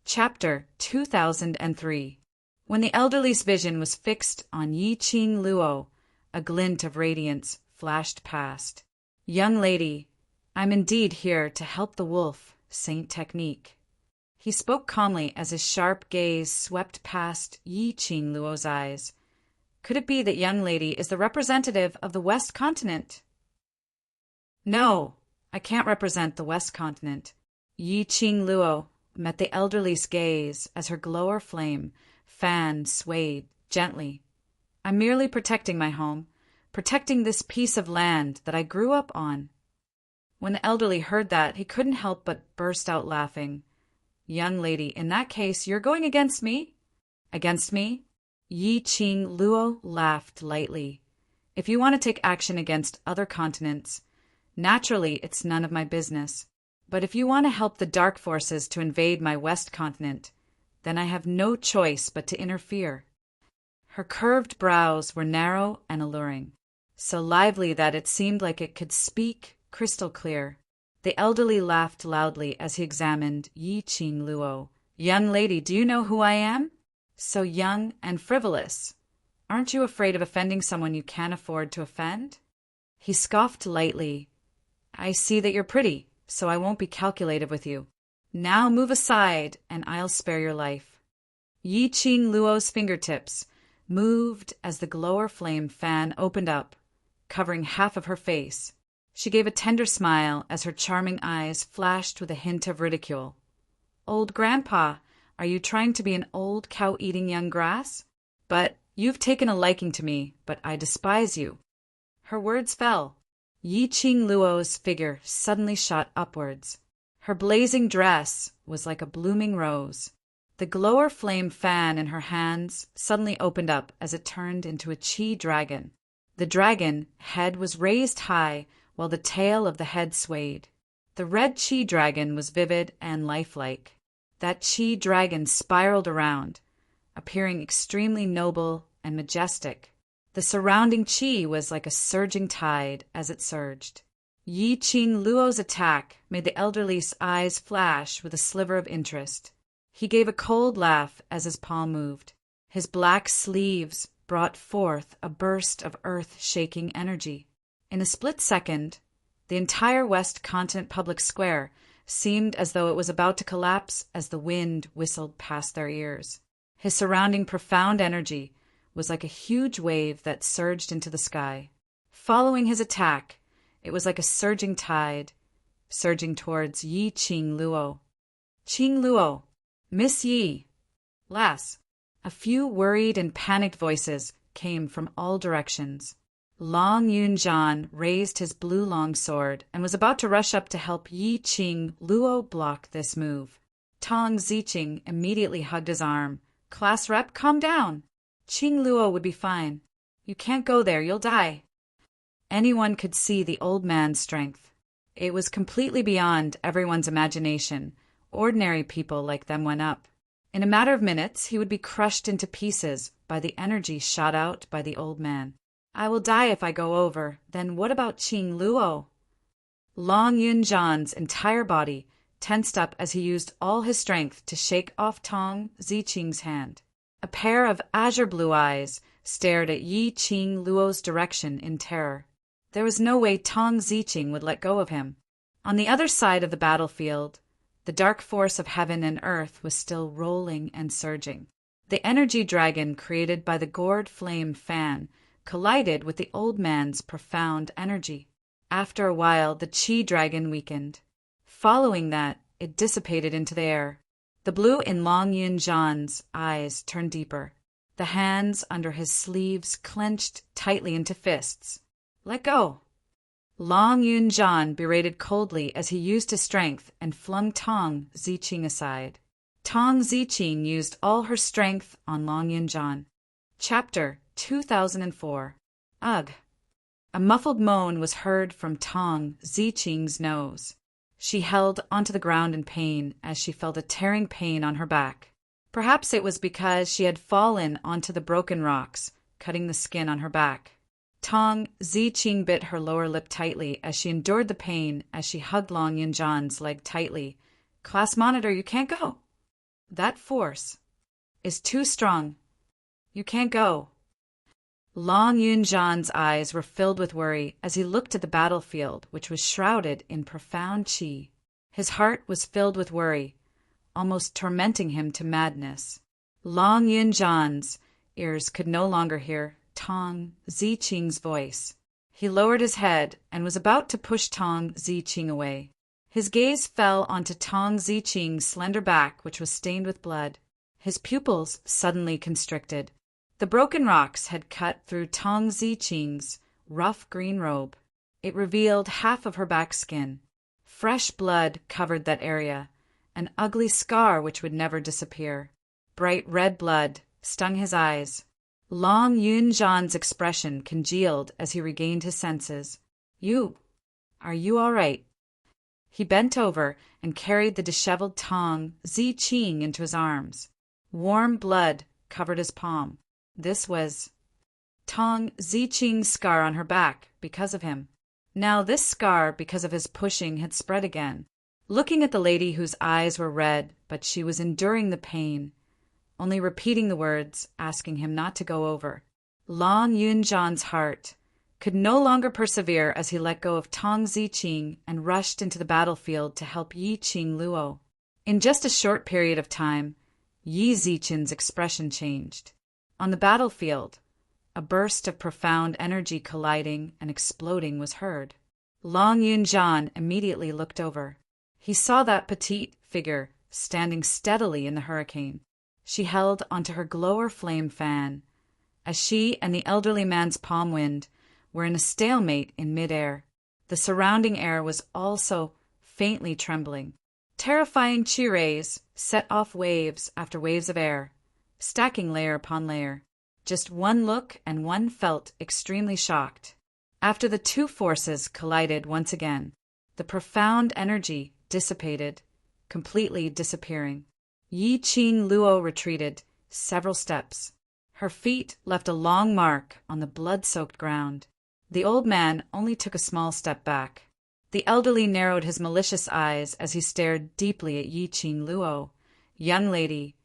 Chapter 2003. When the elderly's vision was fixed on Yi Qing Luo, a glint of radiance flashed past. Young lady, I'm indeed here to help the wolf, Saint Technique. He spoke calmly as his sharp gaze swept past Yi Qing Luo's eyes. Could it be that young lady is the representative of the West Continent? No, I can't represent the West Continent. Yi Qing Luo met the elderly's gaze as her glower flame fan swayed gently. I'm merely protecting my home, protecting this piece of land that I grew up on." When the elderly heard that, he couldn't help but burst out laughing. "Young lady, in that case, you're going against me?" "Against me?" Yi Qing Luo laughed lightly. "If you want to take action against other continents, naturally it's none of my business. But if you want to help the dark forces to invade my west continent, then I have no choice but to interfere." Her curved brows were narrow and alluring, so lively that it seemed like it could speak crystal clear. The elderly laughed loudly as he examined Yi Qing Luo. "Young lady, do you know who I am? So young and frivolous. Aren't you afraid of offending someone you can't afford to offend?" He scoffed lightly. "I see that you're pretty, so I won't be calculative with you. Now move aside, and I'll spare your life." Yi Qing Luo's fingertips moved as the glower flame fan opened up, covering half of her face. She gave a tender smile as her charming eyes flashed with a hint of ridicule. "Old grandpa, are you trying to be an old cow-eating young grass? But you've taken a liking to me, but I despise you." Her words fell. Yi Qing Luo's figure suddenly shot upwards. Her blazing dress was like a blooming rose. The glower flame fan in her hands suddenly opened up as it turned into a chi dragon. The dragon head was raised high while the tail of the head swayed. The red chi dragon was vivid and lifelike. That chi dragon spiraled around, appearing extremely noble and majestic. The surrounding chi was like a surging tide as it surged. Yi Qing Luo's attack made the elderly's eyes flash with a sliver of interest. He gave a cold laugh as his palm moved. His black sleeves brought forth a burst of earth-shaking energy. In a split second, the entire West Continent public square seemed as though it was about to collapse as the wind whistled past their ears. His surrounding profound energy was like a huge wave that surged into the sky. Following his attack, it was like a surging tide, surging towards Yi Qing Luo. "Qing Luo, Miss Yi, lass." A few worried and panicked voices came from all directions. Long Yunjian raised his blue longsword and was about to rush up to help Yi Qing Luo block this move. Tong Ziqing immediately hugged his arm. "Class rep, calm down. Qing Luo would be fine. You can't go there, you'll die." Anyone could see the old man's strength. It was completely beyond everyone's imagination. Ordinary people like them went up. In a matter of minutes, he would be crushed into pieces by the energy shot out by the old man. "I will die if I go over. Then what about Qing Luo?" Long Yunjian's entire body tensed up as he used all his strength to shake off Tong Ziqing's hand. A pair of azure blue eyes stared at Yi Qing Luo's direction in terror. There was no way Tong Ziqing would let go of him. On the other side of the battlefield, the dark force of heaven and earth was still rolling and surging. The energy dragon created by the gourd flame fan collided with the old man's profound energy. After a while, the chi dragon weakened. Following that, it dissipated into the air. The blue in Long Yunjian's eyes turned deeper. The hands under his sleeves clenched tightly into fists. "Let go." Long Yunjian berated coldly as he used his strength and flung Tong Ziqing aside. Tong Ziqing used all her strength on Long Yunjian. Chapter 2004. Ugh. A muffled moan was heard from Tong Ziqing's nose. She held onto the ground in pain as she felt a tearing pain on her back. Perhaps it was because she had fallen onto the broken rocks, cutting the skin on her back. Tong Ziqing bit her lower lip tightly as she endured the pain as she hugged Long Yunjian's leg tightly. "Class monitor, you can't go. That force is too strong. You can't go." Long Yunjian's eyes were filled with worry as he looked at the battlefield, which was shrouded in profound chi. His heart was filled with worry, almost tormenting him to madness. Long Yunjian's ears could no longer hear Tong Ziqing's voice. He lowered his head and was about to push Tong Ziqing away. His gaze fell onto Tong Ziqing's slender back, which was stained with blood. His pupils suddenly constricted. The broken rocks had cut through Tong Ziqing's rough green robe. It revealed half of her back skin. Fresh blood covered that area, an ugly scar which would never disappear. Bright red blood stung his eyes. Long Yun-Jan's expression congealed as he regained his senses. Are you all right? He bent over and carried the disheveled Tong Ziqing into his arms. Warm blood covered his palm. This was Tong Ziqing's scar on her back because of him. Now this scar, because of his pushing, had spread again. Looking at the lady whose eyes were red, but she was enduring the pain, only repeating the words, asking him not to go over. Long Yun-Jan's heart could no longer persevere as he let go of Tong Ziqing and rushed into the battlefield to help Yi Qing Luo. In just a short period of time, Yi Ziqin's expression changed. On the battlefield, a burst of profound energy colliding and exploding was heard. Long Yun-Jan immediately looked over. He saw that petite figure standing steadily in the hurricane. She held onto her glower flame fan, as she and the elderly man's palm wind were in a stalemate in midair. The surrounding air was also faintly trembling. Terrifying chi rays set off waves after waves of air, stacking layer upon layer. Just one look and one felt extremely shocked. After the two forces collided once again, the profound energy dissipated, completely disappearing. Yi Qing Luo retreated several steps. Her feet left a long mark on the blood-soaked ground. The old man only took a small step back. The elderly narrowed his malicious eyes as he stared deeply at Yi Qing Luo. "Young lady,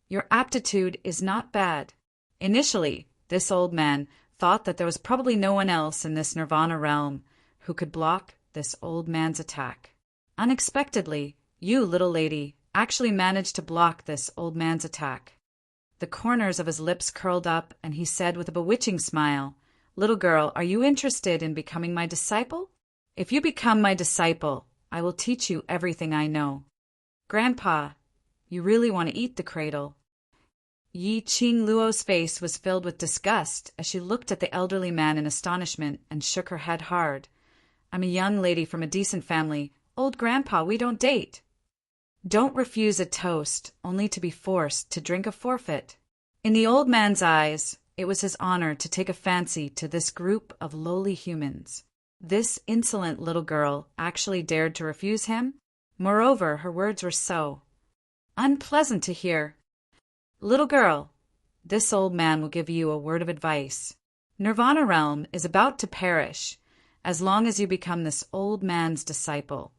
your aptitude is not bad." Initially, this old man thought that there was probably no one else in this Nirvana realm who could block this old man's attack. Unexpectedly, you, little lady, actually managed to block this old man's attack. The corners of his lips curled up, and he said with a bewitching smile, "Little girl, are you interested in becoming my disciple? If you become my disciple, I will teach you everything I know." "Grandpa, you really want to eat the cradle?" Yi Qing Luo's face was filled with disgust as she looked at the elderly man in astonishment and shook her head hard. "I'm a young lady from a decent family. Old grandpa, we don't date." Don't refuse a toast only to be forced to drink a forfeit. In the old man's eyes, it was his honor to take a fancy to this group of lowly humans. This insolent little girl actually dared to refuse him? Moreover, her words were so unpleasant to hear. "Little girl, this old man will give you a word of advice. Nirvana realm is about to perish as long as you become this old man's disciple.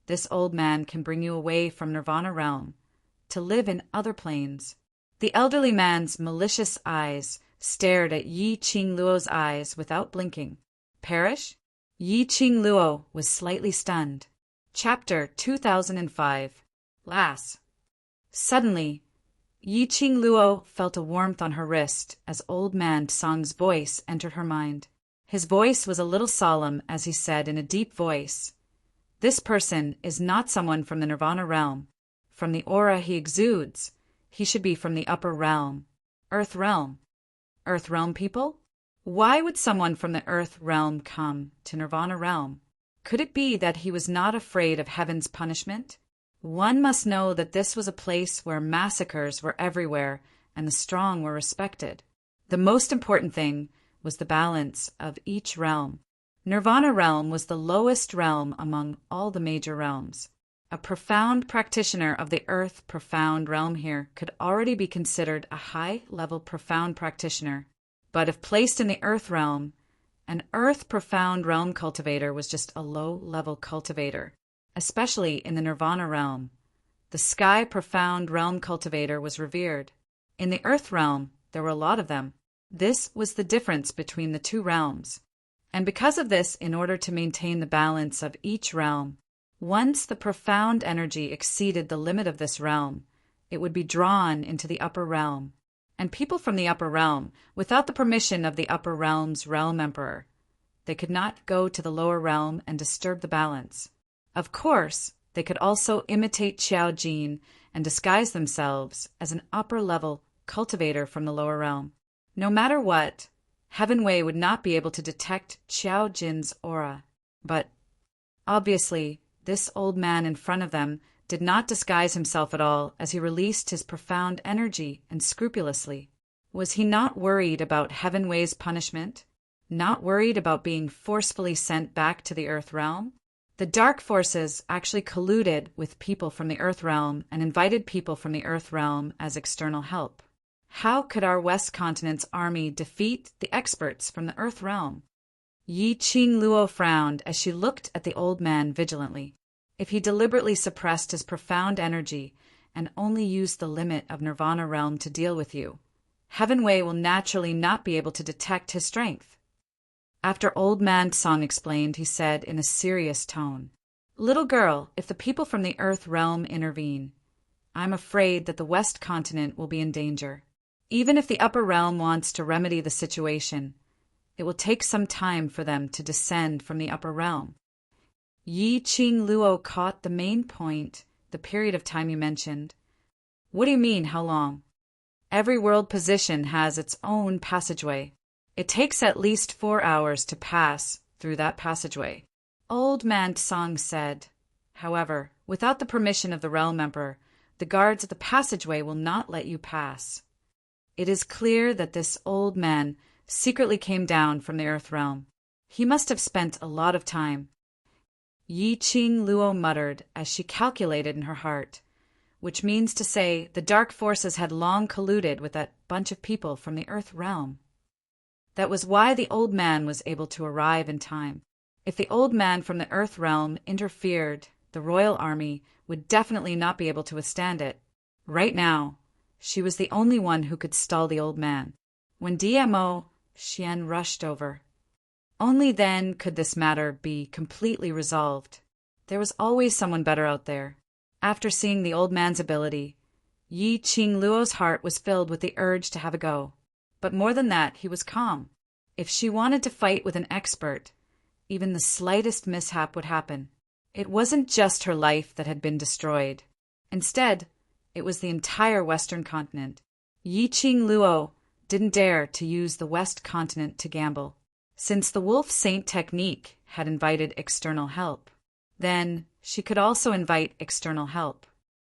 This old man can bring you away from Nirvana realm to live in other planes." The elderly man's malicious eyes stared at Yi Qing Luo's eyes without blinking. Perish? Yi Qing Luo was slightly stunned. Chapter 2005. Lass. Suddenly, Yi Qing Luo felt a warmth on her wrist as old man Song's voice entered her mind. His voice was a little solemn as he said in a deep voice, "This person is not someone from the Nirvana realm. From the aura he exudes, he should be from the upper realm, Earth realm." Earth realm people? Why would someone from the Earth realm come to Nirvana realm? Could it be that he was not afraid of heaven's punishment? One must know that this was a place where massacres were everywhere and the strong were respected. The most important thing was the balance of each realm. Nirvana realm was the lowest realm among all the major realms. A profound practitioner of the Earth profound realm here could already be considered a high-level profound practitioner. But if placed in the Earth realm, an Earth profound realm cultivator was just a low-level cultivator, especially in the Nirvana realm. The Sky profound realm cultivator was revered. In the Earth realm, there were a lot of them. This was the difference between the two realms. And because of this, in order to maintain the balance of each realm, once the profound energy exceeded the limit of this realm, it would be drawn into the upper realm. And people from the upper realm, without the permission of the upper realm's realm emperor, they could not go to the lower realm and disturb the balance. Of course, they could also imitate Qiao Jin and disguise themselves as an upper-level cultivator from the lower realm. No matter what, Heaven Wei would not be able to detect Qiao Jin's aura. But, obviously, this old man in front of them did not disguise himself at all as he released his profound energy and scrupulously. Was he not worried about Heaven Wei's punishment? Not worried about being forcefully sent back to the Earth realm? The dark forces actually colluded with people from the Earth realm and invited people from the Earth realm as external help. How could our West Continent's army defeat the experts from the Earth realm? Yi Qing Luo frowned as she looked at the old man vigilantly. If he deliberately suppressed his profound energy and only used the limit of Nirvana realm to deal with you, Heaven Wei will naturally not be able to detect his strength. After Old Man Song explained, he said in a serious tone, "Little girl, if the people from the Earth realm intervene, I'm afraid that the West Continent will be in danger. Even if the Upper Realm wants to remedy the situation, it will take some time for them to descend from the Upper Realm." Yi Qing Luo caught the main point, the period of time you mentioned. "What do you mean, how long?" "Every world position has its own passageway. It takes at least 4 hours to pass through that passageway," Old Man Song said. "However, without the permission of the Realm Emperor, the guards at the passageway will not let you pass." It is clear that this old man secretly came down from the Earth realm. He must have spent a lot of time. Yi Qing Luo muttered as she calculated in her heart, which means to say the dark forces had long colluded with that bunch of people from the Earth realm. That was why the old man was able to arrive in time. If the old man from the Earth realm interfered, the royal army would definitely not be able to withstand it. Right now, she was the only one who could stall the old man. When DMO Xian rushed over, only then could this matter be completely resolved. There was always someone better out there. After seeing the old man's ability, Yi Qing Luo's heart was filled with the urge to have a go. But more than that, he was calm. If she wanted to fight with an expert, even the slightest mishap would happen. It wasn't just her life that had been destroyed. Instead, it was the entire Western continent. Yi Qing Luo didn't dare to use the West Continent to gamble. Since the Wolf Saint technique had invited external help, then she could also invite external help.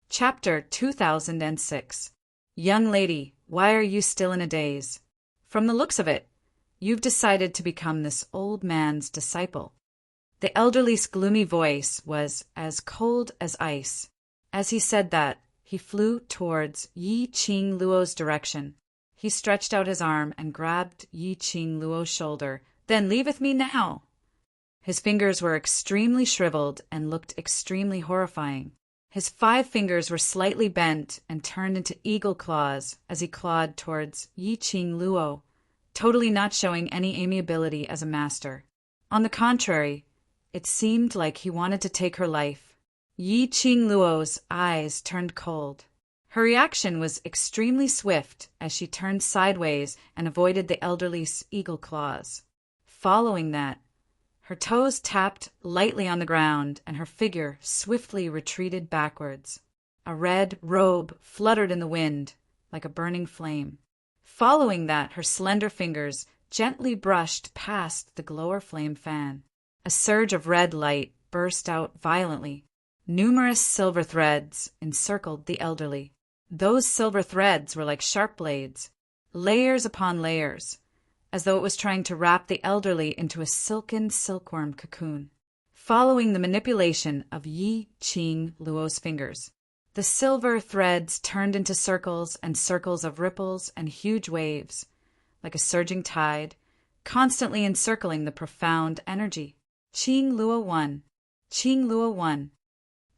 Chapter 2006. Young lady, why are you still in a daze? From the looks of it, you've decided to become this old man's disciple. The elderly's gloomy voice was as cold as ice. As he said that, he flew towards Yi Qing Luo's direction. He stretched out his arm and grabbed Yi Qing Luo's shoulder. "Then leave with me now." His fingers were extremely shriveled and looked extremely horrifying. His 5 fingers were slightly bent and turned into eagle claws as he clawed towards Yi Qing Luo, totally not showing any amiability as a master. On the contrary, it seemed like he wanted to take her life. Yi Qing Luo's eyes turned cold. Her reaction was extremely swift as she turned sideways and avoided the elderly's eagle claws. Following that, her toes tapped lightly on the ground and her figure swiftly retreated backwards. A red robe fluttered in the wind like a burning flame. Following that, her slender fingers gently brushed past the glower flame fan. A surge of red light burst out violently. Numerous silver threads encircled the elderly. Those silver threads were like sharp blades, layers upon layers, as though it was trying to wrap the elderly into a silken silkworm cocoon. Following the manipulation of Yi Qing Luo's fingers, the silver threads turned into circles and circles of ripples and huge waves, like a surging tide, constantly encircling the profound energy. Qing Luo won. Qing Luo won.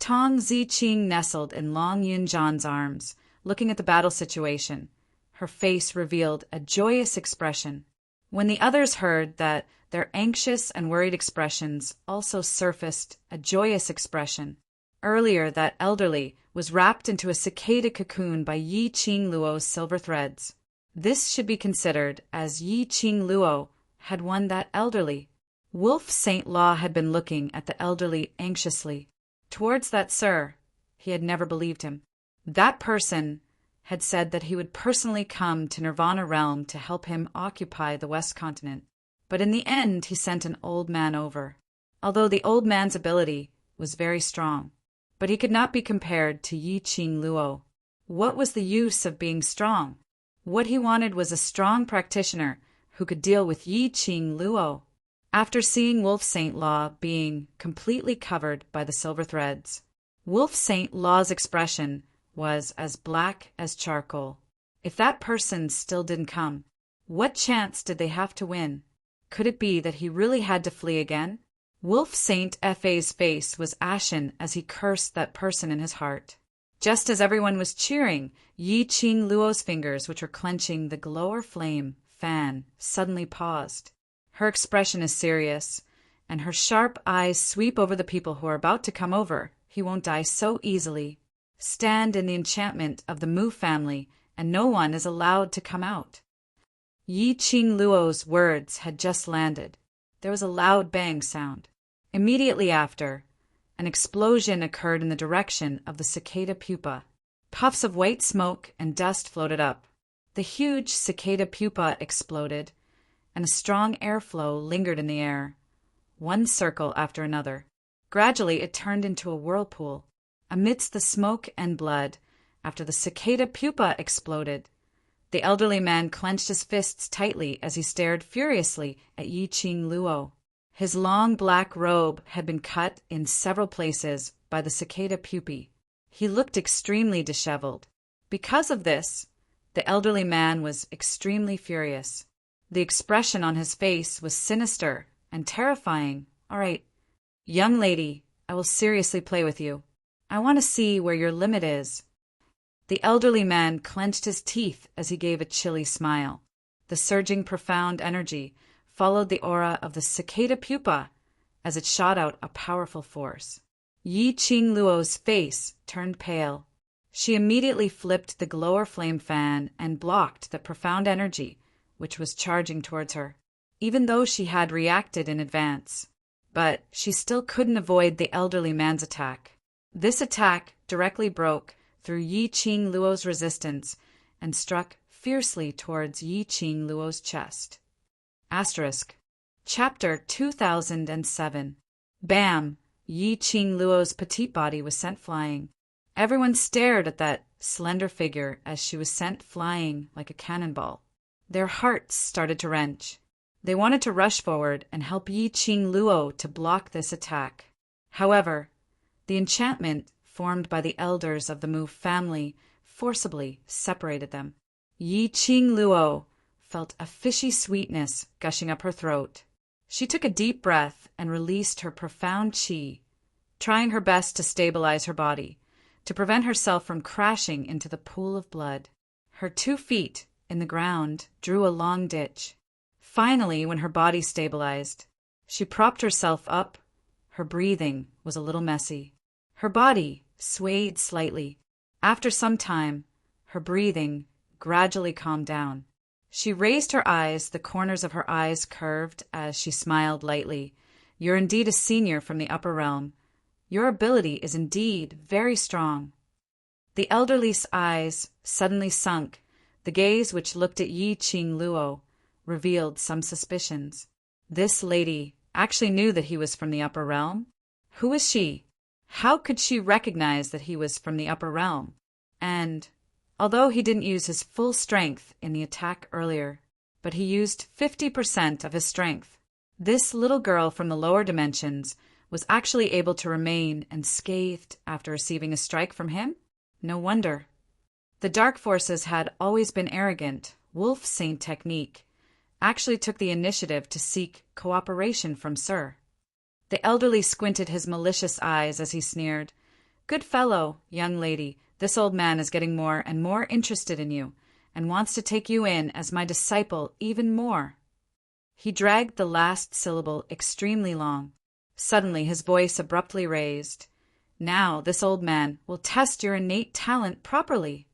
Tong Zi Qing nestled in Long Yunzhan's arms, looking at the battle situation. Her face revealed a joyous expression. When the others heard that, their anxious and worried expressions also surfaced a joyous expression. Earlier, that elderly was wrapped into a cicada cocoon by Yi Qing Luo's silver threads. This should be considered as Yi Qing Luo had won that elderly. Wolf Saint Law had been looking at the elderly anxiously. Towards that sir, he had never believed him. That person had said that he would personally come to Nirvana Realm to help him occupy the West Continent. But in the end, he sent an old man over. Although the old man's ability was very strong, but he could not be compared to Yi Qing Luo. What was the use of being strong? What he wanted was a strong practitioner who could deal with Yi Qing Luo. After seeing Wolf Saint Law being completely covered by the silver threads, Wolf Saint Law's expression was as black as charcoal. If that person still didn't come, what chance did they have to win? Could it be that he really had to flee again? Wolf Saint Fa's face was ashen as he cursed that person in his heart. Just as everyone was cheering, Yi Qing Luo's fingers, which were clenching the glower flame fan, suddenly paused. Her expression is serious, and her sharp eyes sweep over the people who are about to come over. He won't die so easily. Stand in the enchantment of the Mu family, and no one is allowed to come out. Yi Qing Luo's words had just landed. There was a loud bang sound. Immediately after, an explosion occurred in the direction of the cicada pupa. Puffs of white smoke and dust floated up. The huge cicada pupa exploded, and a strong airflow lingered in the air, one circle after another. Gradually it turned into a whirlpool. Amidst the smoke and blood, after the cicada pupa exploded, the elderly man clenched his fists tightly as he stared furiously at Yi Qing Luo. His long black robe had been cut in several places by the cicada pupae. He looked extremely disheveled. Because of this, the elderly man was extremely furious. The expression on his face was sinister and terrifying. "All right, young lady, I will seriously play with you. I want to see where your limit is." The elderly man clenched his teeth as he gave a chilly smile. The surging profound energy followed the aura of the cicada pupa as it shot out a powerful force. Yi Qing Luo's face turned pale. She immediately flipped the glower flame fan and blocked the profound energy which was charging towards her, even though she had reacted in advance. But she still couldn't avoid the elderly man's attack. This attack directly broke through Yi Qing Luo's resistance and struck fiercely towards Yi Qing Luo's chest. Asterisk. Chapter 2007. Bam! Yi Qing Luo's petite body was sent flying. Everyone stared at that slender figure as she was sent flying like a cannonball. Their hearts started to wrench. They wanted to rush forward and help Yi Qing Luo to block this attack. However, the enchantment formed by the elders of the Mu family forcibly separated them. Yi Qing Luo felt a fishy sweetness gushing up her throat. She took a deep breath and released her profound qi, trying her best to stabilize her body, to prevent herself from crashing into the pool of blood. Her 2 feet in the ground drew a long ditch. Finally, when her body stabilized, she propped herself up. Her breathing was a little messy. Her body swayed slightly. After some time, her breathing gradually calmed down. She raised her eyes, the corners of her eyes curved as she smiled lightly. "You're indeed a senior from the upper realm. Your ability is indeed very strong." The elderly's eyes suddenly sunk. The gaze which looked at Yi Qing Luo revealed some suspicions. This lady actually knew that he was from the upper realm? Who was she? How could she recognize that he was from the upper realm? And although he didn't use his full strength in the attack earlier, but he used 50% of his strength, this little girl from the lower dimensions was actually able to remain unscathed after receiving a strike from him? No wonder. The dark forces had always been arrogant. Wolf Saint technique actually took the initiative to seek cooperation from Sir. The elderly squinted his malicious eyes as he sneered. "Good fellow, young lady, this old man is getting more and more interested in you, and wants to take you in as my disciple even more." He dragged the last syllable extremely long. Suddenly his voice abruptly raised. "Now this old man will test your innate talent properly."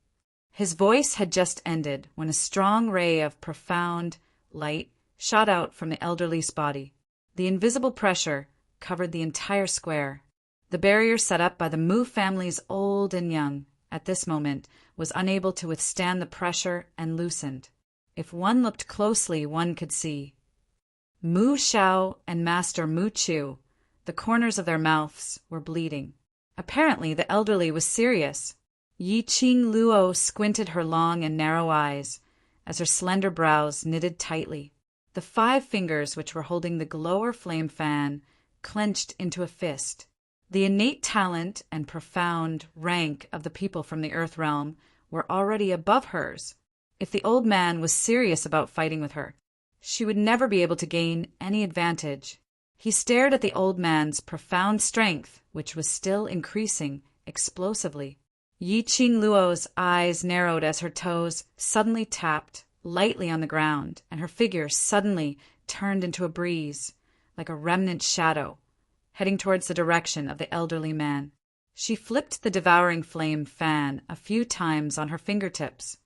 His voice had just ended when a strong ray of profound light shot out from the elderly's body. The invisible pressure covered the entire square. The barrier set up by the Mu family's old and young, at this moment, was unable to withstand the pressure and loosened. If one looked closely, one could see Mu Xiao and Master Mu Chu. The corners of their mouths were bleeding. Apparently, the elderly was serious. Yi Qing Luo squinted her long and narrow eyes as her slender brows knitted tightly. The 5 fingers which were holding the glower flame fan clenched into a fist. The innate talent and profound rank of the people from the Earth realm were already above hers. If the old man was serious about fighting with her, she would never be able to gain any advantage. He stared at the old man's profound strength, which was still increasing explosively. Yi Qing Luo's eyes narrowed as her toes suddenly tapped lightly on the ground, and her figure suddenly turned into a breeze, like a remnant shadow, heading towards the direction of the elderly man. She flipped the devouring flame fan a few times on her fingertips.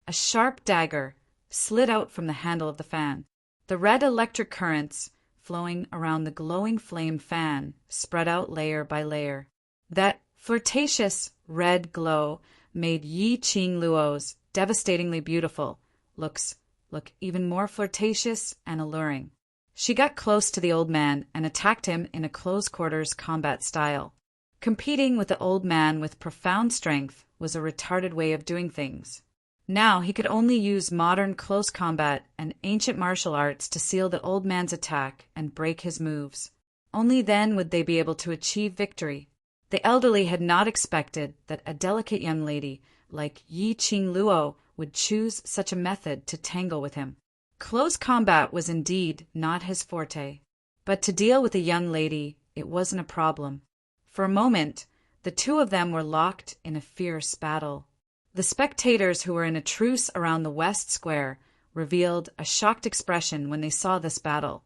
A sharp dagger slid out from the handle of the fan. The red electric currents flowing around the glowing flame fan spread out layer by layer. That flirtatious red glow made Yi Qing Luo's devastatingly beautiful looks look even more flirtatious and alluring. She got close to the old man and attacked him in a close-quarters combat style. Competing with the old man with profound strength was a retarded way of doing things. Now he could only use modern close combat and ancient martial arts to seal the old man's attack and break his moves. Only then would they be able to achieve victory. The elderly had not expected that a delicate young lady like Yi Qing Luo would choose such a method to tangle with him. Close combat was indeed not his forte, but to deal with a young lady, it wasn't a problem. For a moment, the two of them were locked in a fierce battle. The spectators who were in a truce around the West Square revealed a shocked expression when they saw this battle.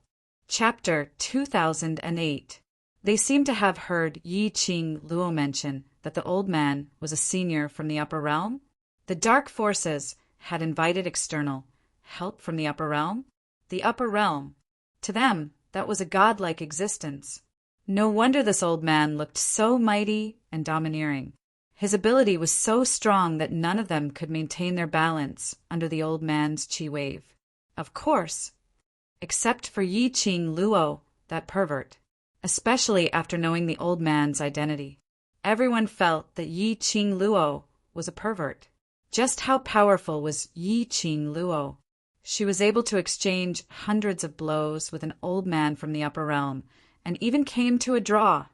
Chapter 2008. They seemed to have heard Yi Qing Luo mention that the old man was a senior from the upper realm. The dark forces had invited external help from the upper realm. The upper realm. To them, that was a godlike existence. No wonder this old man looked so mighty and domineering. His ability was so strong that none of them could maintain their balance under the old man's chi wave. Of course, except for Yi Qing Luo, that pervert. Especially after knowing the old man's identity. Everyone felt that Yi Qing Luo was a pervert. Just how powerful was Yi Qing Luo? She was able to exchange hundreds of blows with an old man from the upper realm, and even came to a draw.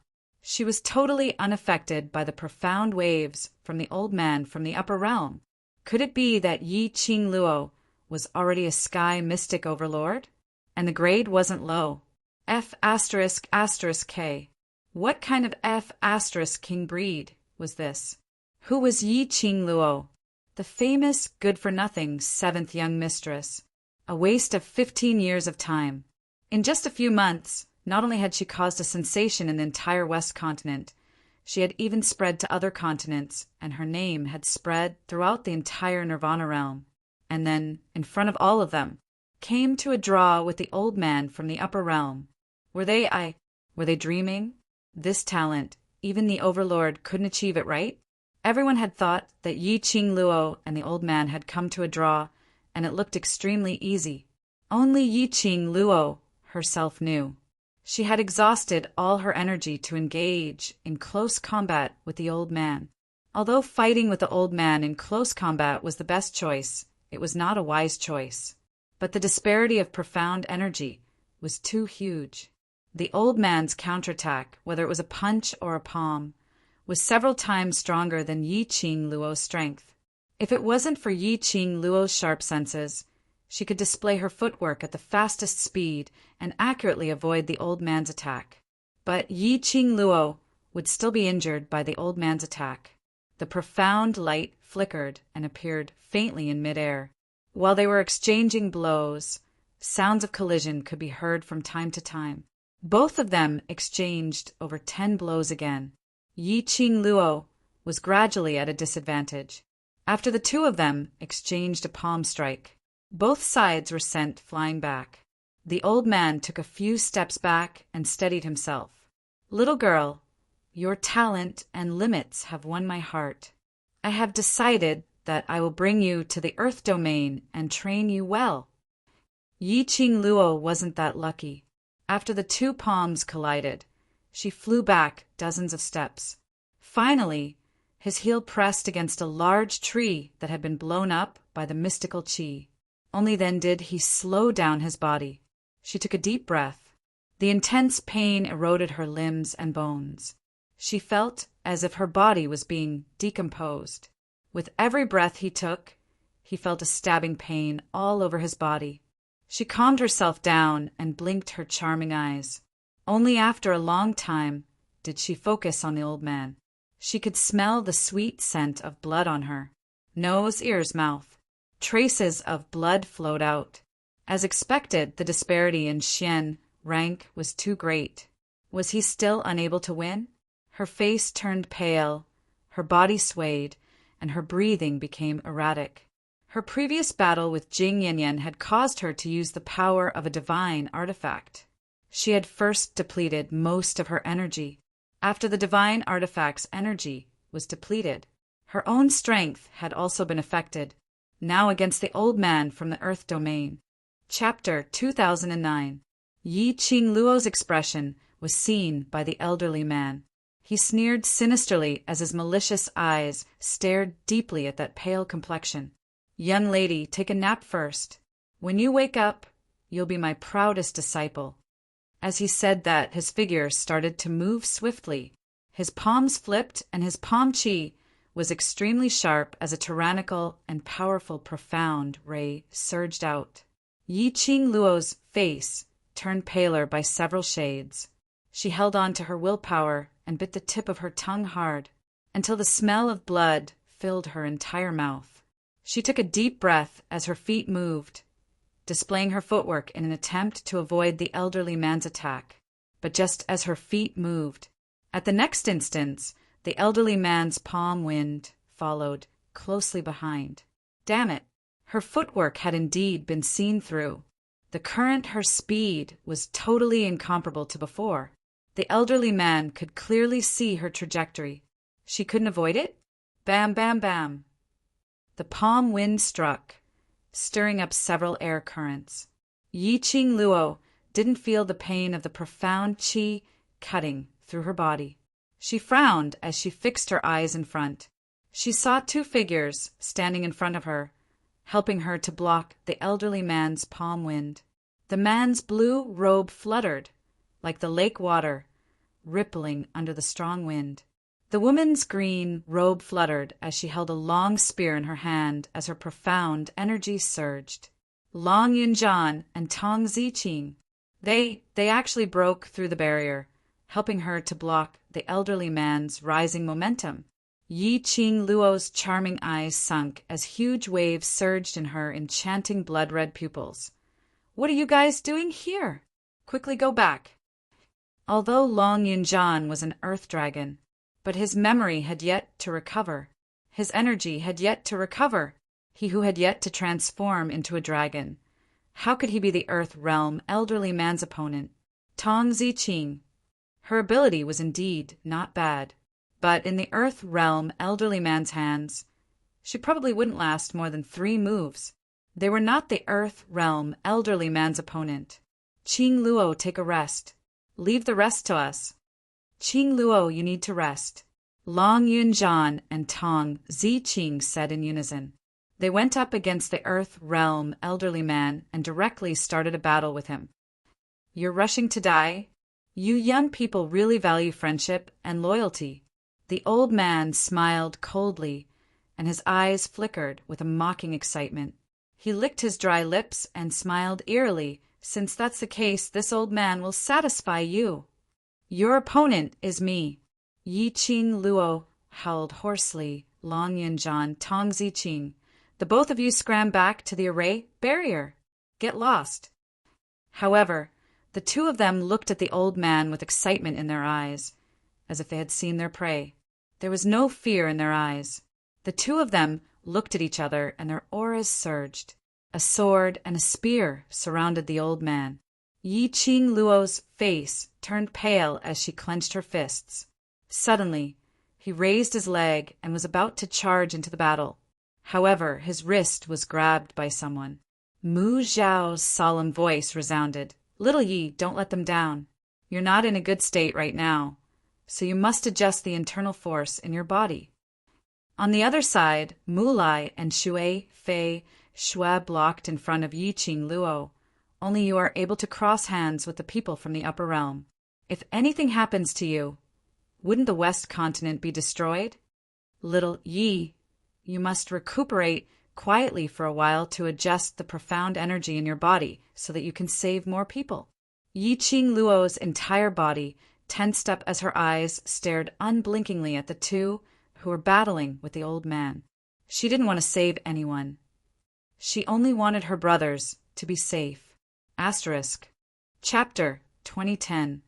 She was totally unaffected by the profound waves from the old man from the upper realm. Could it be that Yi Qing Luo was already a sky mystic overlord? And the grade wasn't low. F***K. What kind of F***king breed was this? Who was Yi Qing Luo? The famous good-for-nothing 7th young mistress. A waste of 15 years of time. In just a few months, not only had she caused a sensation in the entire West continent, she had even spread to other continents, and her name had spread throughout the entire Nirvana realm. And then, in front of all of them, came to a draw with the old man from the upper realm. Were they dreaming? This talent, even the Overlord couldn't achieve it, right? Everyone had thought that Yi Qing Luo and the old man had come to a draw, and it looked extremely easy. Only Yi Qing Luo herself knew. She had exhausted all her energy to engage in close combat with the old man. Although fighting with the old man in close combat was the best choice, it was not a wise choice. But the disparity of profound energy was too huge. The old man's counterattack, whether it was a punch or a palm, was several times stronger than Yi Qing Luo's strength. If it wasn't for Yi Qing Luo's sharp senses, she could display her footwork at the fastest speed and accurately avoid the old man's attack. But Yi Qing Luo would still be injured by the old man's attack. The profound light flickered and appeared faintly in midair. While they were exchanging blows, sounds of collision could be heard from time to time. Both of them exchanged over 10 blows again. Yi Qing Luo was gradually at a disadvantage. After the two of them exchanged a palm strike, both sides were sent flying back. The old man took a few steps back and steadied himself. "Little girl, your talent and limits have won my heart. I have decided that I will bring you to the Earth domain and train you well." Yi Qing Luo wasn't that lucky. After the two palms collided, she flew back dozens of steps. Finally, his heel pressed against a large tree that had been blown up by the mystical qi. Only then did he slow down his body. She took a deep breath. The intense pain eroded her limbs and bones. She felt as if her body was being decomposed. With every breath he took, he felt a stabbing pain all over his body. She calmed herself down and blinked her charming eyes. Only after a long time did she focus on the old man. She could smell the sweet scent of blood on her. Nose, ears, mouth. Traces of blood flowed out. As expected, the disparity in Xian rank was too great. Was he still unable to win? Her face turned pale, her body swayed, and her breathing became erratic. Her previous battle with Jing Yanyan had caused her to use the power of a divine artifact. She had first depleted most of her energy. After the divine artifact's energy was depleted, her own strength had also been affected, now against the old man from the Earth domain. Chapter 2009. Yi Qing Luo's expression was seen by the elderly man. He sneered sinisterly as his malicious eyes stared deeply at that pale complexion. "Young lady, take a nap first. When you wake up, you'll be my proudest disciple." As he said that, his figure started to move swiftly. His palms flipped, and his palm chi was extremely sharp as a tyrannical and powerful profound ray surged out. Yi Qing Luo's face turned paler by several shades. She held on to her willpower and bit the tip of her tongue hard, until the smell of blood filled her entire mouth. She took a deep breath as her feet moved, displaying her footwork in an attempt to avoid the elderly man's attack. But just as her feet moved, at the next instant, the elderly man's palm wind followed closely behind. Damn it! Her footwork had indeed been seen through. The current, her speed, was totally incomparable to before. The elderly man could clearly see her trajectory. She couldn't avoid it? Bam, bam, bam. The palm wind struck, stirring up several air currents. Yi Qing Luo didn't feel the pain of the profound qi cutting through her body. She frowned as she fixed her eyes in front. She saw two figures standing in front of her, helping her to block the elderly man's palm wind. The man's blue robe fluttered, like the lake water, rippling under the strong wind. The woman's green robe fluttered as she held a long spear in her hand as her profound energy surged. Long Yunjian and Tong Ziqing. They actually broke through the barrier, helping her to block the elderly man's rising momentum. Yi Qing Luo's charming eyes sunk as huge waves surged in her enchanting blood-red pupils. "What are you guys doing here? Quickly go back." Although Long Yunjian was an earth dragon, but his memory had yet to recover. His energy had yet to recover. He who had yet to transform into a dragon. How could he be the Earth Realm elderly man's opponent? Tong Ziqing. Her ability was indeed not bad, but in the Earth Realm elderly man's hands, she probably wouldn't last more than 3 moves. They were not the Earth Realm elderly man's opponent. "Qing Luo, take a rest. Leave the rest to us." "Qing Luo, you need to rest," Long Yunjian and Tong Ziqing said in unison. They went up against the Earth Realm elderly man and directly started a battle with him. "You're rushing to die? You young people really value friendship and loyalty." The old man smiled coldly, and his eyes flickered with a mocking excitement. He licked his dry lips and smiled eerily. "Since that's the case, this old man will satisfy you. Your opponent is me." Yi Qing Luo howled hoarsely. Long Yunjian, Tong Ziqing. "The both of you scram back to the array barrier. Get lost." However, the two of them looked at the old man with excitement in their eyes, as if they had seen their prey. There was no fear in their eyes. The two of them looked at each other, and their auras surged. A sword and a spear surrounded the old man. Yi Qing Luo's face turned pale as she clenched her fists. Suddenly, He raised his leg and was about to charge into the battle. However, his wrist was grabbed by someone. Mu Zhao's solemn voice resounded. "Little Yi, don't let them down. You're not in a good state right now, so you must adjust the internal force in your body." On the other side, Mu Lai and Shui Fei Shue blocked in front of Yi Qing Luo. Only you are able to cross hands with the people from the upper realm. If anything happens to you, wouldn't the West Continent be destroyed? Little Yi, you must recuperate quietly for a while to adjust the profound energy in your body so that you can save more people. Yi Qing Luo's entire body tensed up as her eyes stared unblinkingly at the two who were battling with the old man. She didn't want to save anyone. She only wanted her brothers to be safe. Asterisk. Chapter 2010.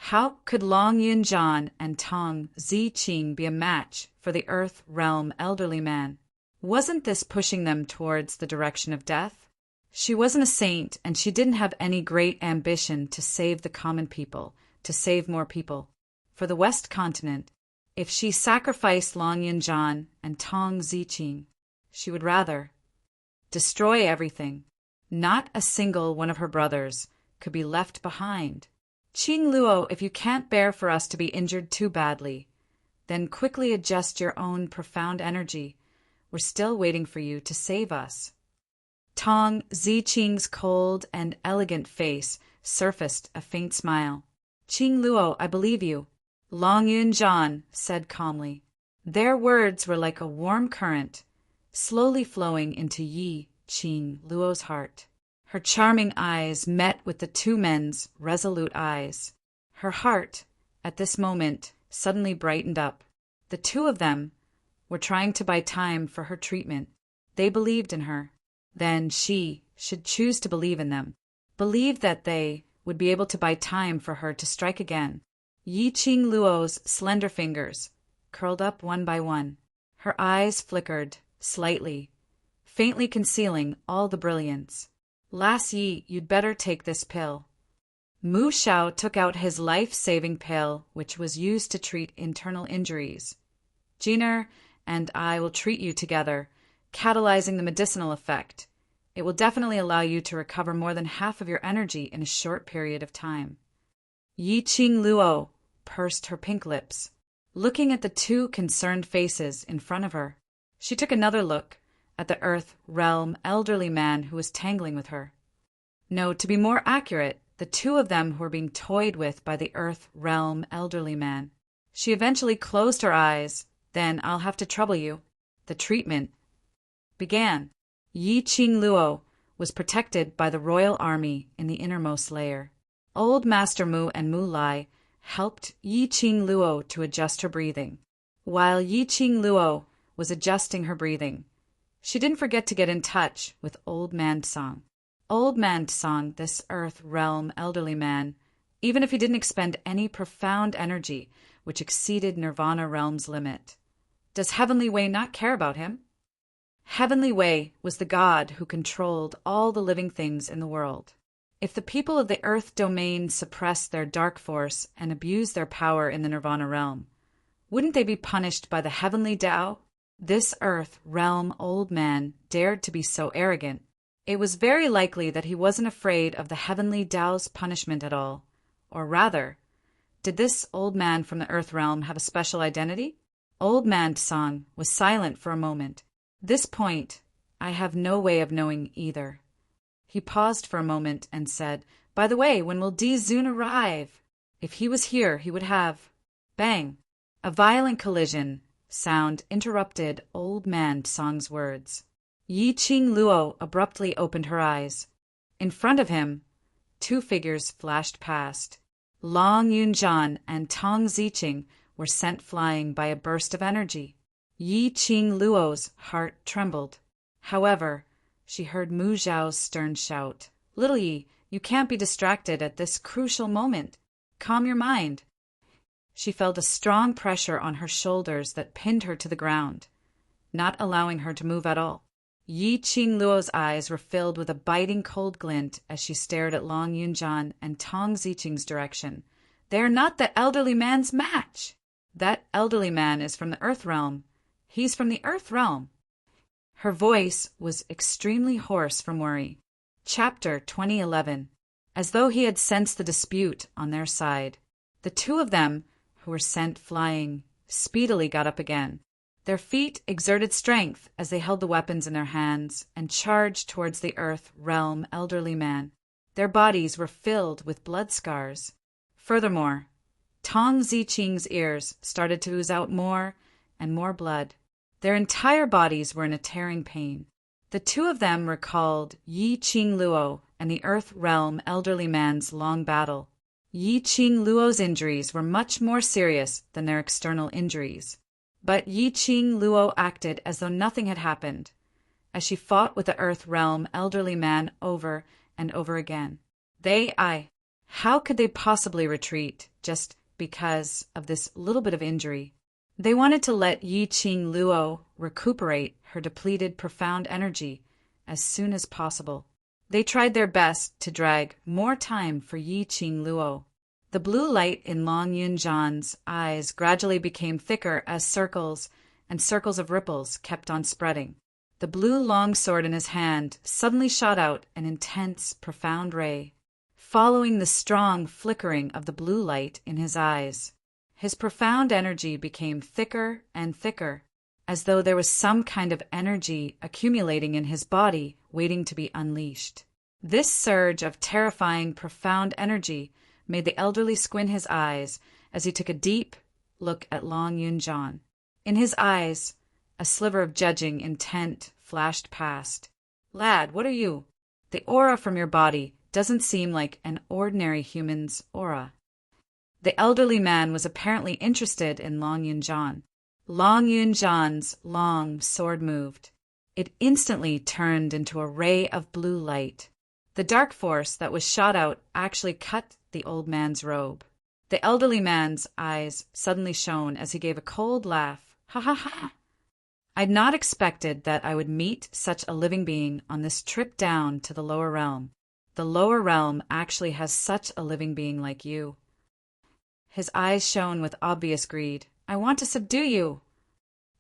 How could Long Yunjian and Tong Ziqing be a match for the Earth Realm elderly man? Wasn't this pushing them towards the direction of death? She wasn't a saint, and she didn't have any great ambition to save the common people, to save more people. For the West Continent, if she sacrificed Long Yunjian and Tong Ziqing, she would rather destroy everything. Not a single one of her brothers could be left behind. Qing Luo, if you can't bear for us to be injured too badly, then quickly adjust your own profound energy. We're still waiting for you to save us. Tong Ziqing's cold and elegant face surfaced a faint smile. Qing Luo, I believe you. Long Yunjian said calmly. Their words were like a warm current, slowly flowing into Yi Qing Luo's heart. Her charming eyes met with the two men's resolute eyes. Her heart, at this moment, suddenly brightened up. The two of them were trying to buy time for her treatment. They believed in her. Then she should choose to believe in them. Believe that they would be able to buy time for her to strike again. Yi Qing Luo's slender fingers curled up one by one. Her eyes flickered slightly, faintly concealing all the brilliance. Lass Yi, you'd better take this pill. Mu Xiao took out his life-saving pill, which was used to treat internal injuries. Jiner and I will treat you together, catalyzing the medicinal effect. It will definitely allow you to recover more than half of your energy in a short period of time. Yi Qing Luo pursed her pink lips, looking at the two concerned faces in front of her. She took another look at the Earth Realm elderly man who was tangling with her. No, to be more accurate, the two of them who were being toyed with by the Earth Realm elderly man. She eventually closed her eyes. Then I'll have to trouble you. The treatment began. Yi Qing Luo was protected by the royal army in the innermost layer. Old Master Mu and Mu Lai helped Yi Qing Luo to adjust her breathing. While Yi Qing Luo was adjusting her breathing, she didn't forget to get in touch with Old Man Song. Old Man Song, this Earth Realm elderly man, even if he didn't expend any profound energy which exceeded Nirvana Realm's limit. Does Heavenly Wei not care about him? Heavenly Wei was the god who controlled all the living things in the world. If the people of the Earth domain suppressed their dark force and abused their power in the Nirvana Realm, wouldn't they be punished by the Heavenly Tao? This Earth Realm old man dared to be so arrogant. It was very likely that he wasn't afraid of the Heavenly Tao's punishment at all. Or rather, did this old man from the Earth Realm have a special identity? Old Man Song was silent for a moment. This point, I have no way of knowing either. He paused for a moment and said, By the way, when will Di Zun arrive? If he was here, he would have... Bang! A violent collision sound interrupted Old Man Song's words. Yi Qing Luo abruptly opened her eyes. In front of him, two figures flashed past. Long Yunjian and Tong Ziqing were sent flying by a burst of energy. Yi Qing Luo's heart trembled. However, she heard Mu Zhao's stern shout, Little Yi, you can't be distracted at this crucial moment. Calm your mind. She felt a strong pressure on her shoulders that pinned her to the ground, not allowing her to move at all. Yi Qing Luo's eyes were filled with a biting cold glint as she stared at Long Yunjian and Tong Ziqing's direction. They are not the elderly man's match. That elderly man is from the Earth Realm. He's from the Earth Realm." Her voice was extremely hoarse from worry. Chapter 2011. As though he had sensed the dispute on their side, the two of them, who were sent flying, speedily got up again. Their feet exerted strength as they held the weapons in their hands and charged towards the Earth Realm elderly man. Their bodies were filled with blood scars. Furthermore, Tong Ziqing's ears started to ooze out more and more blood. Their entire bodies were in a tearing pain. The two of them recalled Yi Qing Luo and the Earth Realm elderly man's long battle. Yi Qing Luo's injuries were much more serious than their external injuries. But Yi Qing Luo acted as though nothing had happened, as she fought with the Earth Realm elderly man over and over again. How could they possibly retreat just because of this little bit of injury? They wanted to let Yi Qing Luo recuperate her depleted profound energy as soon as possible. They tried their best to drag more time for Yi Qing Luo. The blue light in Long Yunjan's eyes gradually became thicker as circles and circles of ripples kept on spreading. The blue long sword in his hand suddenly shot out an intense, profound ray. Following the strong flickering of the blue light in his eyes, his profound energy became thicker and thicker, as though there was some kind of energy accumulating in his body waiting to be unleashed. This surge of terrifying, profound energy made the elderly squint his eyes as he took a deep look at Long Yunjan. In his eyes, a sliver of judging intent flashed past. "Lad, what are you? The aura from your body doesn't seem like an ordinary human's aura." The elderly man was apparently interested in Long Yunjan. Long Yunjan's long sword moved. It instantly turned into a ray of blue light. The dark force that was shot out actually cut the old man's robe. The elderly man's eyes suddenly shone as he gave a cold laugh. "Ha ha ha! I'd not expected that I would meet such a living being on this trip down to the lower realm. The lower realm actually has such a living being like you." His eyes shone with obvious greed. "I want to subdue you."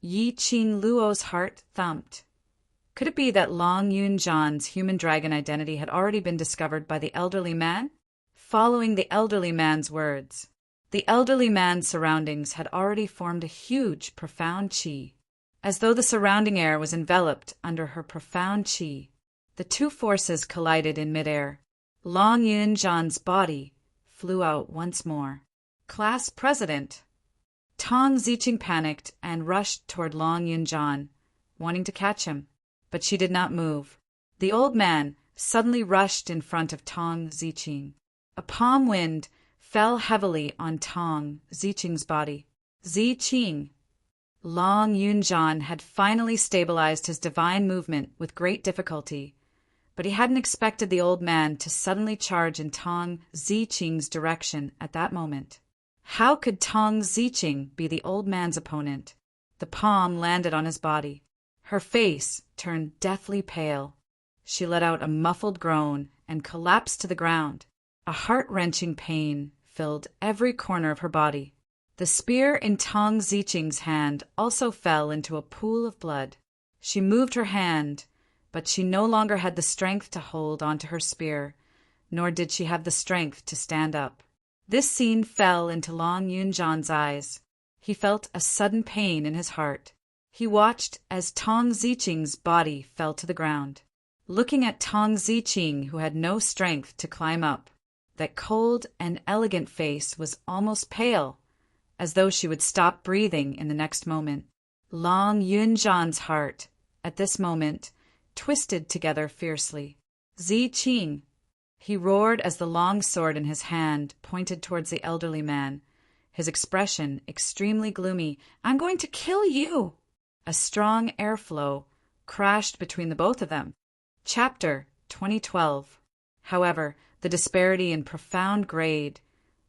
Yi Qing Luo's heart thumped. Could it be that Long Yunjan's human dragon identity had already been discovered by the elderly man? Following the elderly man's words, the elderly man's surroundings had already formed a huge, profound qi. As though the surrounding air was enveloped under her profound qi, the two forces collided in midair. Long Yunjan's body flew out once more. "Class President!" Tong Ziqing panicked and rushed toward Long Yunjan, wanting to catch him, but she did not move. The old man suddenly rushed in front of Tong Ziqing. A palm wind fell heavily on Tong Ziqing's body. "Ziqing!" Long Yunjan had finally stabilized his divine movement with great difficulty, but he hadn't expected the old man to suddenly charge in Tong Ziqing's direction at that moment. How could Tong Ziqing be the old man's opponent? The palm landed on his body. Her face turned deathly pale. She let out a muffled groan and collapsed to the ground. A heart-wrenching pain filled every corner of her body. The spear in Tong Ziqing's hand also fell into a pool of blood. She moved her hand, but she no longer had the strength to hold onto her spear, nor did she have the strength to stand up. This scene fell into Long Yunjan's eyes. He felt a sudden pain in his heart. He watched as Tong Ziqing's body fell to the ground. Looking at Tong Ziqing, who had no strength to climb up, that cold and elegant face was almost pale, as though she would stop breathing in the next moment. Long Yunjan's heart, at this moment, twisted together fiercely. "Ziqing!" He roared as the long sword in his hand pointed towards the elderly man, his expression extremely gloomy. "I'm going to kill you!" A strong airflow crashed between the both of them. Chapter 2012. However, the disparity in profound grade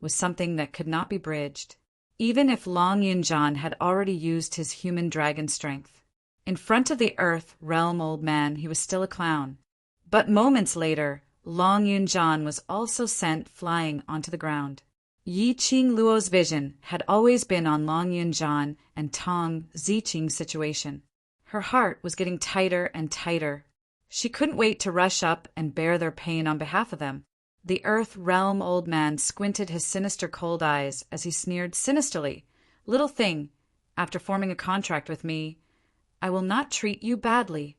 was something that could not be bridged, even if Long Yunjan had already used his human dragon strength. In front of the Earth Realm old man, he was still a clown. But moments later, Long Yunjan was also sent flying onto the ground. Yi Qing Luo's vision had always been on Long Yunjian and Tong Ziqing's situation. Her heart was getting tighter and tighter. She couldn't wait to rush up and bear their pain on behalf of them. The Earth Realm old man squinted his sinister cold eyes as he sneered sinisterly. "Little thing, after forming a contract with me, I will not treat you badly."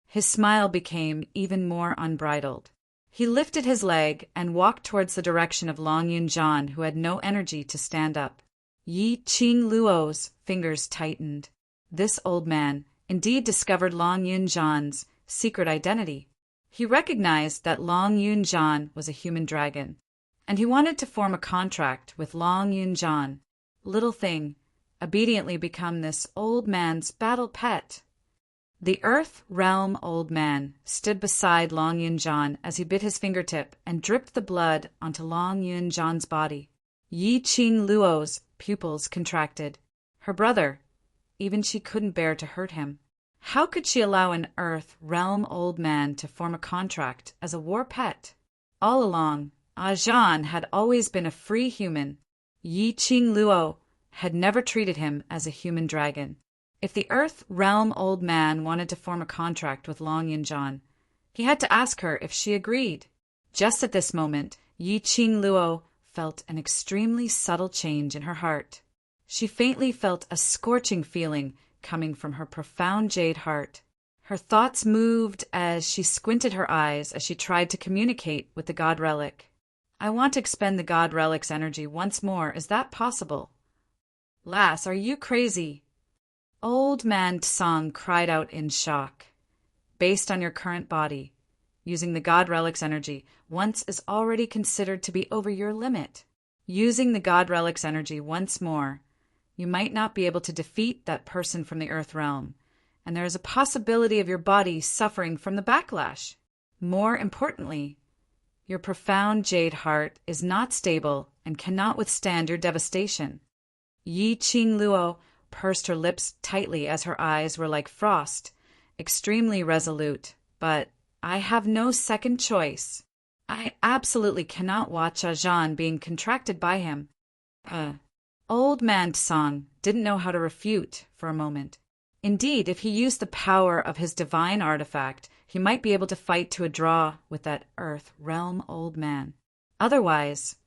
His smile became even more unbridled. He lifted his leg and walked towards the direction of Long Yunjian, who had no energy to stand up. Yi Qing Luo's fingers tightened. This old man indeed discovered Long Yunjian's secret identity. He recognized that Long Yunjian was a human dragon, and he wanted to form a contract with Long Yunjian, little thing, obediently become this old man's battle pet. The Earth Realm old man stood beside Long Yunjian as he bit his fingertip and dripped the blood onto Long Yunjian's body. Yi Qing Luo's pupils contracted. Her brother, even she couldn't bear to hurt him. How could she allow an Earth Realm old man to form a contract as a war pet? All along, Zhan had always been a free human. Yi Qing Luo had never treated him as a human dragon. If the Earth Realm old man wanted to form a contract with Long Yunjian, he had to ask her if she agreed. Just at this moment, Yi Qing Luo felt an extremely subtle change in her heart. She faintly felt a scorching feeling coming from her profound jade heart. Her thoughts moved as she squinted her eyes as she tried to communicate with the God Relic. "I want to expend the God Relic's energy once more. Is that possible?" "Lass, are you crazy?" Old man Tsang cried out in shock. "Based on your current body, using the God Relic's energy once is already considered to be over your limit. Using the God Relic's energy once more, you might not be able to defeat that person from the Earth Realm, and there is a possibility of your body suffering from the backlash. More importantly, your profound jade heart is not stable and cannot withstand your devastation." Yi Qing Luo pursed her lips tightly as her eyes were like frost, extremely resolute. "But I have no second choice. I absolutely cannot watch Zhan being contracted by him." Old man Tsang didn't know how to refute for a moment. Indeed, if he used the power of his divine artifact, he might be able to fight to a draw with that Earth Realm old man. Otherwise,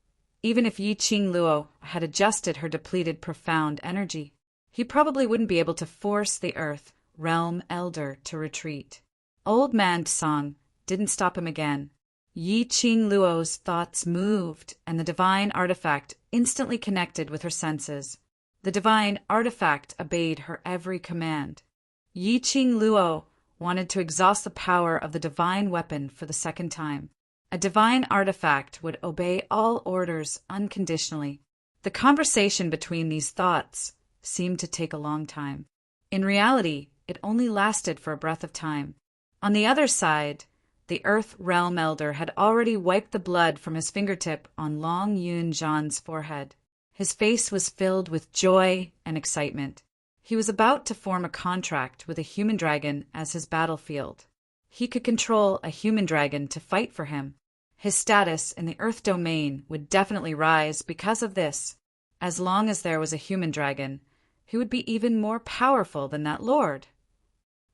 even if Yi Qing Luo had adjusted her depleted profound energy, he probably wouldn't be able to force the Earth Realm Elder to retreat. Old man Tsang didn't stop him again. Yi Qing Luo's thoughts moved, and the divine artifact instantly connected with her senses. The divine artifact obeyed her every command. Yi Qing Luo wanted to exhaust the power of the divine weapon for the second time. A divine artifact would obey all orders unconditionally. The conversation between these thoughts seemed to take a long time. In reality, it only lasted for a breath of time. On the other side, the Earth Realm Elder had already wiped the blood from his fingertip on Long Yunjian's forehead. His face was filled with joy and excitement. He was about to form a contract with a human dragon as his battlefield. He could control a human dragon to fight for him. His status in the Earth domain would definitely rise because of this. As long as there was a human dragon, he would be even more powerful than that lord.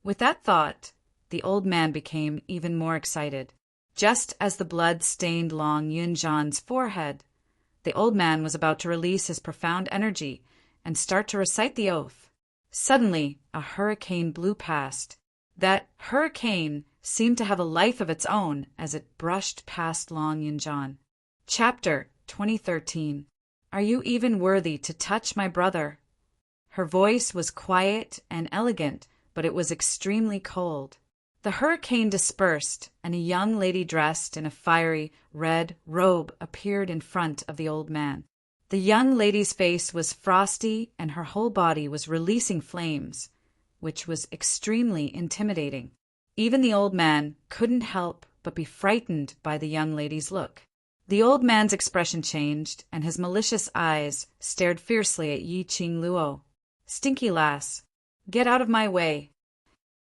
With that thought, the old man became even more excited. Just as the blood stained Long Yunjian's forehead, the old man was about to release his profound energy and start to recite the oath. Suddenly, a hurricane blew past. That hurricane seemed to have a life of its own as it brushed past Long Yunjian. Chapter 2013. Are you even worthy to touch my brother? Her voice was quiet and elegant, but it was extremely cold. The hurricane dispersed, and a young lady dressed in a fiery red robe appeared in front of the old man. The young lady's face was frosty, and her whole body was releasing flames, which was extremely intimidating. Even the old man couldn't help but be frightened by the young lady's look. The old man's expression changed, and his malicious eyes stared fiercely at Yi Qing Luo. "Stinky lass, get out of my way."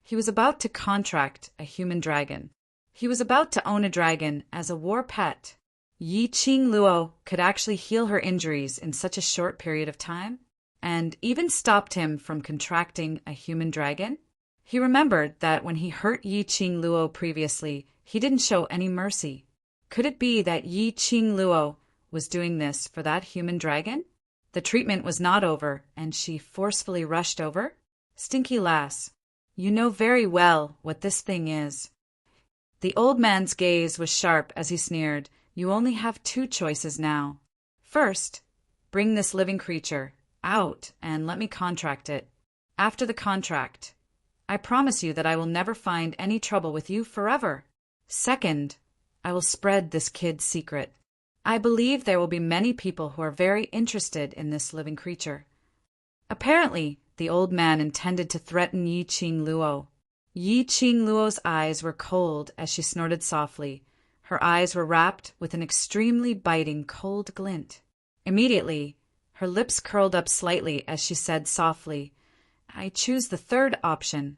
He was about to contract a human dragon. He was about to own a dragon as a war pet. Yi Qing Luo could actually heal her injuries in such a short period of time, and even stopped him from contracting a human dragon? He remembered that when he hurt Yi Qing Luo previously, he didn't show any mercy. Could it be that Yi Qing Luo was doing this for that human dragon? The treatment was not over, and she forcefully rushed over. Stinky lass, you know very well what this thing is. The old man's gaze was sharp as he sneered. You only have two choices now. First, bring this living creature out and let me contract it. After the contract, I promise you that I will never find any trouble with you forever. Second, I will spread this kid's secret. I believe there will be many people who are very interested in this living creature. Apparently, the old man intended to threaten Yi Qing Luo. Yi Qing Luo's eyes were cold as she snorted softly. Her eyes were wrapped with an extremely biting cold glint. Immediately, her lips curled up slightly as she said softly, I choose the third option.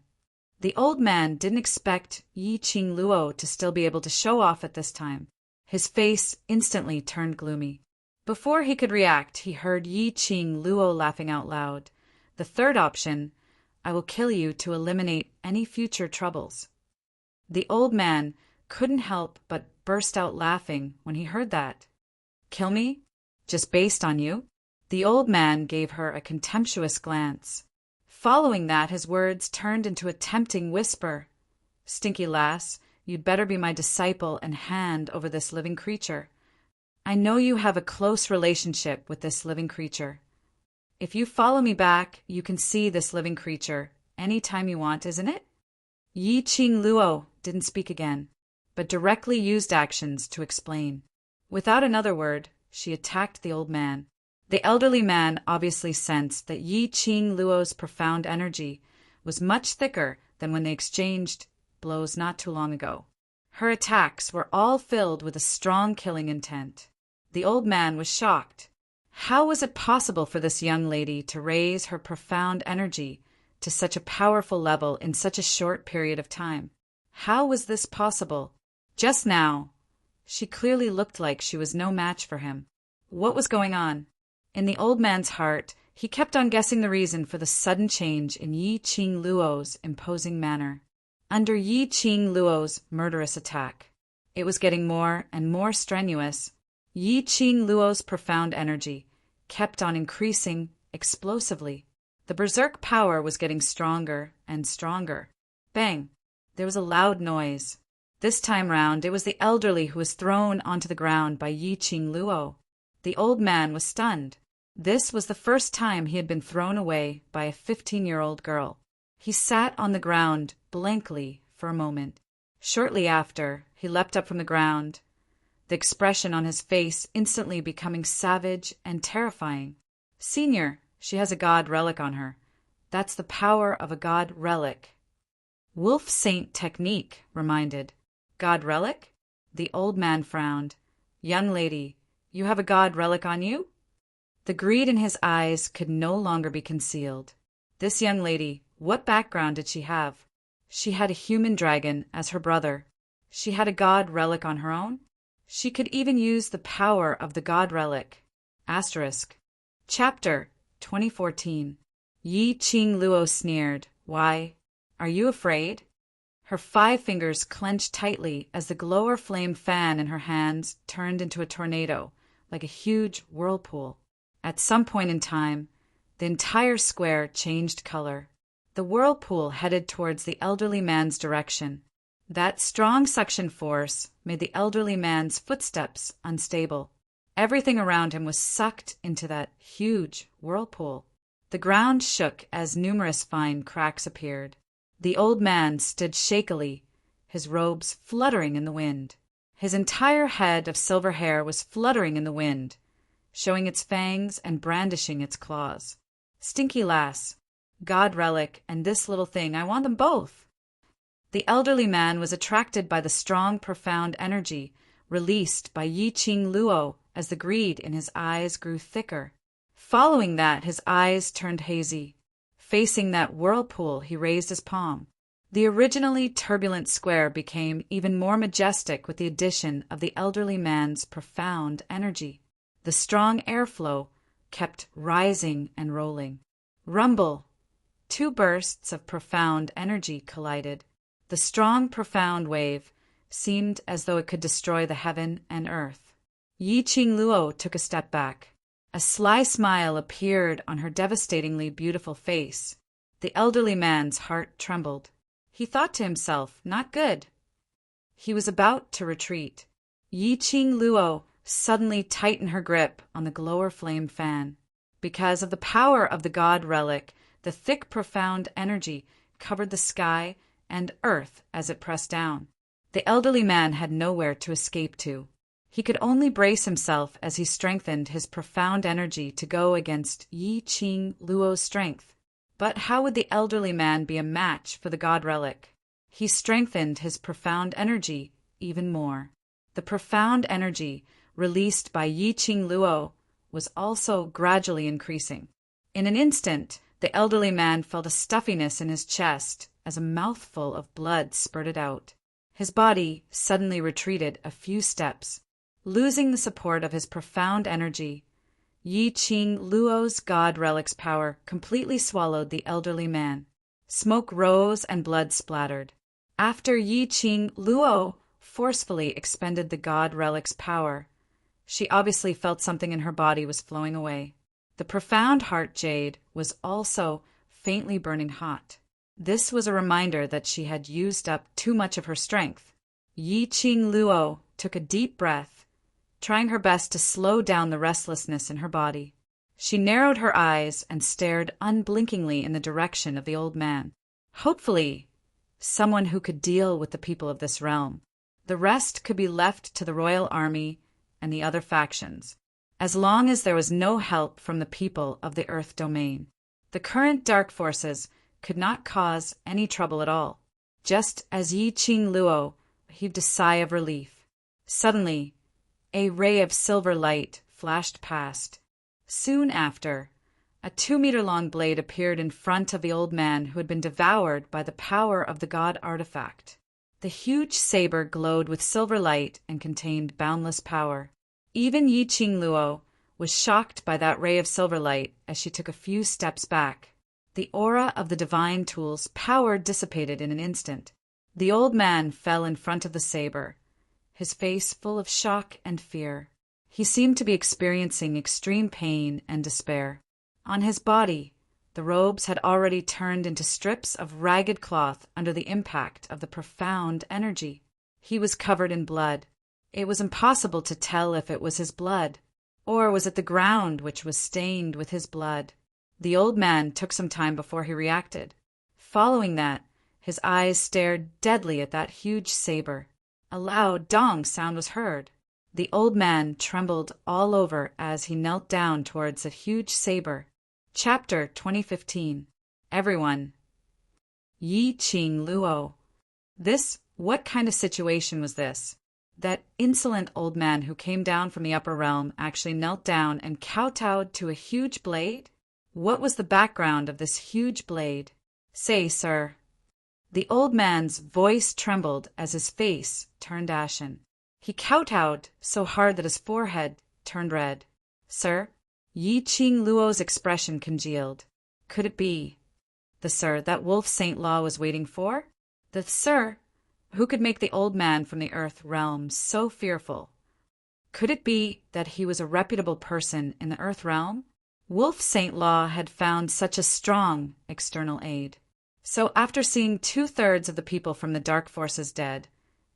The old man didn't expect Yi Qing Luo to still be able to show off at this time. His face instantly turned gloomy. Before he could react, he heard Yi Qing Luo laughing out loud. The third option, I will kill you to eliminate any future troubles. The old man couldn't help but burst out laughing when he heard that. Kill me? Just based on you? The old man gave her a contemptuous glance. Following that, his words turned into a tempting whisper. Stinky lass, you'd better be my disciple and hand over this living creature. I know you have a close relationship with this living creature. If you follow me back, you can see this living creature any time you want, isn't it? Yi Qing Luo didn't speak again, but directly used actions to explain. Without another word, she attacked the old man. The elderly man obviously sensed that Yi Qing Luo's profound energy was much thicker than when they exchanged blows not too long ago. Her attacks were all filled with a strong killing intent. The old man was shocked. How was it possible for this young lady to raise her profound energy to such a powerful level in such a short period of time? How was this possible? Just now, she clearly looked like she was no match for him. What was going on? In the old man's heart, he kept on guessing the reason for the sudden change in Yi Qing Luo's imposing manner. Under Yi Qing Luo's murderous attack, it was getting more and more strenuous. Yi Qing Luo's profound energy kept on increasing explosively. The berserk power was getting stronger and stronger. Bang! There was a loud noise. This time round, it was the elderly who was thrown onto the ground by Yi Qing Luo. The old man was stunned. This was the first time he had been thrown away by a 15-year-old girl. He sat on the ground blankly for a moment. Shortly after, he leapt up from the ground, the expression on his face instantly becoming savage and terrifying. Senior, she has a god relic on her. That's the power of a god relic. Wolf Saint technique, reminded. God relic? The old man frowned. Young lady, you have a god relic on you? The greed in his eyes could no longer be concealed. This young lady, what background did she have? She had a human dragon as her brother. She had a god relic on her own. She could even use the power of the god relic. Asterisk. Chapter 2014. Yi Qing Luo sneered. Why? Are you afraid? Her 5 fingers clenched tightly as the glower flame fan in her hands turned into a tornado, like a huge whirlpool. At some point in time, the entire square changed color. The whirlpool headed towards the elderly man's direction. That strong suction force made the elderly man's footsteps unstable. Everything around him was sucked into that huge whirlpool. The ground shook as numerous fine cracks appeared. The old man stood shakily, his robes fluttering in the wind. His entire head of silver hair was fluttering in the wind, showing its fangs and brandishing its claws. Stinky lass, god relic, and this little thing, I want them both. The elderly man was attracted by the strong, profound energy released by Yi Qing Luo as the greed in his eyes grew thicker. Following that, his eyes turned hazy. Facing that whirlpool, he raised his palm. The originally turbulent square became even more majestic with the addition of the elderly man's profound energy. The strong airflow kept rising and rolling. Rumble! Two bursts of profound energy collided. The strong, profound wave seemed as though it could destroy the heaven and earth. Yi Qing Luo took a step back. A sly smile appeared on her devastatingly beautiful face. The elderly man's heart trembled. He thought to himself, not good. He was about to retreat. Yi Qing Luo suddenly tightened her grip on the glower flame fan. Because of the power of the god relic, the thick, profound energy covered the sky and earth as it pressed down. The elderly man had nowhere to escape to. He could only brace himself as he strengthened his profound energy to go against Yi Qing Luo's strength. But how would the elderly man be a match for the god relic? He strengthened his profound energy even more. The profound energy released by Yi Qing Luo was also gradually increasing. In an instant, the elderly man felt a stuffiness in his chest as a mouthful of blood spurted out. His body suddenly retreated a few steps. Losing the support of his profound energy, Yi Qing Luo's god relic's power completely swallowed the elderly man. Smoke rose and blood splattered. After Yi Qing Luo forcefully expended the god relic's power, she obviously felt something in her body was flowing away. The profound heart jade was also faintly burning hot. This was a reminder that she had used up too much of her strength. Yi Qing Luo took a deep breath, trying her best to slow down the restlessness in her body. She narrowed her eyes and stared unblinkingly in the direction of the old man. Hopefully, someone who could deal with the people of this realm. The rest could be left to the royal army and the other factions, as long as there was no help from the people of the Earth domain. The current dark forces could not cause any trouble at all. Just as Yi Qing Luo heaved a sigh of relief, suddenly a ray of silver light flashed past. Soon after, a 2-meter-long blade appeared in front of the old man who had been devoured by the power of the god artifact. The huge saber glowed with silver light and contained boundless power. Even Yi Qing Luo was shocked by that ray of silver light as she took a few steps back. The aura of the divine tool's power dissipated in an instant. The old man fell in front of the saber, his face full of shock and fear. He seemed to be experiencing extreme pain and despair. On his body, the robes had already turned into strips of ragged cloth under the impact of the profound energy. He was covered in blood. It was impossible to tell if it was his blood, or was it the ground which was stained with his blood. The old man took some time before he reacted. Following that, his eyes stared deadly at that huge saber. A loud dong sound was heard. The old man trembled all over as he knelt down towards the huge saber. Chapter 2015. Everyone. Yi Qing Luo. What kind of situation was this? That insolent old man who came down from the upper realm actually knelt down and kowtowed to a huge blade? What was the background of this huge blade? Say, sir. The old man's voice trembled as his face turned ashen. He kowtowed so hard that his forehead turned red. Sir? Yi Qing Luo's expression congealed. Could it be the sir that Wolf Saint Law was waiting for? The sir who could make the old man from the earth realm so fearful? Could it be that he was a reputable person in the earth realm? Wolf Saint Law had found such a strong external aid. So after seeing 2/3 of the people from the dark forces dead,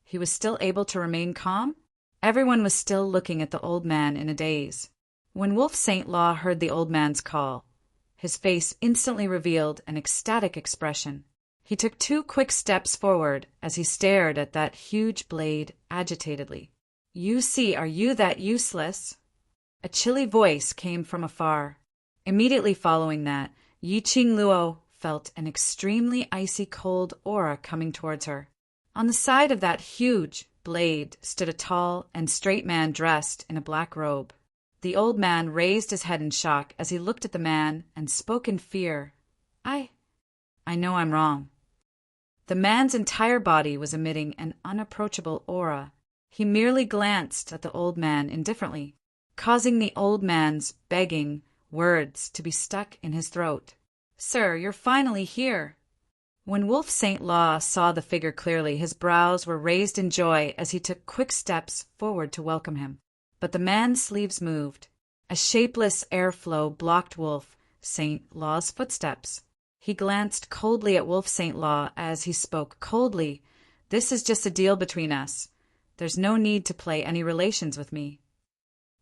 he was still able to remain calm? Everyone was still looking at the old man in a daze. When Wolf Saint Law heard the old man's call, his face instantly revealed an ecstatic expression. He took 2 quick steps forward as he stared at that huge blade agitatedly. You see, are you that useless? A chilly voice came from afar. Immediately following that, Yi Qing Luo felt an extremely icy cold aura coming towards her. On the side of that huge blade stood a tall and straight man dressed in a black robe. The old man raised his head in shock as he looked at the man and spoke in fear. I know I'm wrong. The man's entire body was emitting an unapproachable aura. He merely glanced at the old man indifferently, causing the old man's begging words to be stuck in his throat. "Sir, you're finally here." When Wolf St. Law saw the figure clearly, his brows were raised in joy as he took quick steps forward to welcome him. But the man's sleeves moved. A shapeless airflow blocked Wolf St. Law's footsteps. He glanced coldly at Wolf St. Law as he spoke coldly. "This is just a deal between us. There's no need to play any relations with me."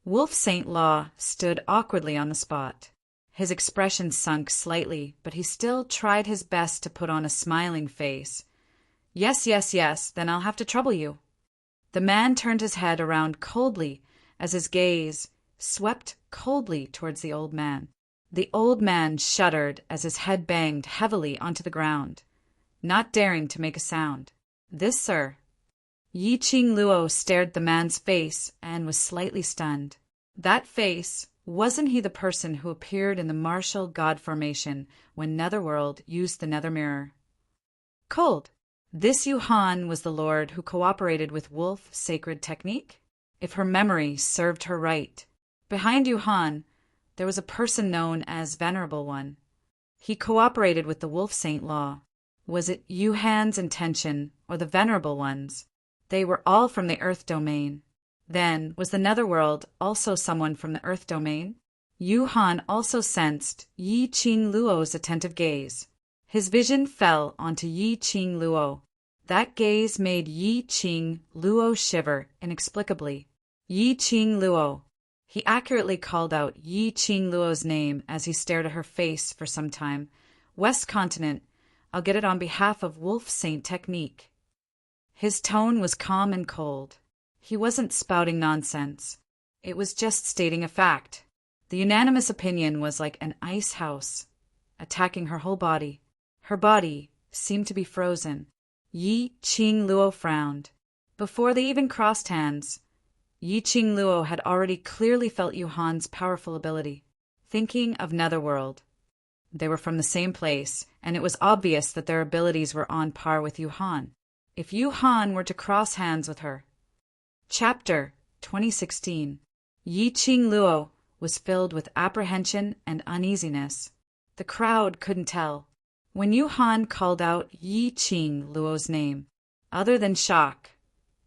Wolf St. Law stood awkwardly on the spot. His expression sunk slightly, but he still tried his best to put on a smiling face. Yes, then I'll have to trouble you." The man turned his head around coldly as his gaze swept coldly towards the old man. The old man shuddered as his head banged heavily onto the ground, not daring to make a sound. "This, sir." Yi Ching Luo stared at the man's face and was slightly stunned. That face, wasn't he the person who appeared in the martial god formation when Netherworld used the Nether Mirror? Cold. This Yuhan was the lord who cooperated with Wolf Sacred Technique? If her memory served her right. Behind Yuhan, there was a person known as Venerable One. He cooperated with the Wolf Saint Law. Was it Yuhan's intention or the Venerable One's? They were all from the Earth domain. Then, was the Netherworld also someone from the Earth domain? Yuhan also sensed Yi Ching Luo's attentive gaze. His vision fell onto Yi Ching Luo. That gaze made Yi Ching Luo shiver inexplicably. Yi Ching Luo. He accurately called out Yi Ching Luo's name as he stared at her face for some time. "West Continent, I'll get it on behalf of Wolf Saint Technique." His tone was calm and cold. He wasn't spouting nonsense. It was just stating a fact. The unanimous opinion was like an ice house, attacking her whole body. Her body seemed to be frozen. Yi Ching Luo frowned. Before they even crossed hands, Yi Ching Luo had already clearly felt Yuhan's powerful ability. Thinking of Netherworld. They were from the same place, and it was obvious that their abilities were on par with Yuhan. If Yuhan were to cross hands with her. Chapter 2016. Yi Ching Luo was filled with apprehension and uneasiness. The crowd couldn't tell. When Yuhan called out Yi Ching Luo's name, other than shock,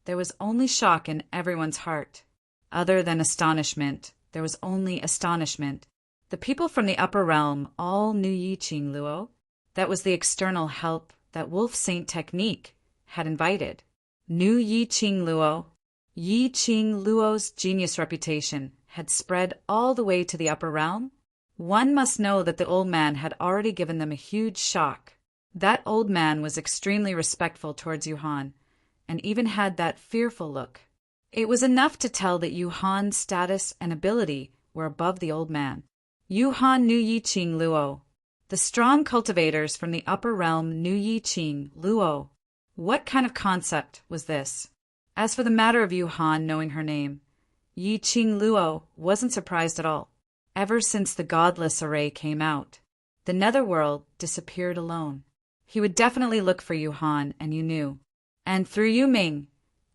there was only shock in everyone's heart. Other than astonishment, there was only astonishment. The people from the upper realm all knew Yi Ching Luo. That was the external help that Wolf Saint Technique had invited. Knew Yi Ching Luo. Yi Ching Luo's genius reputation had spread all the way to the upper realm. One must know that the old man had already given them a huge shock. That old man was extremely respectful towards Yuhan, and even had that fearful look. It was enough to tell that Yuhan's status and ability were above the old man. Yuhan knew Yi Ching Luo. The strong cultivators from the upper realm knew Yi Ching Luo. What kind of concept was this? As for the matter of Yuhan knowing her name, Yi Ching Luo wasn't surprised at all. Ever since the godless array came out, the Netherworld disappeared alone. He would definitely look for Yuhan, and you knew. And through Yu Ming,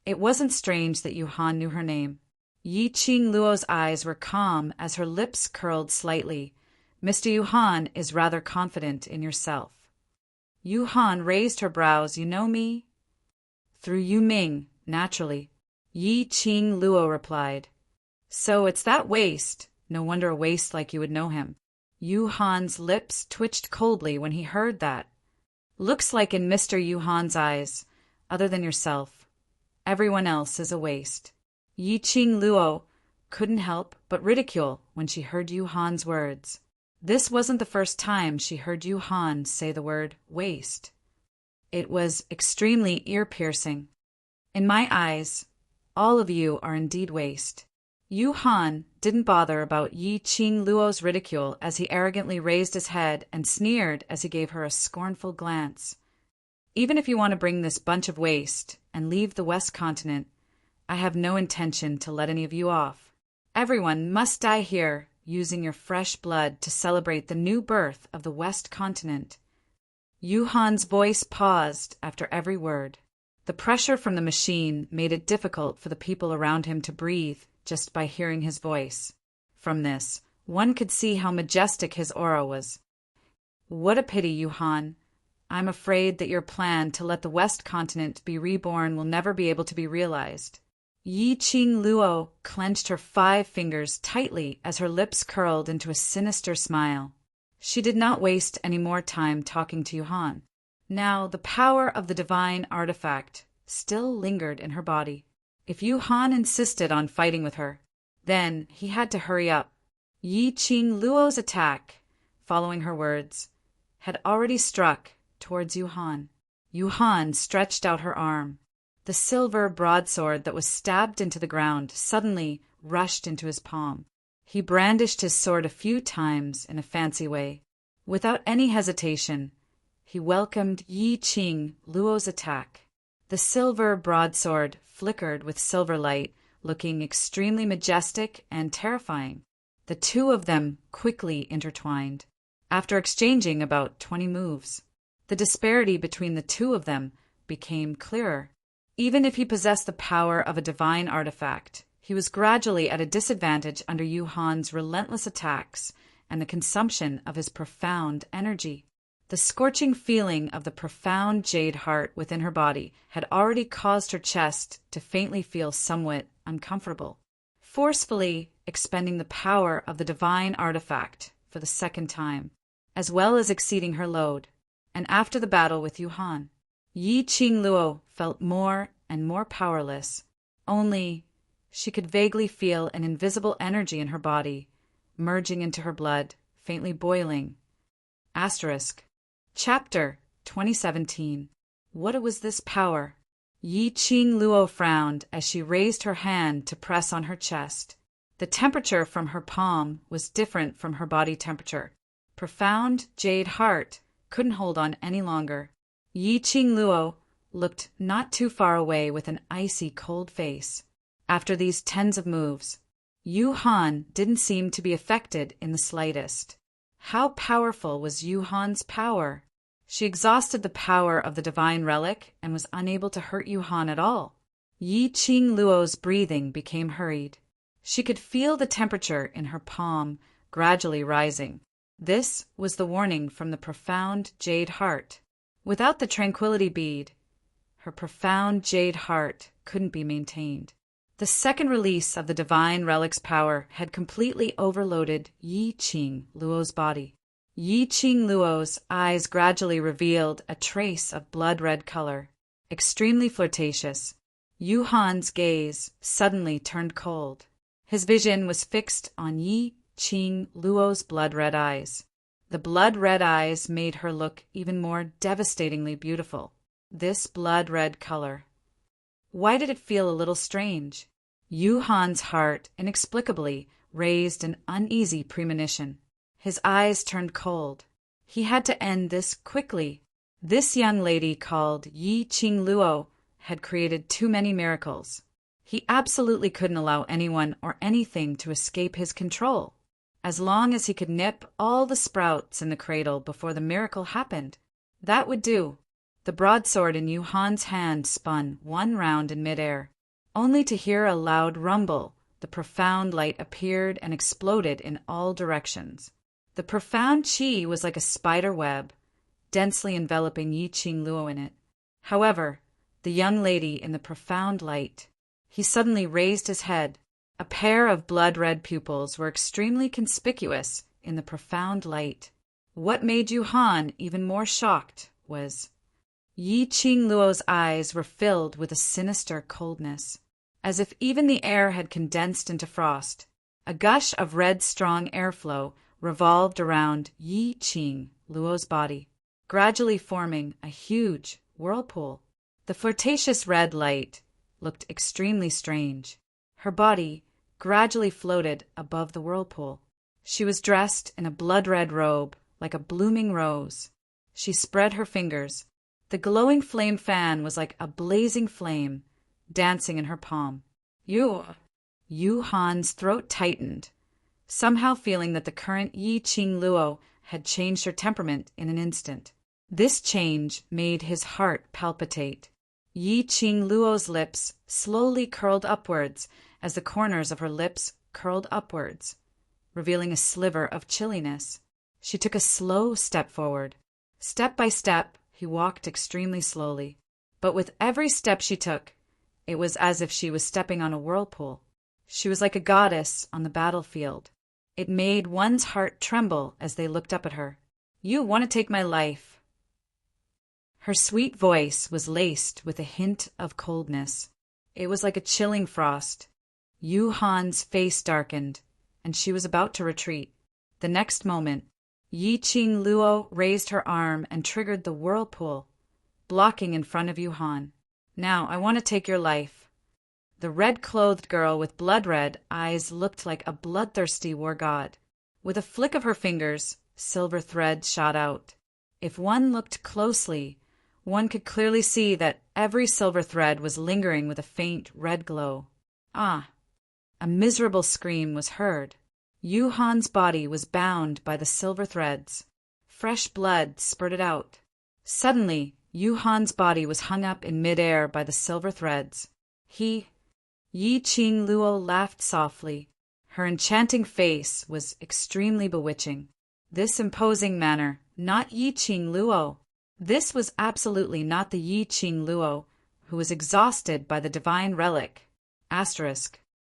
it wasn't strange that Yuhan knew her name. Yi Ching Luo's eyes were calm as her lips curled slightly. "Mr. Yuhan is rather confident in yourself." Yuhan raised her brows. "You know me?" "Through Yu Ming, naturally," Yi Ching Luo replied. "So it's that waste. No wonder a waste like you would know him." Yuhan's lips twitched coldly when he heard that. "Looks like in Mr. Yuhan's eyes, other than yourself, everyone else is a waste." Yi Ching Luo couldn't help but ridicule when she heard Yuhan's words. This wasn't the first time she heard Yuhan say the word waste. It was extremely ear-piercing. "In my eyes, all of you are indeed waste." Yuhan didn't bother about Yi Ching Luo's ridicule as he arrogantly raised his head and sneered as he gave her a scornful glance. "Even if you want to bring this bunch of waste and leave the West Continent, I have no intention to let any of you off. Everyone must die here, using your fresh blood to celebrate the new birth of the West Continent." Yuhan's voice paused after every word. The pressure from the machine made it difficult for the people around him to breathe just by hearing his voice. From this, one could see how majestic his aura was. What a pity, Yuhan. I'm afraid that your plan to let the West Continent be reborn will never be able to be realized. Yi Qing Luo clenched her 5 fingers tightly as her lips curled into a sinister smile. She did not waste any more time talking to Yuhan. Now the power of the divine artifact still lingered in her body. If Yuhan insisted on fighting with her, then he had to hurry up. Yi Qing Luo's attack, following her words, had already struck towards Yuhan. Yuhan stretched out her arm. The silver broadsword that was stabbed into the ground suddenly rushed into his palm. He brandished his sword a few times in a fancy way. Without any hesitation, he welcomed Yi Qing Luo's attack. The silver broadsword flickered with silver light, looking extremely majestic and terrifying. The two of them quickly intertwined. After exchanging about 20 moves, the disparity between the two of them became clearer. Even if he possessed the power of a divine artifact, he was gradually at a disadvantage under Yuhan's relentless attacks and the consumption of his profound energy. The scorching feeling of the profound jade heart within her body had already caused her chest to faintly feel somewhat uncomfortable. Forcefully expending the power of the divine artifact for the second time, as well as exceeding her load, and after the battle with Yuhan, Yi Qing Luo felt more and more powerless. Only she could vaguely feel an invisible energy in her body, merging into her blood, faintly boiling. Asterisk. Chapter 2017. What was this power? Yi Qing Luo frowned as she raised her hand to press on her chest. The temperature from her palm was different from her body temperature. Profound jade heart couldn't hold on any longer. Yi Qing Luo looked not too far away with an icy cold face. After these tens of moves, Yuhan didn't seem to be affected in the slightest. How powerful was Yuhan's power? She exhausted the power of the divine relic and was unable to hurt Yuhan at all. Yi Qing Luo's breathing became hurried. She could feel the temperature in her palm gradually rising. This was the warning from the profound jade heart. Without the tranquility bead, her profound jade heart couldn't be maintained. The second release of the divine relic's power had completely overloaded Yi Qing Luo's body. Yi Qing Luo's eyes gradually revealed a trace of blood-red color, extremely flirtatious. Yuhan's gaze suddenly turned cold. His vision was fixed on Yi Qing Luo's blood-red eyes. The blood-red eyes made her look even more devastatingly beautiful. This blood-red color. Why did it feel a little strange? Yuhan's heart inexplicably raised an uneasy premonition. His eyes turned cold. He had to end this quickly. This young lady called Yi Qing Luo had created too many miracles. He absolutely couldn't allow anyone or anything to escape his control. As long as he could nip all the sprouts in the cradle before the miracle happened, that would do. The broadsword in Yuhan's hand spun one round in midair, only to hear a loud rumble. The profound light appeared and exploded in all directions. The profound qi was like a spider web, densely enveloping Yi Qing Luo in it. However, the young lady in the profound light. He suddenly raised his head. A pair of blood-red pupils were extremely conspicuous in the profound light. What made Yuhan even more shocked was Yi Qing Luo's eyes were filled with a sinister coldness, as if even the air had condensed into frost. A gush of red strong airflow revolved around Yi Qing Luo's body, gradually forming a huge whirlpool. The flirtatious red light looked extremely strange. Her body gradually floated above the whirlpool. She was dressed in a blood-red robe, like a blooming rose. She spread her fingers. The glowing flame fan was like a blazing flame, dancing in her palm. Yuhan's throat tightened, somehow feeling that the current Yi Qing Luo had changed her temperament in an instant. This change made his heart palpitate. Yi Qing Luo's lips slowly curled upwards as the corners of her lips curled upwards, revealing a sliver of chilliness. She took a slow step forward. Step by step, he walked extremely slowly. But with every step she took, it was as if she was stepping on a whirlpool. She was like a goddess on the battlefield. It made one's heart tremble as they looked up at her. "You want to take my life." Her sweet voice was laced with a hint of coldness. It was like a chilling frost. Yu Han's face darkened, and she was about to retreat. The next moment, Yi Qing Luo raised her arm and triggered the whirlpool, blocking in front of Yu Han. "Now, I want to take your life." The red-clothed girl with blood-red eyes looked like a bloodthirsty war god. With a flick of her fingers, silver threads shot out. If one looked closely, one could clearly see that every silver thread was lingering with a faint red glow. Ah! A miserable scream was heard. Yu Han's body was bound by the silver threads. Fresh blood spurted out. Suddenly, Yu Han's body was hung up in midair by the silver threads. Yi Qing Luo laughed softly. Her enchanting face was extremely bewitching. This imposing manner, not Yi Qing Luo. This was absolutely not the Yi Qing Luo who was exhausted by the divine relic. Asterisk.